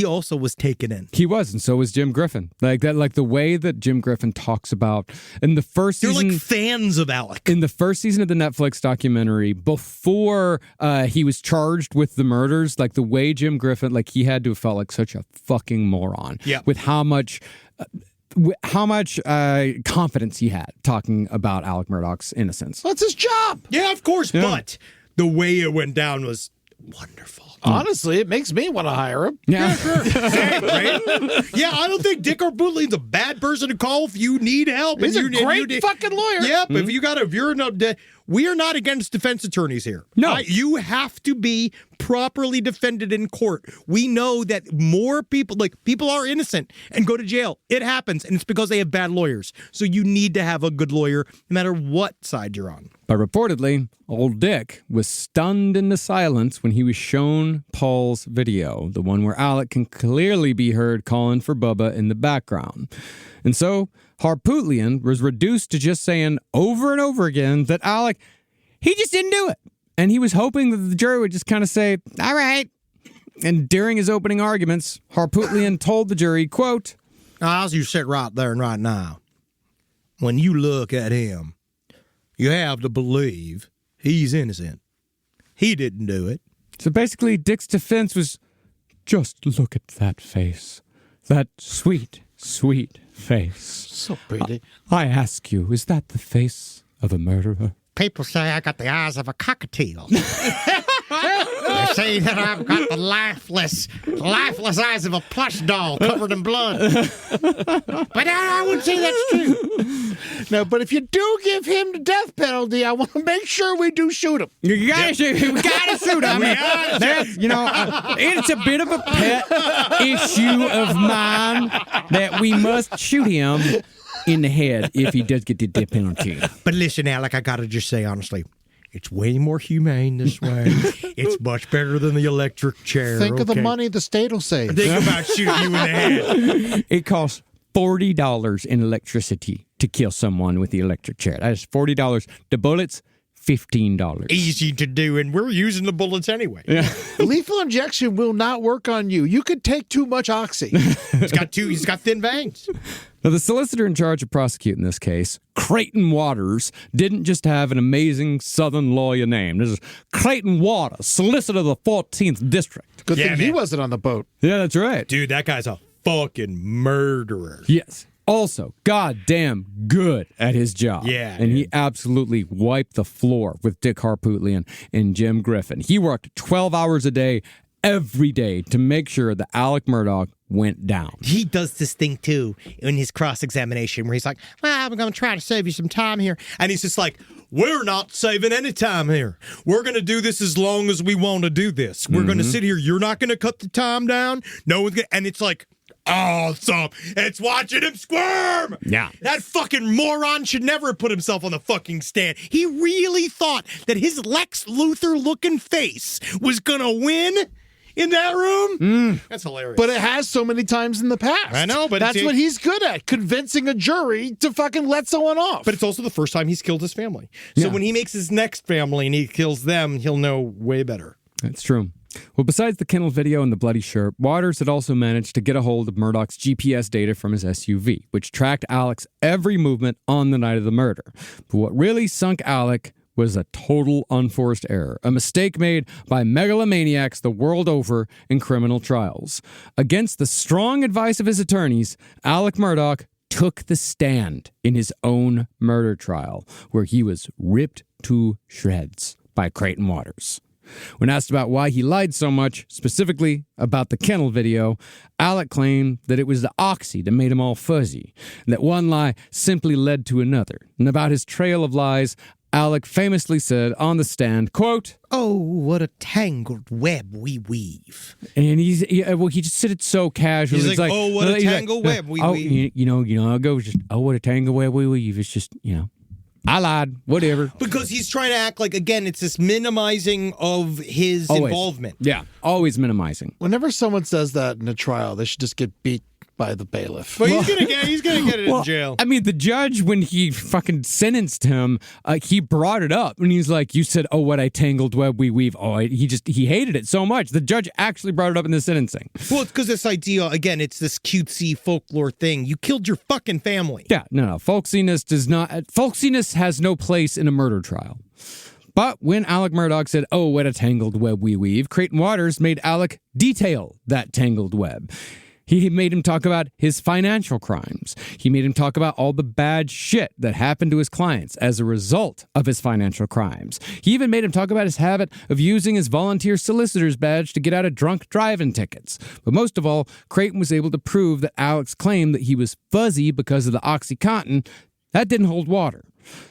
also was taken in. He was, and so was Jim Griffin. Like the way that Jim Griffin talks about in the first season. They're like fans of Alec. In the first season of the Netflix documentary, before he was charged with the murders, like the way Jim Griffin, like he had to have felt like such a fucking moron. Yeah. With how much confidence he had talking about Alex Murdaugh's innocence. That's his job. Yeah, of course, Yeah. but the way it went down was wonderful. Honestly, it makes me want to hire him. Yeah. Sure. Same, right? Yeah, I don't think Dick Harpootlian's a bad person to call if you need help. He's and a great fucking lawyer. Yep. If you're we are not against defense attorneys here. No. You have to be properly defended in court. We know that more people, people are innocent and go to jail. It happens, and it's because they have bad lawyers. So you need to have a good lawyer no matter what side you're on. But reportedly, old Dick was stunned into silence when he was shown Paul's video, the one where Alec can clearly be heard calling for Bubba in the background. And so Harpootlian was reduced to just saying over and over again that Alec, he just didn't do it. And he was hoping that the jury would just kind of say, all right. And during his opening arguments, Harpootlian told the jury, quote, as you sit right there and right now, when you look at him, you have to believe he's innocent. He didn't do it. So basically, Dick's defense was, just look at that face. That sweet, sweet face. So pretty. I ask you, is that the face of a murderer? People say I got the eyes of a cockatiel. They say that I've got the lifeless eyes of a plush doll covered in blood. But I wouldn't say that's true. No, but if you do give him the death penalty, I want to make sure we do shoot him. You gotta shoot him. We gotta shoot him. It's a bit of a pet issue of mine that we must shoot him in the head if he does get the death penalty. But listen, Alec, I gotta just say honestly, it's way more humane this way. It's much better than the electric chair. Think of the money the state will save. Think about shooting you in the head. It costs $40 in electricity to kill someone with the electric chair. That is $40. The bullets, $15. Easy to do, and we're using the bullets anyway. Yeah. Lethal injection will not work on you. You could take too much oxy. He's got thin veins. Now, the solicitor in charge of prosecuting this case, Creighton Waters, didn't just have an amazing Southern lawyer name. This is Creighton Waters, solicitor of the 14th District. Good thing he wasn't on the boat. Yeah, that's right. Dude, that guy's a fucking murderer. Yes. Also, goddamn good at his job. Yeah. And he absolutely wiped the floor with Dick Harpootlian and Jim Griffin. He worked 12 hours a day, every day, to make sure that Alex Murdaugh went down. He does this thing, too, in his cross-examination where he's like, well, I'm going to try to save you some time here. And he's just like, we're not saving any time here. We're going to do this as long as we want to do this. We're going to sit here. You're not going to cut the time down. No one's going to. And it's like, awesome. It's watching him squirm. Yeah. That fucking moron should never have put himself on the fucking stand. He really thought that his Lex Luthor-looking face was going to win in that room? That's hilarious. But it has so many times in the past. I know, but that's what he's good at, convincing a jury to fucking let someone off. But it's also the first time he's killed his family. So when he makes his next family and he kills them, he'll know way better. That's true. Well, besides the kennel video and the bloody shirt, Waters had also managed to get a hold of Murdaugh's GPS data from his SUV, which tracked Alec's every movement on the night of the murder. But what really sunk Alec was a total unforced error, a mistake made by megalomaniacs the world over in criminal trials. Against the strong advice of his attorneys, Alex Murdaugh took the stand in his own murder trial, where he was ripped to shreds by Creighton Waters. When asked about why he lied so much, specifically about the kennel video, Alec claimed that it was the oxy that made him all fuzzy, and that one lie simply led to another. And about his trail of lies, Alec famously said on the stand, quote, "Oh, what a tangled web we weave." And he just said it so casually. He's like, "Oh, what a tangled web we weave." I'll go just, "Oh, what a tangled web we weave." It's just, I lied, whatever. Because he's trying to act like, again, it's this minimizing of his involvement. Yeah, always minimizing. Whenever someone says that in a trial, they should just get beat by the bailiff. But he's gonna get it in jail. I mean, the judge, when he fucking sentenced him, he brought it up, and he's like, "You said, oh, what a tangled web we weave." Oh, he hated it so much. The judge actually brought it up in the sentencing. Well, it's because this idea, again, it's this cutesy folklore thing. You killed your fucking family. Yeah, no. Folksiness has no place in a murder trial. But when Alex Murdaugh said, "Oh, what a tangled web we weave," Creighton Waters made Alec detail that tangled web. He made him talk about his financial crimes. He made him talk about all the bad shit that happened to his clients as a result of his financial crimes. He even made him talk about his habit of using his volunteer solicitor's badge to get out of drunk driving tickets. But most of all, Creighton was able to prove that Alec's claim that he was fuzzy because of the OxyContin, that didn't hold water.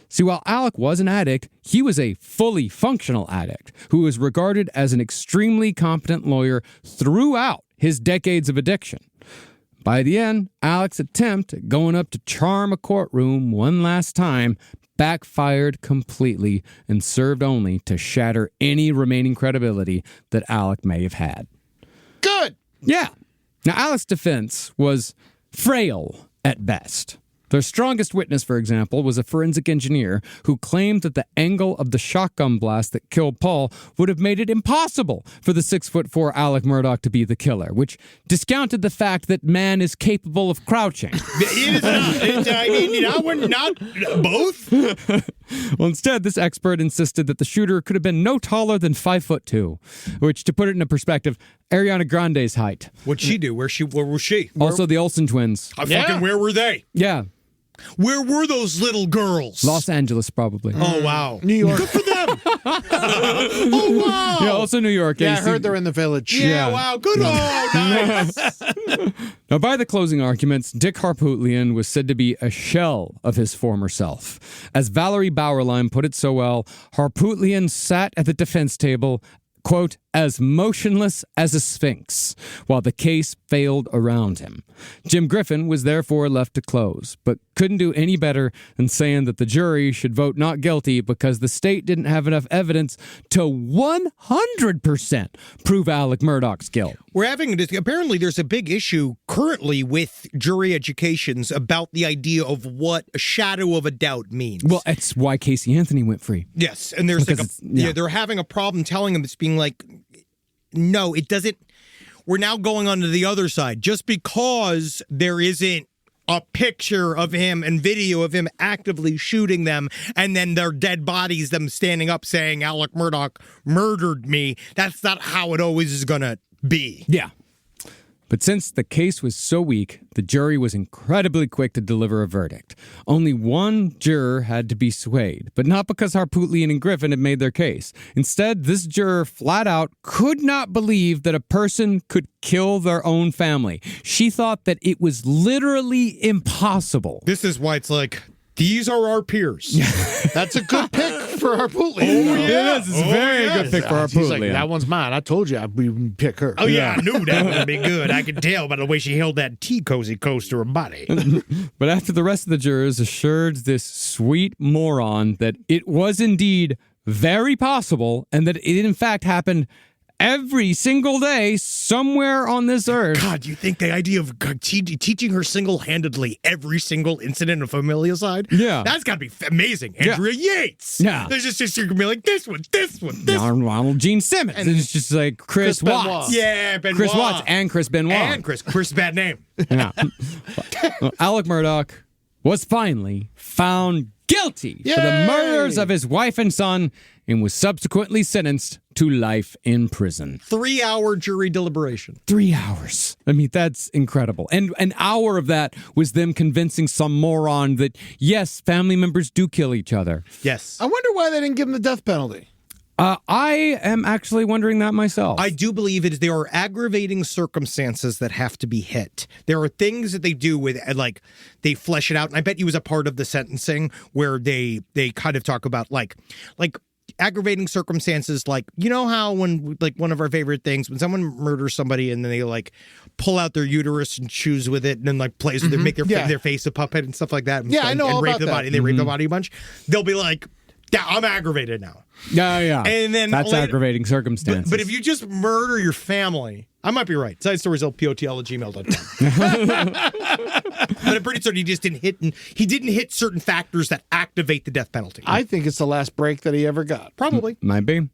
See, while Alec was an addict, he was a fully functional addict who was regarded as an extremely competent lawyer throughout his decades of addiction. By the end, Alec's attempt at going up to charm a courtroom one last time backfired completely and served only to shatter any remaining credibility that Alec may have had. Good. Yeah. Now, Alec's defense was frail at best. Their strongest witness, for example, was a forensic engineer who claimed that the angle of the shotgun blast that killed Paul would have made it impossible for the 6'4" Alex Murdaugh to be the killer, which discounted the fact that man is capable of crouching. It is not. I mean, I would not both. Well, instead, this expert insisted that the shooter could have been no taller than 5'2", which, to put it into perspective, Ariana Grande's height. What'd she do? Where was she? Also, the Olsen twins. Where were they? Yeah. Where were those little girls? Los Angeles, probably. Oh, wow. New York. Good for them. Oh, wow. Yeah, also New York. Yeah, I you heard see- they're in the village. Yeah, wow. Good. Oh, nice. Now, by the closing arguments, Dick Harpootlian was said to be a shell of his former self. As Valerie Bauerlein put it so well, Harpootlian sat at the defense table, quote, as motionless as a sphinx, while the case failed around him. Jim Griffin was therefore left to close, but couldn't do any better than saying that the jury should vote not guilty because the state didn't have enough evidence to 100% prove Alex Murdaugh's guilt. We're having this. Apparently, there's a big issue currently with jury educations about the idea of what a shadow of a doubt means. Well, it's why Casey Anthony went free. Yes, and there's Because they're having a problem telling him. It's being like, no, it doesn't. We're now going on to the other side. Just because there isn't a picture of him and video of him actively shooting them, and then their dead bodies, them standing up saying Alex Murdaugh murdered me, that's not how it always is going to be. Yeah. But since the case was so weak, the jury was incredibly quick to deliver a verdict. Only one juror had to be swayed, but not because Harpootlian and Griffin had made their case. Instead, this juror flat out could not believe that a person could kill their own family. She thought that it was literally impossible. This is why it's like, these are our peers. That's a good pick for Harpootlian. Oh, yeah. It is. It's a very good pick for Harpootlian. He's like, that one's mine. I told you I'd pick her. Oh, yeah, I knew that would be good. I could tell by the way she held that tea cozy coaster her body. But after the rest of the jurors assured this sweet moron that it was indeed very possible and that it in fact happened every single day somewhere on this earth. God, you think the idea of teaching her single-handedly every single incident of familicide? Yeah. That's got to be amazing. Andrea Yates. Yeah. There's just you're going to be like, this one. Ronald Gene Simmons. And it's just like Chris Watts. Benoit. Yeah, Benoit. Chris Watts and Chris Benoit. And Chris, bad name. Yeah. Well, Alex Murdaugh was finally found guilty for the murders of his wife and son and was subsequently sentenced to life in prison. 3-hour jury deliberation. 3 hours. I mean, that's incredible. And an hour of that was them convincing some moron that, yes, family members do kill each other. Yes. I wonder why they didn't give him the death penalty. I am actually wondering that myself. I do believe there are aggravating circumstances that have to be hit. There are things that they do with, like, they flesh it out. And I bet he was a part of the sentencing where they kind of talk about, like aggravating circumstances, like, you know how when, like, one of our favorite things, when someone murders somebody and then they, like, pull out their uterus and choose with it and then, like, plays with it, make their face a puppet and stuff like that. And, I know and all rape about the that. body. They rape the body a bunch. They'll be like, yeah, I'm aggravated now. Yeah. And then that's later, aggravating circumstances. But if you just murder your family, I might be right. SideStoriesLPOTL@gmail.com. But I'm pretty certain he just didn't hit certain factors that activate the death penalty. I think it's the last break that he ever got. Probably. Might be.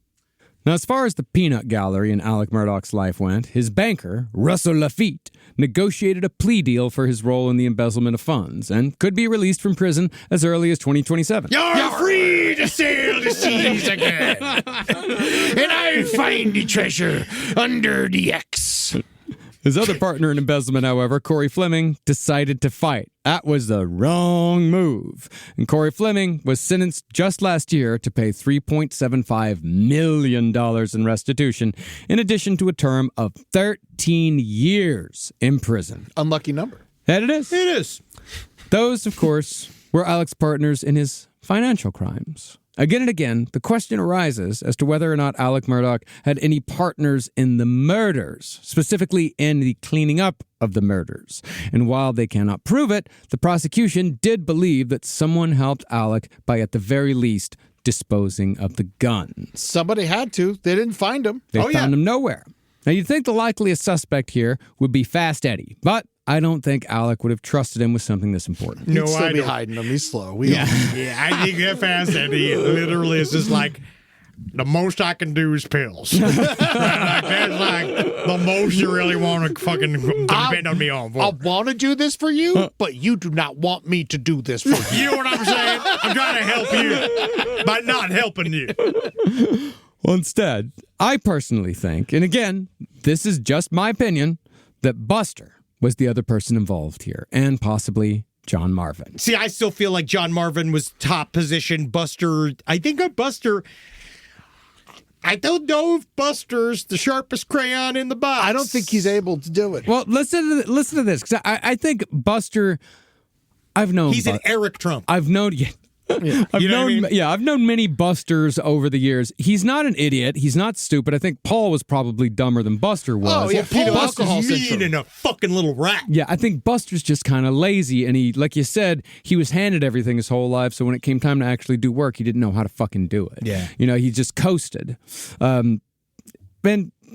Now, as far as the peanut gallery in Alex Murdaugh's life went, his banker, Russell Lafitte, negotiated a plea deal for his role in the embezzlement of funds and could be released from prison as early as 2027. You're free to sail the seas again. And I'll find the treasure under the X. His other partner in embezzlement, however, Corey Fleming, decided to fight. That was the wrong move. And Corey Fleming was sentenced just last year to pay $3.75 million in restitution, in addition to a term of 13 years in prison. Unlucky number. That it is. It is. Those, of course, were Alec's partners in his financial crimes. Again and again, the question arises as to whether or not Alex Murdaugh had any partners in the murders, specifically in the cleaning up of the murders. And while they cannot prove it, the prosecution did believe that someone helped Alec by, at the very least, disposing of the guns. Somebody had to. They didn't find him. They found him nowhere. Now, you'd think the likeliest suspect here would be Fast Eddie, but I don't think Alec would have trusted him with something this important. He'd still be hiding him. He's slow. Yeah, I think that Fast Eddie literally is just like, the most I can do is pills. Right? Like, that's like the most you really want to fucking depend on me on. I want to do this for you, but you do not want me to do this for you. You know what I'm saying? I'm trying to help you by not helping you. Well, instead, I personally think, and again, this is just my opinion, that Buster was the other person involved here, and possibly John Marvin. See, I still feel like John Marvin was top position. Buster, I don't know if Buster's the sharpest crayon in the box. I don't think he's able to do it. Well, listen to this, because I think Buster, I've known... He's an Eric Trump. I've known... I've known many Busters over the years. He's not an idiot. He's not stupid. I think Paul was probably dumber than Buster was. Oh, yeah, Buster's mean and a fucking little rat. Yeah, I think Buster's just kind of lazy, and he, like you said, he was handed everything his whole life, so when it came time to actually do work, he didn't know how to fucking do it. Yeah. You know, he just coasted. And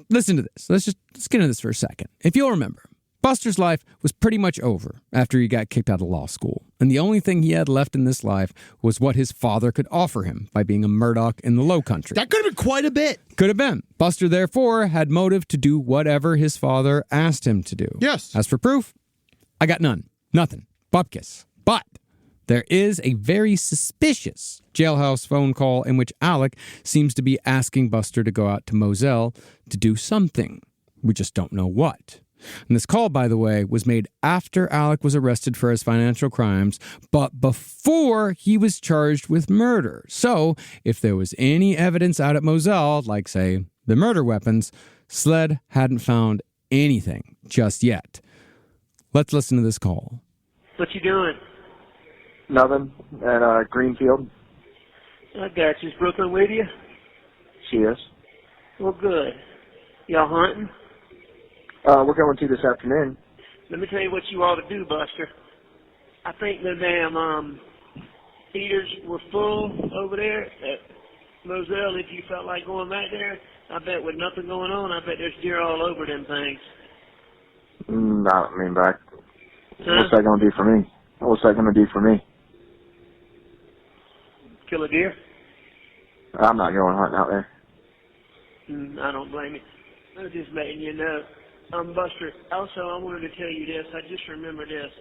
listen to this. Let's get into this for a second. If you'll remember, Buster's life was pretty much over after he got kicked out of law school. And the only thing he had left in this life was what his father could offer him by being a Murdaugh in the Low Country. That could have been quite a bit. Could have been. Buster, therefore, had motive to do whatever his father asked him to do. Yes. As for proof, I got none. Nothing. Bupkis. But there is a very suspicious jailhouse phone call in which Alec seems to be asking Buster to go out to Moselle to do something. We just don't know what. And this call, by the way, was made after Alec was arrested for his financial crimes, but before he was charged with murder. So, if there was any evidence out at Moselle, like, say, the murder weapons, SLED hadn't found anything just yet. Let's listen to this call. What you doing? Nothing. At Greenfield. I got you. Is Brooklyn with you? She is. Well, good. Y'all hunting? We're going to this afternoon. Let me tell you what you ought to do, Buster. I think the damn feeders were full over there at Moselle. If you felt like going back there, I bet with nothing going on, I bet there's deer all over them things. I mean, back. What's that going to do for me? What's that going to do for me? Kill a deer? I'm not going hunting out there. I don't blame you. I was just letting you know. Buster, also I wanted to tell you this. I just remember this.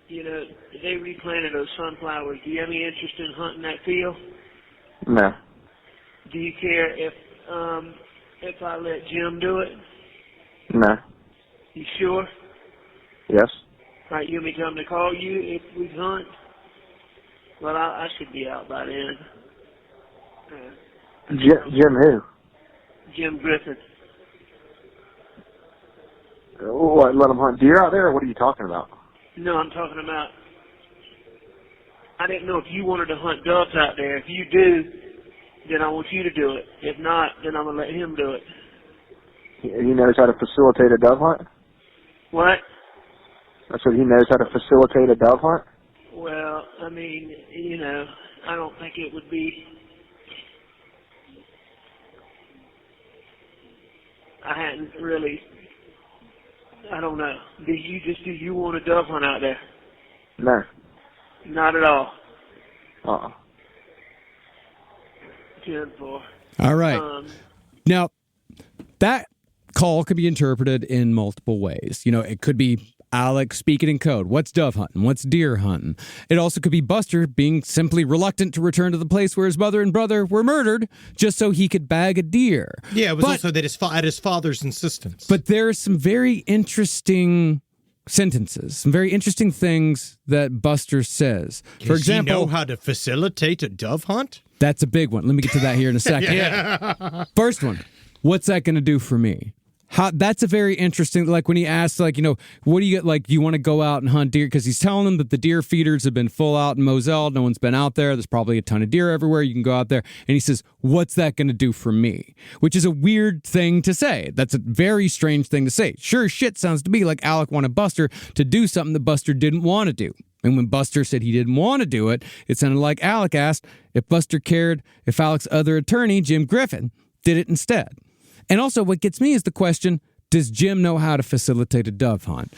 You know, they replanted those sunflowers. Do you have any interest in hunting that field? No. Do you care if I let Jim do it? No. You sure? Yes. All right, you want me to tell him to call you if we hunt? Well, I should be out by then. Jim who? Jim Griffith. What, let him hunt deer out there, or what are you talking about? No, I'm talking about, I didn't know if you wanted to hunt doves out there. If you do, then I want you to do it. If not, then I'm going to let him do it. He knows how to facilitate a dove hunt? What? I said he knows how to facilitate a dove hunt? Well, I mean, you know, I don't think it would be, I hadn't really, I don't know. Do you want a dove hunt out there? No. Not at all. 10-4. All right. Now, that call could be interpreted in multiple ways. You know, it could be Alex speaking in code. What's dove hunting? What's deer hunting? It also could be Buster being simply reluctant to return to the place where his mother and brother were murdered just so he could bag a deer. Yeah, it was also that at his father's insistence. But there are some very interesting sentences, some very interesting things that Buster says. For example, he know how to facilitate a dove hunt? That's a big one. Let me get to that here in a second. Yeah. First one, what's that going to do for me? That's a very interesting, like when he asks, like, what do you get, like, do you want to go out and hunt deer? Because he's telling them that the deer feeders have been full out in Moselle. No one's been out there. There's probably a ton of deer everywhere. You can go out there. And he says, what's that going to do for me? Which is a weird thing to say. That's a very strange thing to say. Sure shit sounds to me like Alec wanted Buster to do something that Buster didn't want to do. And when Buster said he didn't want to do it, it sounded like Alec asked if Buster cared if Alec's other attorney, Jim Griffin, did it instead. And also what gets me is the question, does Jim know how to facilitate a dove hunt?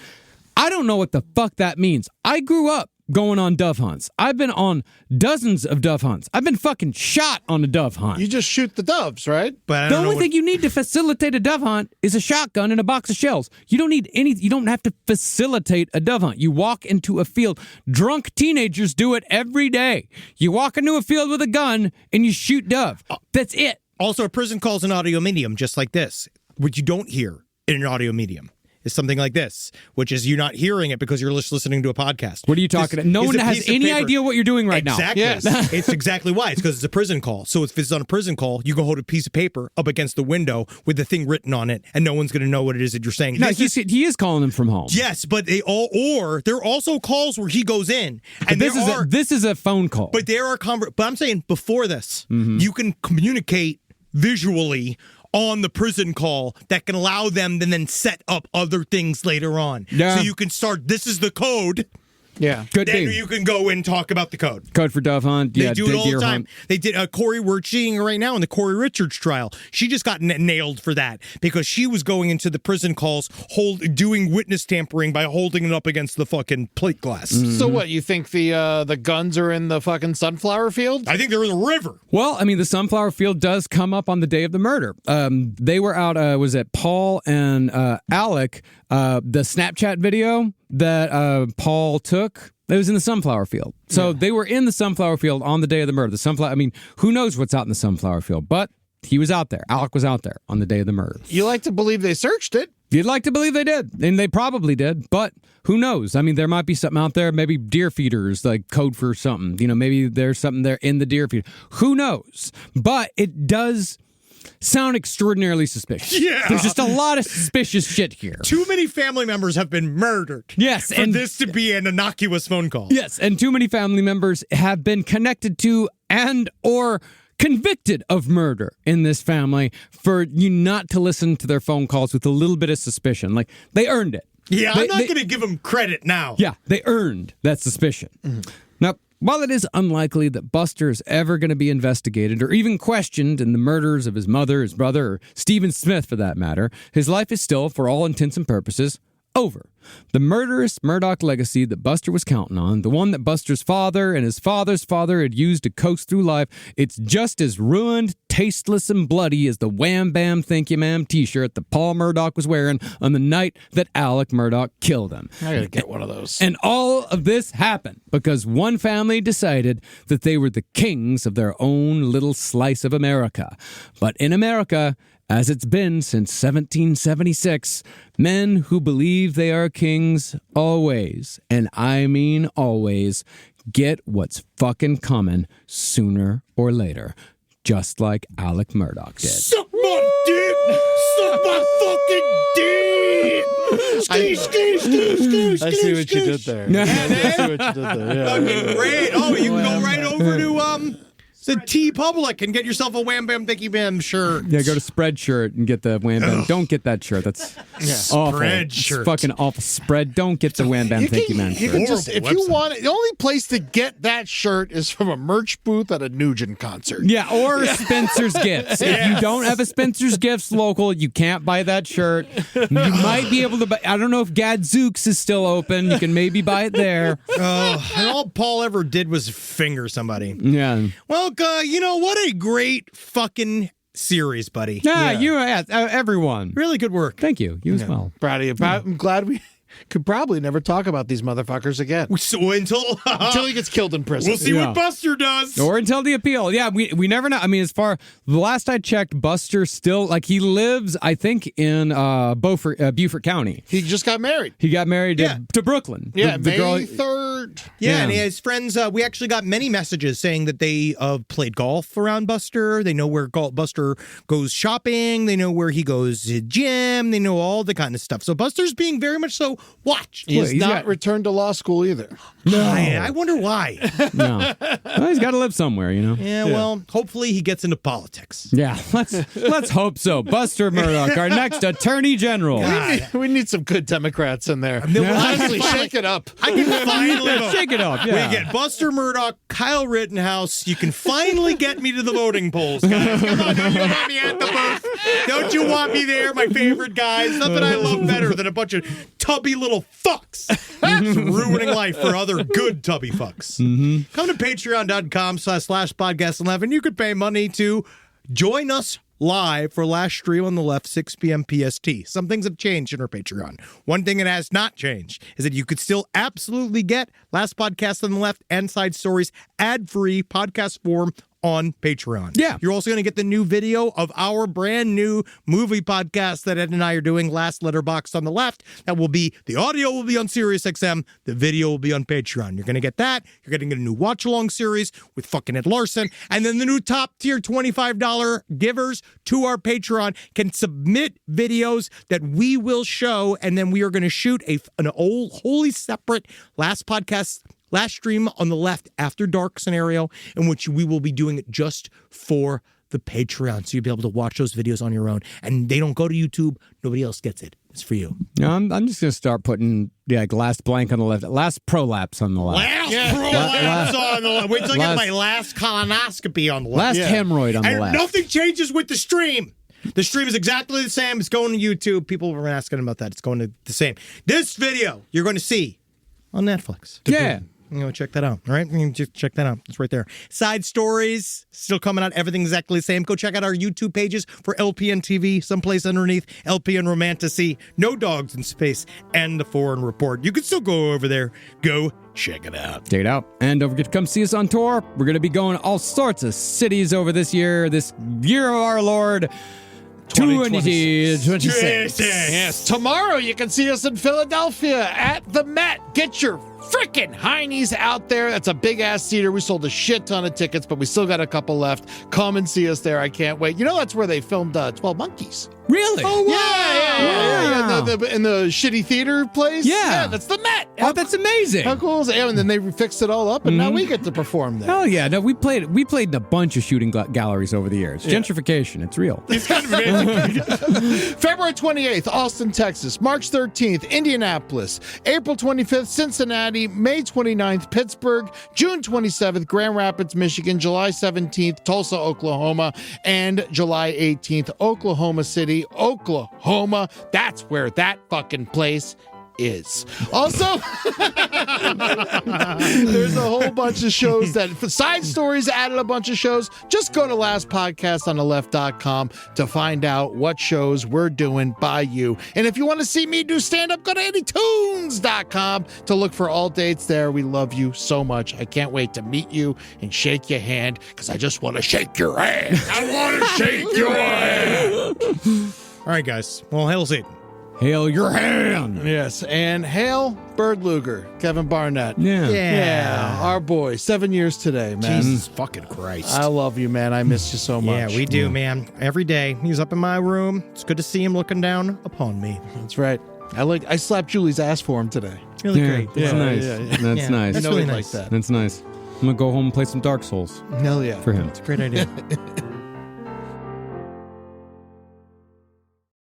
I don't know what the fuck that means. I grew up going on dove hunts. I've been on dozens of dove hunts. I've been fucking shot on a dove hunt. You just shoot the doves, right? But the only thing you need to facilitate a dove hunt is a shotgun and a box of shells. You don't need any. You don't have to facilitate a dove hunt. You walk into a field. Drunk teenagers do it every day. You walk into a field with a gun and you shoot dove. That's it. Also, a prison call is an audio medium, just like this. What you don't hear in an audio medium is something like this, which is you're not hearing it because you're just listening to a podcast. What are you talking about? No one has any idea what you're doing right now. Exactly. Yes. It's exactly why. It's because it's a prison call. So if it's on a prison call, you can hold a piece of paper up against the window with the thing written on it, and no one's going to know what it is that you're saying. No, he is calling them from home. Yes, but there are also calls where he goes in, and this is a phone call. But there are but I'm saying before this, you can communicate visually on the prison call that can allow them to then set up other things later on. Yeah. So you can start, this is the code. Yeah. Good then be. you can go and talk about the code. Code for dove hunt. They do it all the time. They did Corey, we're seeing her right now in the Corey Richards trial. She just got nailed for that because she was going into the prison calls doing witness tampering by holding it up against the fucking plate glass. So what, you think the guns are in the fucking sunflower field? I think they're in the river. Well, I mean, the sunflower field does come up on the day of the murder. They were out, was it Paul and Alec, the Snapchat video that Paul took? It was in the sunflower field. So they were in the sunflower field on the day of the murder. I mean, who knows what's out in the sunflower field? But he was out there. Alec was out there on the day of the murder. You like to believe they searched it. You'd like to believe they did, and they probably did, but who knows? I mean, there might be something out there, maybe deer feeders, like code for something. Maybe there's something there in the deer feeder. Who knows? But it does sound extraordinarily suspicious. Yeah. There's just a lot of suspicious shit here. Too many family members have been murdered. Yes. For this to be an innocuous phone call. Yes, and too many family members have been connected to and or convicted of murder in this family for you not to listen to their phone calls with a little bit of suspicion. Like, they earned it. Yeah, I'm not going to give them credit now. Yeah, they earned that suspicion. Now, while it is unlikely that Buster is ever going to be investigated or even questioned in the murders of his mother, his brother, or Stephen Smith for that matter, his life is still, for all intents and purposes, over. The murderous Murdaugh legacy that Buster was counting on, the one that Buster's father and his father's father had used to coast through life, it's just as ruined, tasteless, and bloody as the Wham Bam Thank You Ma'am t-shirt that Paul Murdaugh was wearing on the night that Alec Murdaugh killed him. I gotta get one of those. And all of this happened because one family decided that they were the kings of their own little slice of America. But in America, as it's been since 1776, men who believe they are kings always, and I mean always, get what's fucking coming sooner or later, just like Alec Murdaugh did. Suck my dick! Suck my fucking dick! Ski. I see what you did there. I see what you did there. Yeah. Fucking great. Oh, you can go right over to the T Public and get yourself a Wham Bam Thanky Bam shirt. Yeah, go to Spreadshirt and get the Wham Bam. Don't get that shirt. That's awful. Spreadshirt. It's fucking awful. Spread. Don't get the Wham Bam Thank You Man You shirt. can just, if you want it, the only place to get that shirt is from a merch booth at a Nugent concert. Yeah, or Spencer's Gifts. If you don't have a Spencer's Gifts local, you can't buy that shirt. You might be able to buy, I don't know if Gadzooks is still open. You can maybe buy it there. And all Paul ever did was finger somebody. Yeah. Well, you know, what a great fucking series, buddy. Yeah, everyone. Really good work. Thank you. You as well. Proud of you. I'm glad could probably never talk about these motherfuckers again. So Until he gets killed in prison. We'll see what Buster does. Or until the appeal. Yeah, we never know. I mean, the last I checked, Buster still, like, he lives, I think, in Beaufort County. He just got married. He got married to Brooklyn. Yeah, the May girl, 3rd. Yeah, and his friends, we actually got many messages saying that they played golf around Buster. They know where Buster goes shopping. They know where he goes to gym. They know all the kind of stuff. So Buster's being very much so watched. He's not returned to law school either. No. I wonder why. No. Well, he's got to live somewhere, you know? Yeah, well, hopefully he gets into politics. Yeah, let's hope so. Buster Murdaugh, our next Attorney General. We need some good Democrats in there. Honestly, shake it up. I can finally shake it up. Yeah. We get Buster Murdaugh, Kyle Rittenhouse. You can finally get me to the voting polls, guys. Come on, don't you want me at the booth? Don't you want me there, my favorite guys? Nothing I love better than a bunch of tubby little fucks ruining life for other good tubby fucks. Come to patreon.com/podcast11. You could pay money to join us live for Last Stream on the Left, 6 p.m. PST. Some things have changed in our Patreon. One thing that has not changed is that you could still absolutely get Last Podcast on the Left and Side Stories ad-free podcast form on Patreon. Yeah. You're also going to get the new video of our brand new movie podcast that Ed and I are doing, Last Letterboxd on the Left. That will be, the audio will be on SiriusXM. The video will be on Patreon. You're going to get that. You're getting a new watch-along series with fucking Ed Larson. And then the new top-tier $25 givers to our Patreon can submit videos that we will show, and then we are going to shoot an wholly separate Last Stream on the Left After Dark scenario, in which we will be doing it just for the Patreon. So you'll be able to watch those videos on your own. And they don't go to YouTube. Nobody else gets it. It's for you. No, I'm just going to start putting last blank on the left, last prolapse on the left. Prolapse on the left. Wait till I get my last colonoscopy on the left. Last hemorrhoid on the left. Nothing changes with the stream. The stream is exactly the same. It's going to YouTube. People were asking about that. It's going to the same. This video you're going to see on Netflix. Yeah. You know, check that out. All right, you can just check that out. It's right there. Side Stories still coming out. Everything exactly the same. Go check out our YouTube pages for LPN TV. Someplace underneath LPN Romantasy, No Dogs in Space, and The Foreign Report. You can still go over there. Go check it out. Check it out. And don't forget to come see us on tour. We're going to be going all sorts of cities over this year of our Lord. 2026. Yes. Tomorrow you can see us in Philadelphia at the Met. Get your freaking heinies out there. That's a big ass theater. We sold a shit ton of tickets, but we still got a couple left. Come and see us there. I can't wait. You know, that's where they filmed 12 Monkeys. Really? Oh, wow. Yeah. In the shitty theater place? Yeah. That's the Met. Oh, that's amazing. How cool is it? Yeah, and then they fixed it all up, and now we get to perform there. Oh, yeah. No, we played in a bunch of shooting galleries over the years. Yeah. Gentrification. It's real. It's kind of amazing. February 28th, Austin, Texas. March 13th, Indianapolis. April 25th, Cincinnati. May 29th, Pittsburgh. June 27th, Grand Rapids, Michigan. July 17th, Tulsa, Oklahoma. And July 18th, Oklahoma City, Oklahoma. That's where that fucking place is. Also, there's a whole bunch of shows that Side Stories added a bunch of shows. Just go to lastpodcastontheleft.com to find out what shows we're doing by you. And if you want to see me do stand-up, go to anytunes.com to look for all dates there. We love you so much. I can't wait to meet you and shake your hand, because I just want to shake your hand. I want to shake your hand. All right, guys. Well, hail Satan. Hail your hand. Yes, and hail Bird Luger, Kevin Barnett. Yeah. Our boy, 7 years today, man. Jesus fucking Christ. I love you, man. I miss you so much. Yeah, we do, man. Every day. He's up in my room. It's good to see him looking down upon me. That's right. I slapped Julie's ass for him today. Really great. That's nice. That's nice. That's really nice. Like that. That's nice. I'm going to go home and play some Dark Souls. Hell yeah. For him. It's a great idea.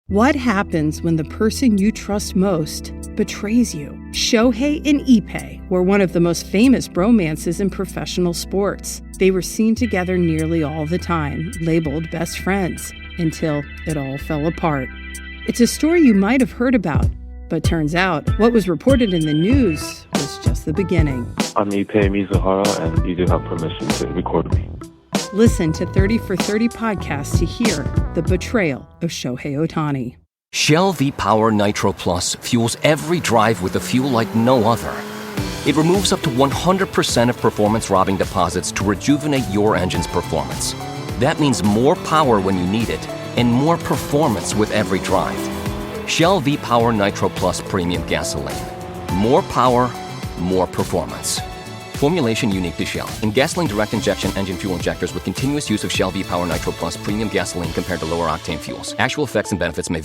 What happens when the person you trust most betrays you? Shohei and Ippei were one of the most famous bromances in professional sports. They were seen together nearly all the time, labeled best friends, until it all fell apart. It's a story you might have heard about, but turns out what was reported in the news was just the beginning. I'm Ippei Mizuhara, and you do have permission to record me. Listen to 30 for 30 podcast to hear the betrayal of Shohei Ohtani. Shell V-Power Nitro Plus fuels every drive with a fuel like no other. It removes up to 100% of performance-robbing deposits to rejuvenate your engine's performance. That means more power when you need it, and more performance with every drive. Shell V-Power Nitro Plus Premium Gasoline. More power, more performance. Formulation unique to Shell. In gasoline direct injection engine fuel injectors with continuous use of Shell V-Power Nitro Plus Premium Gasoline compared to lower octane fuels. Actual effects and benefits may